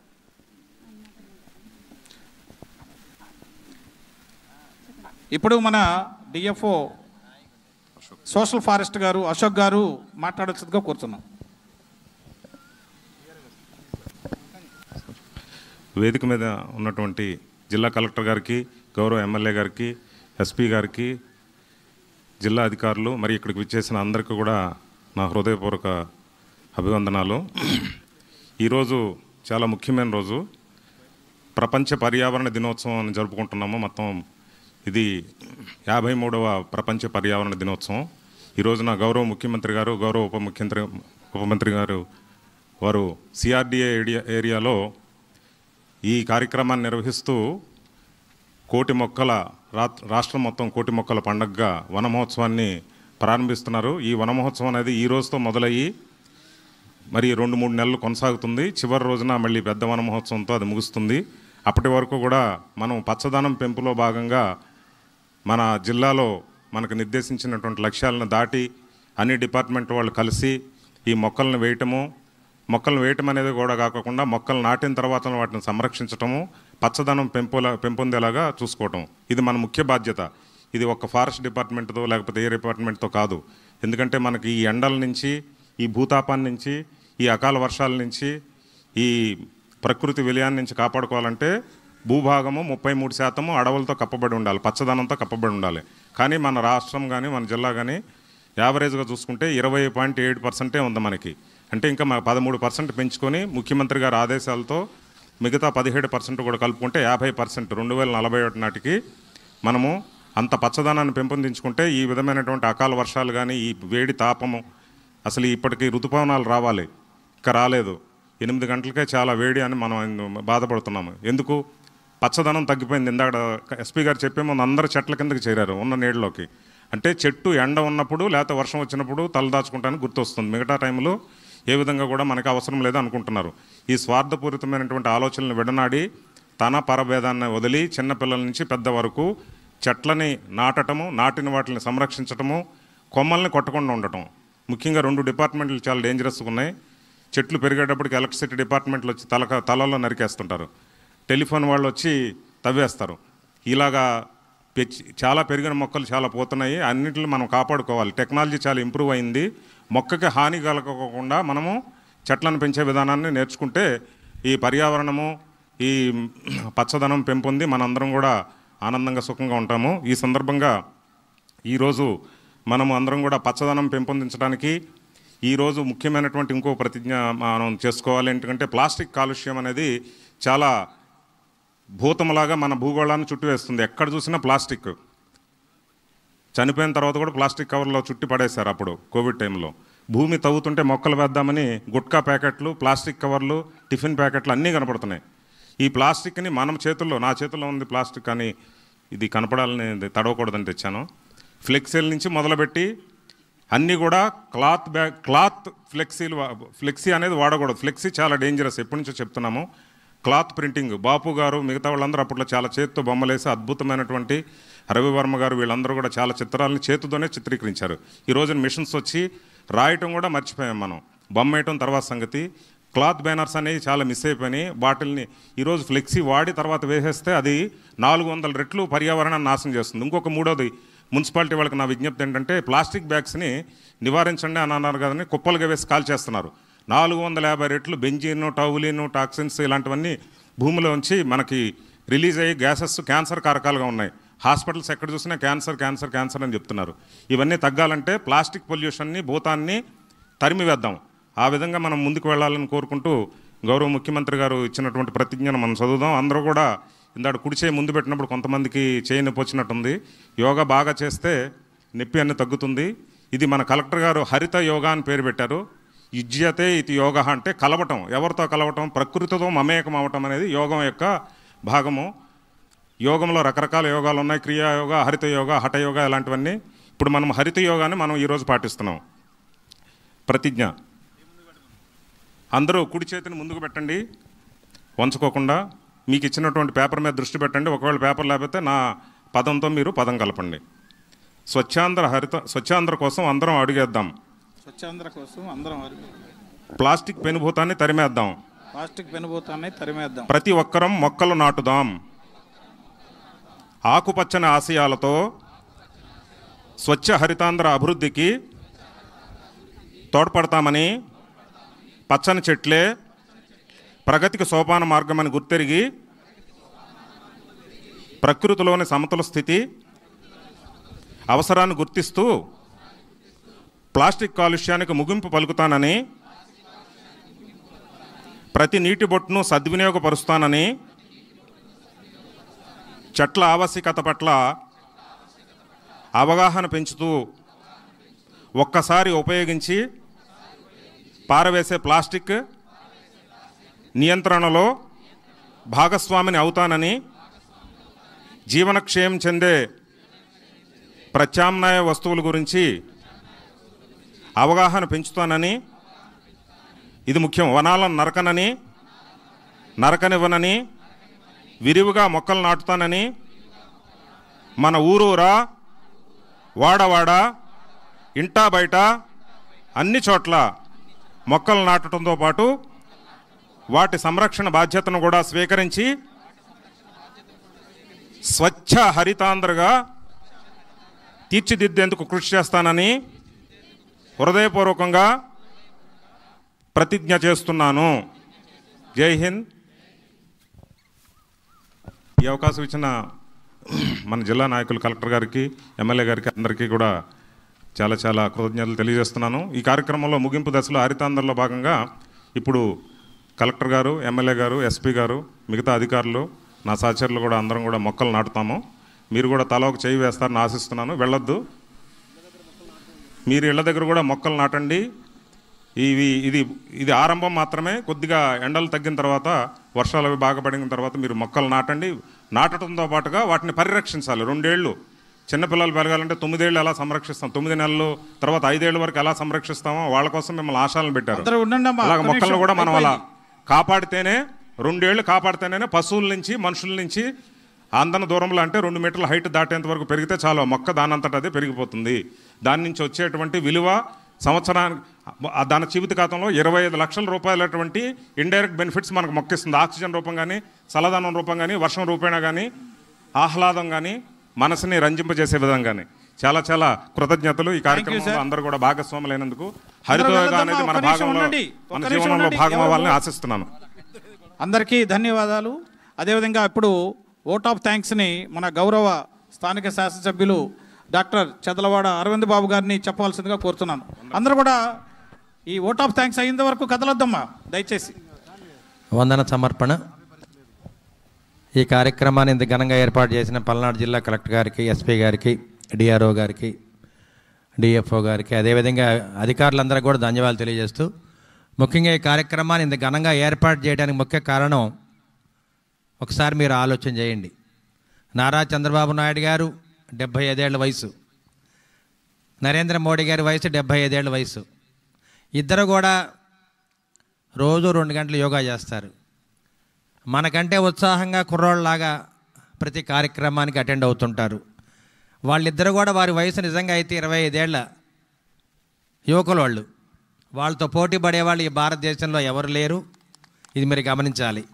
ఇప్పుడు మన డిఎఫ్ఓ సోషల్ ఫారెస్ట్ గారు అశోక్ గారు మాట్లాడాల్సిందిగా కోరుతున్నాం. వేదిక మీద ఉన్నటువంటి జిల్లా కలెక్టర్ గారికి, గౌరవ ఎమ్మెల్యే గారికి, ఎస్పీ గారికి, జిల్లా అధికారులు, మరి ఇక్కడికి విచ్చేసిన అందరికీ కూడా నా హృదయపూర్వక అభివందనాలు. ఈరోజు చాలా ముఖ్యమైన రోజు. ప్రపంచ పర్యావరణ దినోత్సవం అని జరుపుకుంటున్నాము. మొత్తం ఇది 53వ ప్రపంచ పర్యావరణ దినోత్సవం. ఈరోజున గౌరవ ముఖ్యమంత్రి గారు, గౌరవ ఉప మంత్రి గారు వారు సిఆర్డిఏ ఏరియాలో ఈ కార్యక్రమాన్ని నిర్వహిస్తూ కోటి మొక్కల రాష్ట్రం మొత్తం కోటి మొక్కల పండుగగా వన మహోత్సవాన్ని ప్రారంభిస్తున్నారు. ఈ వన మహోత్సవం అనేది ఈ రోజుతో మొదలయ్యి మరి 2-3 నెలలు కొనసాగుతుంది. చివరి రోజున మళ్ళీ పెద్ద వన మహోత్సవంతో అది ముగుస్తుంది. అప్పటి వరకు కూడా మనం పచ్చదనం పెంపులో భాగంగా మన జిల్లాలో మనకు నిర్దేశించినటువంటి లక్ష్యాలను దాటి అన్ని డిపార్ట్మెంట్ వాళ్ళు కలిసి ఈ మొక్కలను వేయటం అనేది కూడా కాకుండా మొక్కలు నాటిన తర్వాత వాటిని సంరక్షించటము, పచ్చదనం పెంపొందేలాగా చూసుకోవటం, ఇది మన ముఖ్య బాధ్యత. ఇది ఒక ఫారెస్ట్ డిపార్ట్మెంట్తో లేకపోతే ఏ డిపార్ట్మెంట్తో కాదు. ఎందుకంటే మనకి ఈ ఎండల నుంచి, ఈ భూతాపాన్ని నుంచి, ఈ అకాల వర్షాల నుంచి, ఈ ప్రకృతి విలయాన్ని నుంచి కాపాడుకోవాలంటే భూభాగము 33% అడవులతో కప్పబడి ఉండాలి, పచ్చదనంతో కప్పబడి ఉండాలి. కానీ మన రాష్ట్రం కానీ మన జిల్లా కానీ యావరేజ్గా చూసుకుంటే 20.7% ఉంది మనకి. అంటే ఇంకా 13% పెంచుకొని ముఖ్యమంత్రి గారి ఆదేశాలతో మిగతా 17% కూడా కలుపుకుంటే 50% 2041 నాటికి మనము అంత పచ్చదనాన్ని పెంపొందించుకుంటే ఈ విధమైనటువంటి అకాల వర్షాలు కానీ, ఈ వేడి తాపము, అసలు ఇప్పటికీ ఋతుపవనాలు రావాలి. ఇంకా రాలేదు. 8 గంటలకే చాలా వేడి అని మనం బాధపడుతున్నాము. ఎందుకు? పచ్చదనం తగ్గిపోయింది. ఇందాక ఎస్పీ గారు చెప్పే ముందు అందరూ చెట్ల కిందకి చేరారు ఉన్న నీళ్ళలోకి. అంటే చెట్టు ఎండ ఉన్నప్పుడు లేకపోతే వర్షం వచ్చినప్పుడు తలదాచుకుంటానికి గుర్తొస్తుంది. మిగతా టైంలో ఏ విధంగా కూడా మనకు అవసరం లేదు అనుకుంటున్నారు. ఈ స్వార్థపూరితమైనటువంటి ఆలోచనలు విడనాడి తన పరభేదాన్ని వదిలి చిన్నపిల్లల నుంచి పెద్ద వరకు చెట్లని నాటటము, నాటిన వాటిని సంరక్షించటము, కొమ్మల్ని కొట్టకుండా ఉండటం. ముఖ్యంగా 2 డిపార్ట్మెంట్లు చాలా డేంజరస్గా ఉన్నాయి. చెట్లు పెరిగేటప్పటికి ఎలక్ట్రిసిటీ డిపార్ట్మెంట్లు వచ్చి తలలో నరికేస్తుంటారు, టెలిఫోన్ వాళ్ళు వచ్చి తవ్వేస్తారు. ఇలాగా చాలా పెరిగిన మొక్కలు చాలా పోతున్నాయి. అన్నింటిని మనం కాపాడుకోవాలి. టెక్నాలజీ చాలా ఇంప్రూవ్ అయింది. మొక్కకి హాని కలగకుండా మనము చెట్లను పెంచే విధానాన్ని నేర్చుకుంటే ఈ పర్యావరణము, ఈ పచ్చదనం పెంపొంది మనందరం కూడా ఆనందంగా సుఖంగా ఉంటాము. ఈ సందర్భంగా ఈరోజు మనము అందరం కూడా పచ్చదనం పెంపొందించడానికి ఈరోజు ముఖ్యమైనటువంటి ఇంకో ప్రతిజ్ఞ మనం చేసుకోవాలి. ఎందుకంటే ప్లాస్టిక్ కాలుష్యం అనేది చాలా భూతంలాగా మన భూగోళాన్ని చుట్టివేస్తుంది. ఎక్కడ చూసినా ప్లాస్టిక్. చనిపోయిన తర్వాత కూడా ప్లాస్టిక్ కవర్లో చుట్టి పడేశారు. అప్పుడు కోవిడ్ టైంలో భూమి తవ్వుతుంటే మొక్కలు వేద్దామని గుట్కా ప్యాకెట్లు, ప్లాస్టిక్ కవర్లు, టిఫిన్ ప్యాకెట్లు అన్నీ కనపడుతున్నాయి. ఈ ప్లాస్టిక్ని మనం చేతుల్లో, నా చేతుల్లో ఉంది ప్లాస్టిక్ అని, ఇది కనపడాలని తడవకూడదని తెచ్చాను. ఫ్లెక్సీల నుంచి మొదలుపెట్టి అన్నీ కూడా క్లాత్ ఫ్లెక్సీ అనేది వాడకూడదు. ఫ్లెక్సీ చాలా డేంజరస్, ఎప్పటి నుంచో చెప్తున్నాము. క్లాత్ ప్రింటింగ్, బాపు గారు మిగతా వాళ్ళందరూ అప్పట్లో చాలా చేతితో బొమ్మలేసి అద్భుతమైనటువంటి రవివర్మ గారు వీళ్ళందరూ కూడా చాలా చిత్రాలని చేతితోనే చిత్రీకరించారు. ఈ రోజున మిషన్స్ వచ్చి రాయటం కూడా మర్చిపోయాం మనం. బొమ్మ వేయటం తర్వాత సంగతి. క్లాత్ బ్యానర్స్ అనేవి చాలా మిస్ అయిపోయినాయి. వాటిల్ని ఈరోజు ఫ్లెక్సీ వాడి తర్వాత వేసేస్తే అది 400 రెట్లు పర్యావరణాన్ని నాశనం చేస్తుంది. ఇంకొక మూడోది, మున్సిపాలిటీ వాళ్ళకి నా విజ్ఞప్తి ఏంటంటే ప్లాస్టిక్ బ్యాగ్స్ని నివారించండి అని అన్నారు కదని కుప్పలుగా వేసి కాల్ చేస్తున్నారు. 450 రెట్లు బెంజీను, టౌలిను, టాక్సిన్స్ ఇలాంటివన్నీ భూమిలో ఉంచి మనకి రిలీజ్ అయ్యి గ్యాసెస్ క్యాన్సర్ కారకాలుగా ఉన్నాయి. హాస్పిటల్స్ ఎక్కడ చూసినా క్యాన్సర్ అని చెప్తున్నారు. ఇవన్నీ తగ్గాలంటే ప్లాస్టిక్ పొల్యూషన్ని, భూతాన్ని తరిమివేద్దాం. ఆ విధంగా మనం ముందుకు వెళ్ళాలని కోరుకుంటూ గౌరవ ముఖ్యమంత్రి గారు ఇచ్చినటువంటి ప్రతిజ్ఞను మనం చదువుదాం. అందరూ కూడా ఇందాక కుడి చేయి ముందు పెట్టినప్పుడు కొంతమందికి చేయి నొప్పి వచ్చినట్టుంది. యోగా బాగా చేస్తే నొప్పి అన్నీ తగ్గుతుంది. ఇది మన కలెక్టర్ గారు హరిత యోగా అని పేరు పెట్టారు. యుజ్యతే ఇది యోగా అంటే కలవటం, ఎవరితో కలవటం, ప్రకృతితో మమేకం అవటం అనేది యోగం యొక్క భాగము. యోగంలో రకరకాల యోగాలు ఉన్నాయి. క్రియాయోగా, హరిత యోగా, హఠ యోగా ఇలాంటివన్నీ. ఇప్పుడు మనం హరిత యోగాని మనం ఈరోజు పాటిస్తున్నాం. ప్రతిజ్ఞ. అందరూ కుడి చేతిని ముందుకు పెట్టండి వంచుకోకుండా. మీకు ఇచ్చినటువంటి పేపర్ మీద దృష్టి పెట్టండి. ఒకవేళ పేపర్ లేకపోతే నా పదంతో మీరు పదం కలపండి. స్వచ్ఛాంధ్ర కోసం అందరం అడుగేద్దాం. స్వచ్ఛాంధ్ర కోసం అందరం ప్లాస్టిక్ పెనుభూతాన్ని తరిమేద్దాం. ప్రతి ఒక్కరం మొక్కలు నాటుదాం. ఆకుపచ్చని ఆశయాలతో స్వచ్ఛ హరితాంధ్ర అభివృద్ధికి తోడ్పడతామని, పచ్చని చెట్లే ప్రగతికి సోపాన మార్గమని గుర్తెరిగి ప్రకృతిలోని సమతుల స్థితి అవసరాన్ని గుర్తిస్తూ ప్లాస్టిక్ కాలుష్యానికి ముగింపు పలుకుతానని, ప్రతి నీటి బొట్టును సద్వినియోగపరుస్తానని, చెట్ల ఆవశ్యకత పట్ల అవగాహన పెంచుతూ ఒక్కసారి ఉపయోగించి పారవేసే ప్లాస్టిక్ నియంత్రణలో భాగస్వామిని అవుతానని, జీవనక్షేమం చెందే ప్రత్యామ్నాయ వస్తువుల గురించి అవగాహన పెంచుతానని, ఇది ముఖ్యం, వనాలను నరకనివ్వనని, విరివిగా మొక్కలు నాటుతానని, మన ఊరూరా, వాడవాడ, ఇంటా బయట అన్ని చోట్ల మొక్కలు నాటడంతో పాటు వాటి సంరక్షణ బాధ్యతను కూడా స్వీకరించి స్వచ్ఛ హరితాంధ్రగా తీర్చిదిద్దేందుకు కృషి చేస్తానని హృదయపూర్వకంగా ప్రతిజ్ఞ చేస్తున్నాను. జై హింద్. ఈ అవకాశం ఇచ్చిన మన జిల్లా నాయకులు, కలెక్టర్ గారికి, ఎమ్మెల్యే గారికి అందరికీ కూడా చాలా చాలా కృతజ్ఞతలు తెలియజేస్తున్నాను. ఈ కార్యక్రమంలో ముగింపు దశలో హరితాంధ్రలో భాగంగా ఇప్పుడు కలెక్టర్ గారు, ఎమ్మెల్యే గారు, ఎస్పీ గారు, మిగతా అధికారులు, నా సహచరులు కూడా అందరం కూడా మొక్కలు నాటుతాము. మీరు కూడా తల ఒక చేయి వేస్తారని ఆశిస్తున్నాను. వెళ్ళొద్దు. మీరు ఇళ్ళ దగ్గర కూడా మొక్కలు నాటండి. ఇది ఆరంభం మాత్రమే. కొద్దిగా ఎండలు తగ్గిన తర్వాత, వర్షాలు అవి బాగా పడిన తర్వాత మీరు మొక్కలు నాటండి. నాటడంతో పాటుగా వాటిని పరిరక్షించాలి. 2 ఏళ్ళు చిన్నపిల్లలు పెరగాలంటే 9 ఏళ్ళు ఎలా సంరక్షిస్తాం, 9 నెలలు తర్వాత 5 ఏళ్ళ వరకు ఎలా సంరక్షిస్తామో వాళ్ళ కోసం మిమ్మల్ని ఆశాలను పెట్టారు. అలాగే మొక్కలను కూడా మనం అలా కాపాడితేనే, 2 ఏళ్ళు కాపాడితేనే పశువుల నుంచి మనుషుల నుంచి అందన దూరంలో అంటే 2 మీటర్ల హైట్ దాటేంత వరకు పెరిగితే చాలు, మొక్క దానంతట అదే పెరిగిపోతుంది. దాని నుంచి వచ్చేటువంటి విలువ సంవత్సరానికి దాని జీవిత ఖాతంలో 25 లక్షల రూపాయలటువంటి ఇండైరెక్ట్ బెనిఫిట్స్ మనకు మొక్కిస్తుంది. ఆక్సిజన్ రూపం కానీ, చల్లదనం రూపం కానీ, వర్షం రూపేణా కానీ, ఆహ్లాదం కానీ, మనసుని రంజింపజేసే విధంగానే. చాలా చాలా కృతజ్ఞతలు. ఈ కార్యక్రమంలో అందరూ కూడా భాగస్వాములైనందుకు. హరితయోగా అనేది మన భాగంలో, మన జీవనంలో భాగం అవ్వాలని ఆశిస్తున్నాను. అందరికీ ధన్యవాదాలు. అదేవిధంగా ఇప్పుడు ఓట్ ఆఫ్ థ్యాంక్స్ని మన గౌరవ స్థానిక శాసనసభ్యులు డాక్టర్ చదలవాడ అరవింద్ బాబు గారిని చెప్పవలసిందిగా కోరుతున్నాను. అందరూ కూడా ఈ ఓట్ ఆఫ్ థ్యాంక్స్ అయ్యేంత వరకు కదలొద్దమ్మా దయచేసి. వందన సమర్పణ. ఈ కార్యక్రమాన్ని ఇంత ఘనంగా ఏర్పాటు చేసిన పల్నాడు జిల్లా కలెక్టర్ గారికి, ఎస్పీ గారికి, డిఆర్ఓ గారికి, డిఎఫ్ఓ గారికి, అదేవిధంగా అధికారులందరికీ కూడా ధన్యవాదాలు తెలియజేస్తూ, ముఖ్యంగా ఈ కార్యక్రమాన్ని ఇంత ఘనంగా ఏర్పాటు చేయడానికి ముఖ్య కారణం ఒకసారి మీరు ఆలోచన చేయండి. నారా చంద్రబాబు నాయుడు గారు 75 ఏళ్ల వయసు, నరేంద్ర మోడీ గారి వయసు 75 ఏళ్ల వయసు. ఇద్దరు కూడా రోజు 2 గంటలు యోగా చేస్తారు. మనకంటే ఉత్సాహంగా కుర్రోళ్ళలాగా ప్రతి కార్యక్రమానికి అటెండ్ అవుతుంటారు. వాళ్ళిద్దరు కూడా వారి వయసు నిజంగా అయితే 25 ఏళ్ల యువకులు వాళ్ళు. వాళ్ళతో పోటీ పడేవాళ్ళు ఈ భారతదేశంలో ఎవరు లేరు. ఇది మీరు గమనించాలి.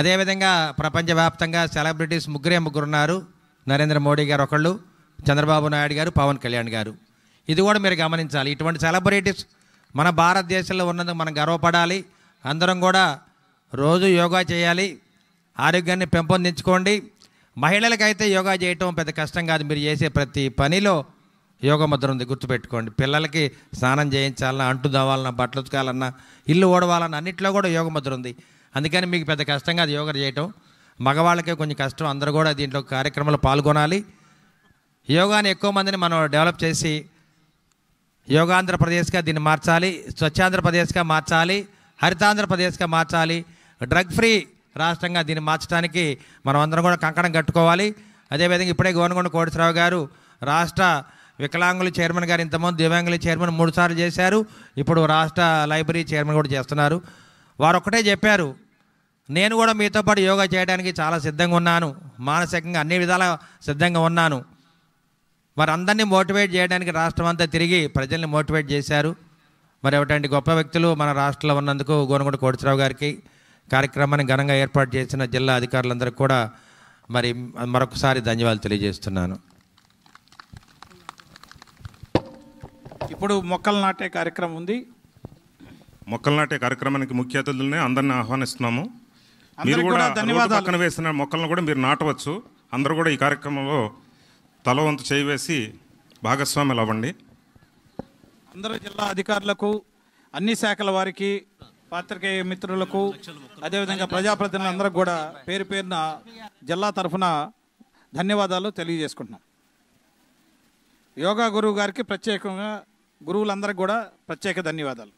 అదేవిధంగా ప్రపంచవ్యాప్తంగా సెలబ్రిటీస్ ముగ్గురు ఉన్నారు. నరేంద్ర మోడీ గారు ఒకళ్ళు, చంద్రబాబు నాయుడు గారు, పవన్ కళ్యాణ్ గారు. ఇది కూడా మీరు గమనించాలి. ఇటువంటి సెలబ్రిటీస్ మన భారతదేశంలో ఉన్నందుకు మనం గర్వపడాలి. అందరం కూడా రోజు యోగా చేయాలి, ఆరోగ్యాన్ని పెంపొందించుకోండి. మహిళలకైతే యోగా చేయటం పెద్ద కష్టం కాదు. మీరు చేసే ప్రతి పనిలో యోగ ముద్ర ఉంది, గుర్తుపెట్టుకోండి. పిల్లలకి స్నానం చేయించాలన్నా, అంటు దావాలన్నా, బట్టలు ఉతకాలన్నా, ఇల్లు ఓడవాలన్నా అన్నింటిలో కూడా యోగ ముద్ర ఉంది. అందుకని మీకు పెద్ద కష్టంగా అది యోగా చేయటం. మగవాళ్ళకే కొంచెం కష్టం. అందరూ కూడా దీంట్లో కార్యక్రమంలో పాల్గొనాలి. యోగాని ఎక్కువ మందిని మనం డెవలప్ చేసి యోగాంధ్రప్రదేశ్గా దీన్ని మార్చాలి, స్వచ్ఛాంధ్రప్రదేశ్గా మార్చాలి, హరితాంధ్రప్రదేశ్గా మార్చాలి, డ్రగ్ ఫ్రీ రాష్ట్రంగా దీన్ని మార్చడానికి మనం అందరం కూడా కంకణం కట్టుకోవాలి. అదేవిధంగా ఇప్పుడే గోనగొండ కోటేశ్వరరావు గారు రాష్ట్ర వికలాంగుల చైర్మన్ గారు, ఇంతకుముందు దివ్యాంగుల చైర్మన్ 3 సార్లు చేశారు. ఇప్పుడు రాష్ట్ర లైబ్రరీ చైర్మన్ కూడా చేస్తున్నారు. వారు ఒక్కటే చెప్పారు, నేను కూడా మీతో పాటు యోగా చేయడానికి చాలా సిద్ధంగా ఉన్నాను, మానసికంగా అన్ని విధాలా సిద్ధంగా ఉన్నాను. వారందరినీ మోటివేట్ చేయడానికి రాష్ట్రం అంతా తిరిగి ప్రజల్ని మోటివేట్ చేశారు. మరి అటువంటి గొప్ప వ్యక్తులు మన రాష్ట్రంలో ఉన్నందుకు గోనగొండ కోటేశ్వరరావు గారికి, కార్యక్రమాన్ని ఘనంగా ఏర్పాటు చేసిన జిల్లా అధికారులందరికీ కూడా మరి మరొకసారి ధన్యవాదాలు తెలియజేస్తున్నాను. ఇప్పుడు మొక్కలు నాటే కార్యక్రమం ఉంది. మొక్కలు నాటే కార్యక్రమానికి ముఖ్య అతిథులనే అందరిని ఆహ్వానిస్తున్నాము. మీరు కూడా పక్కన వేసిన మొక్కలను కూడా మీరు నాటవచ్చు. అందరూ కూడా ఈ కార్యక్రమంలో తల వంతు చేయి వేసి భాగస్వాములు అవ్వండి. అందరూ జిల్లా అధికారులకు, అన్ని శాఖల వారికి, పాత్రికేయ మిత్రులకు, అదేవిధంగా ప్రజాప్రతినిధులందరికీ కూడా పేరు పేరున జిల్లా తరఫున ధన్యవాదాలు తెలియజేసుకుంటున్నాం. యోగా గురువు గారికి ప్రత్యేకంగా, గురువులందరికీ కూడా ప్రత్యేక ధన్యవాదాలు.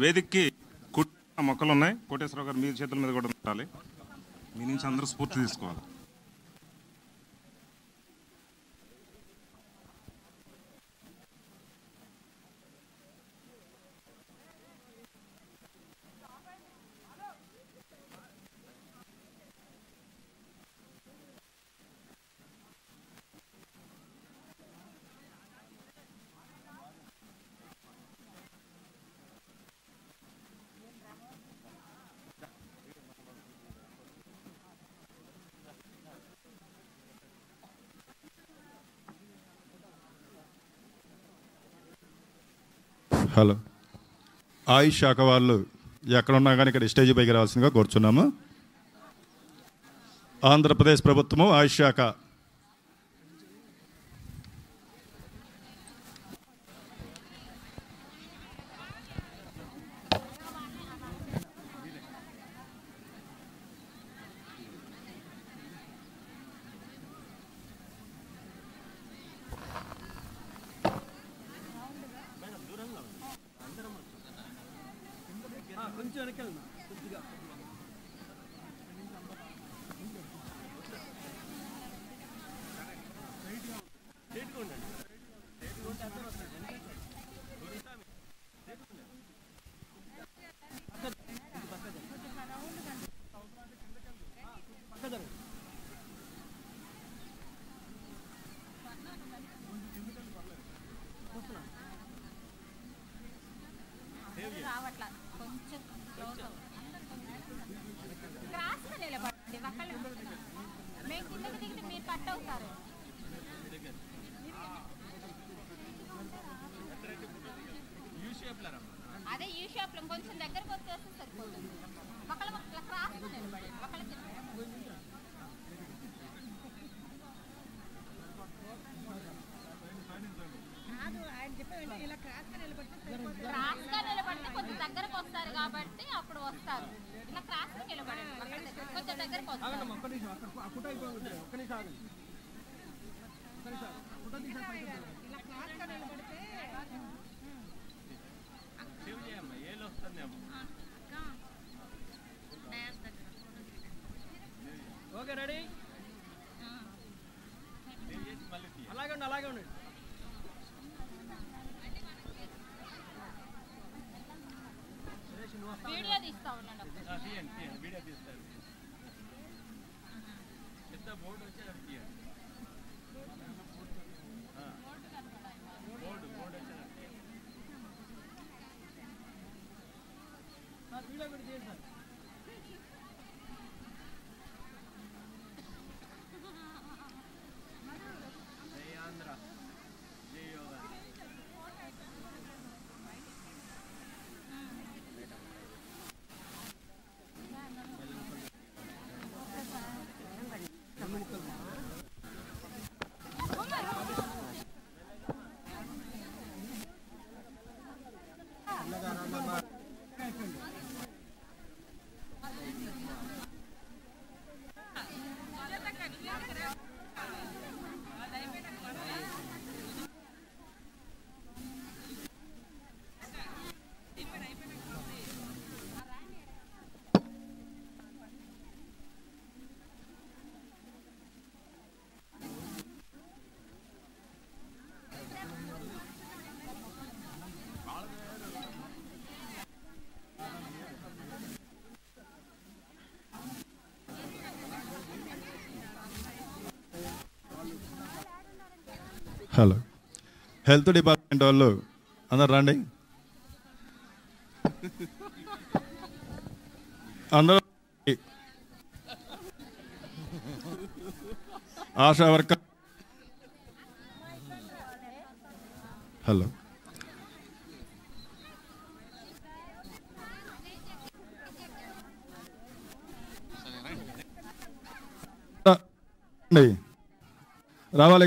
వేదికకి మొక్కలు ఉన్నాయి. కోటేశ్వరరావు గారు మీ చేతుల మీద కూడా ఉండాలి. మీ నుంచి అందరూ స్ఫూర్తి తీసుకోవాలి. హలో, ఆయుష్ శాఖ వాళ్ళు ఎక్కడున్నా కానీ ఇక్కడ స్టేజ్ పైకి రావాల్సిందిగా కోరుచున్నాము. ఆంధ్రప్రదేశ్ ప్రభుత్వము ఆయుష్ శాఖ కొంచెం వెనక్కి వెళ్ళినా కొద్దిగా. రావట్లా కొంచెం క్రాస్గా నిలబడండి ఒకళ్ళు మేము కిందకి దిగితే మీరు కట్ అవుతారు. అదే యూ షేప్ లో కొంచెం దగ్గరకు వచ్చేస్తే సరిపోతుంది. ఒకళ్ళు క్రాస్గా నిలబడండి ఒకళ్ళకి క్రాస్గా నిలబడితే కొంచెం దగ్గరకు వస్తారు కాబట్టి అప్పుడు వస్తారు. ఇలా క్రాస్గా నిలబడండి కొంచెం దగ్గరకు వస్తారు. ఓకే రెడీ అలాగే ఉండి అలాగే ఉండండి. వీడియో తీస్తా ఉండండి. వీడియో తీస్తారు. పెద్ద బోర్డు వచ్చేటప్పుడు తీయండి. బోర్డు వచ్చేటప్పుడు వీడియో కూడా తీయండి సార్. జై ఆంధ్ర, జై యోగా. హలో, హెల్త్ డిపార్ట్మెంట్ వాళ్ళు అందరు రండి. అందరూ ఆశా వర్కర్. హలో, రావాలి.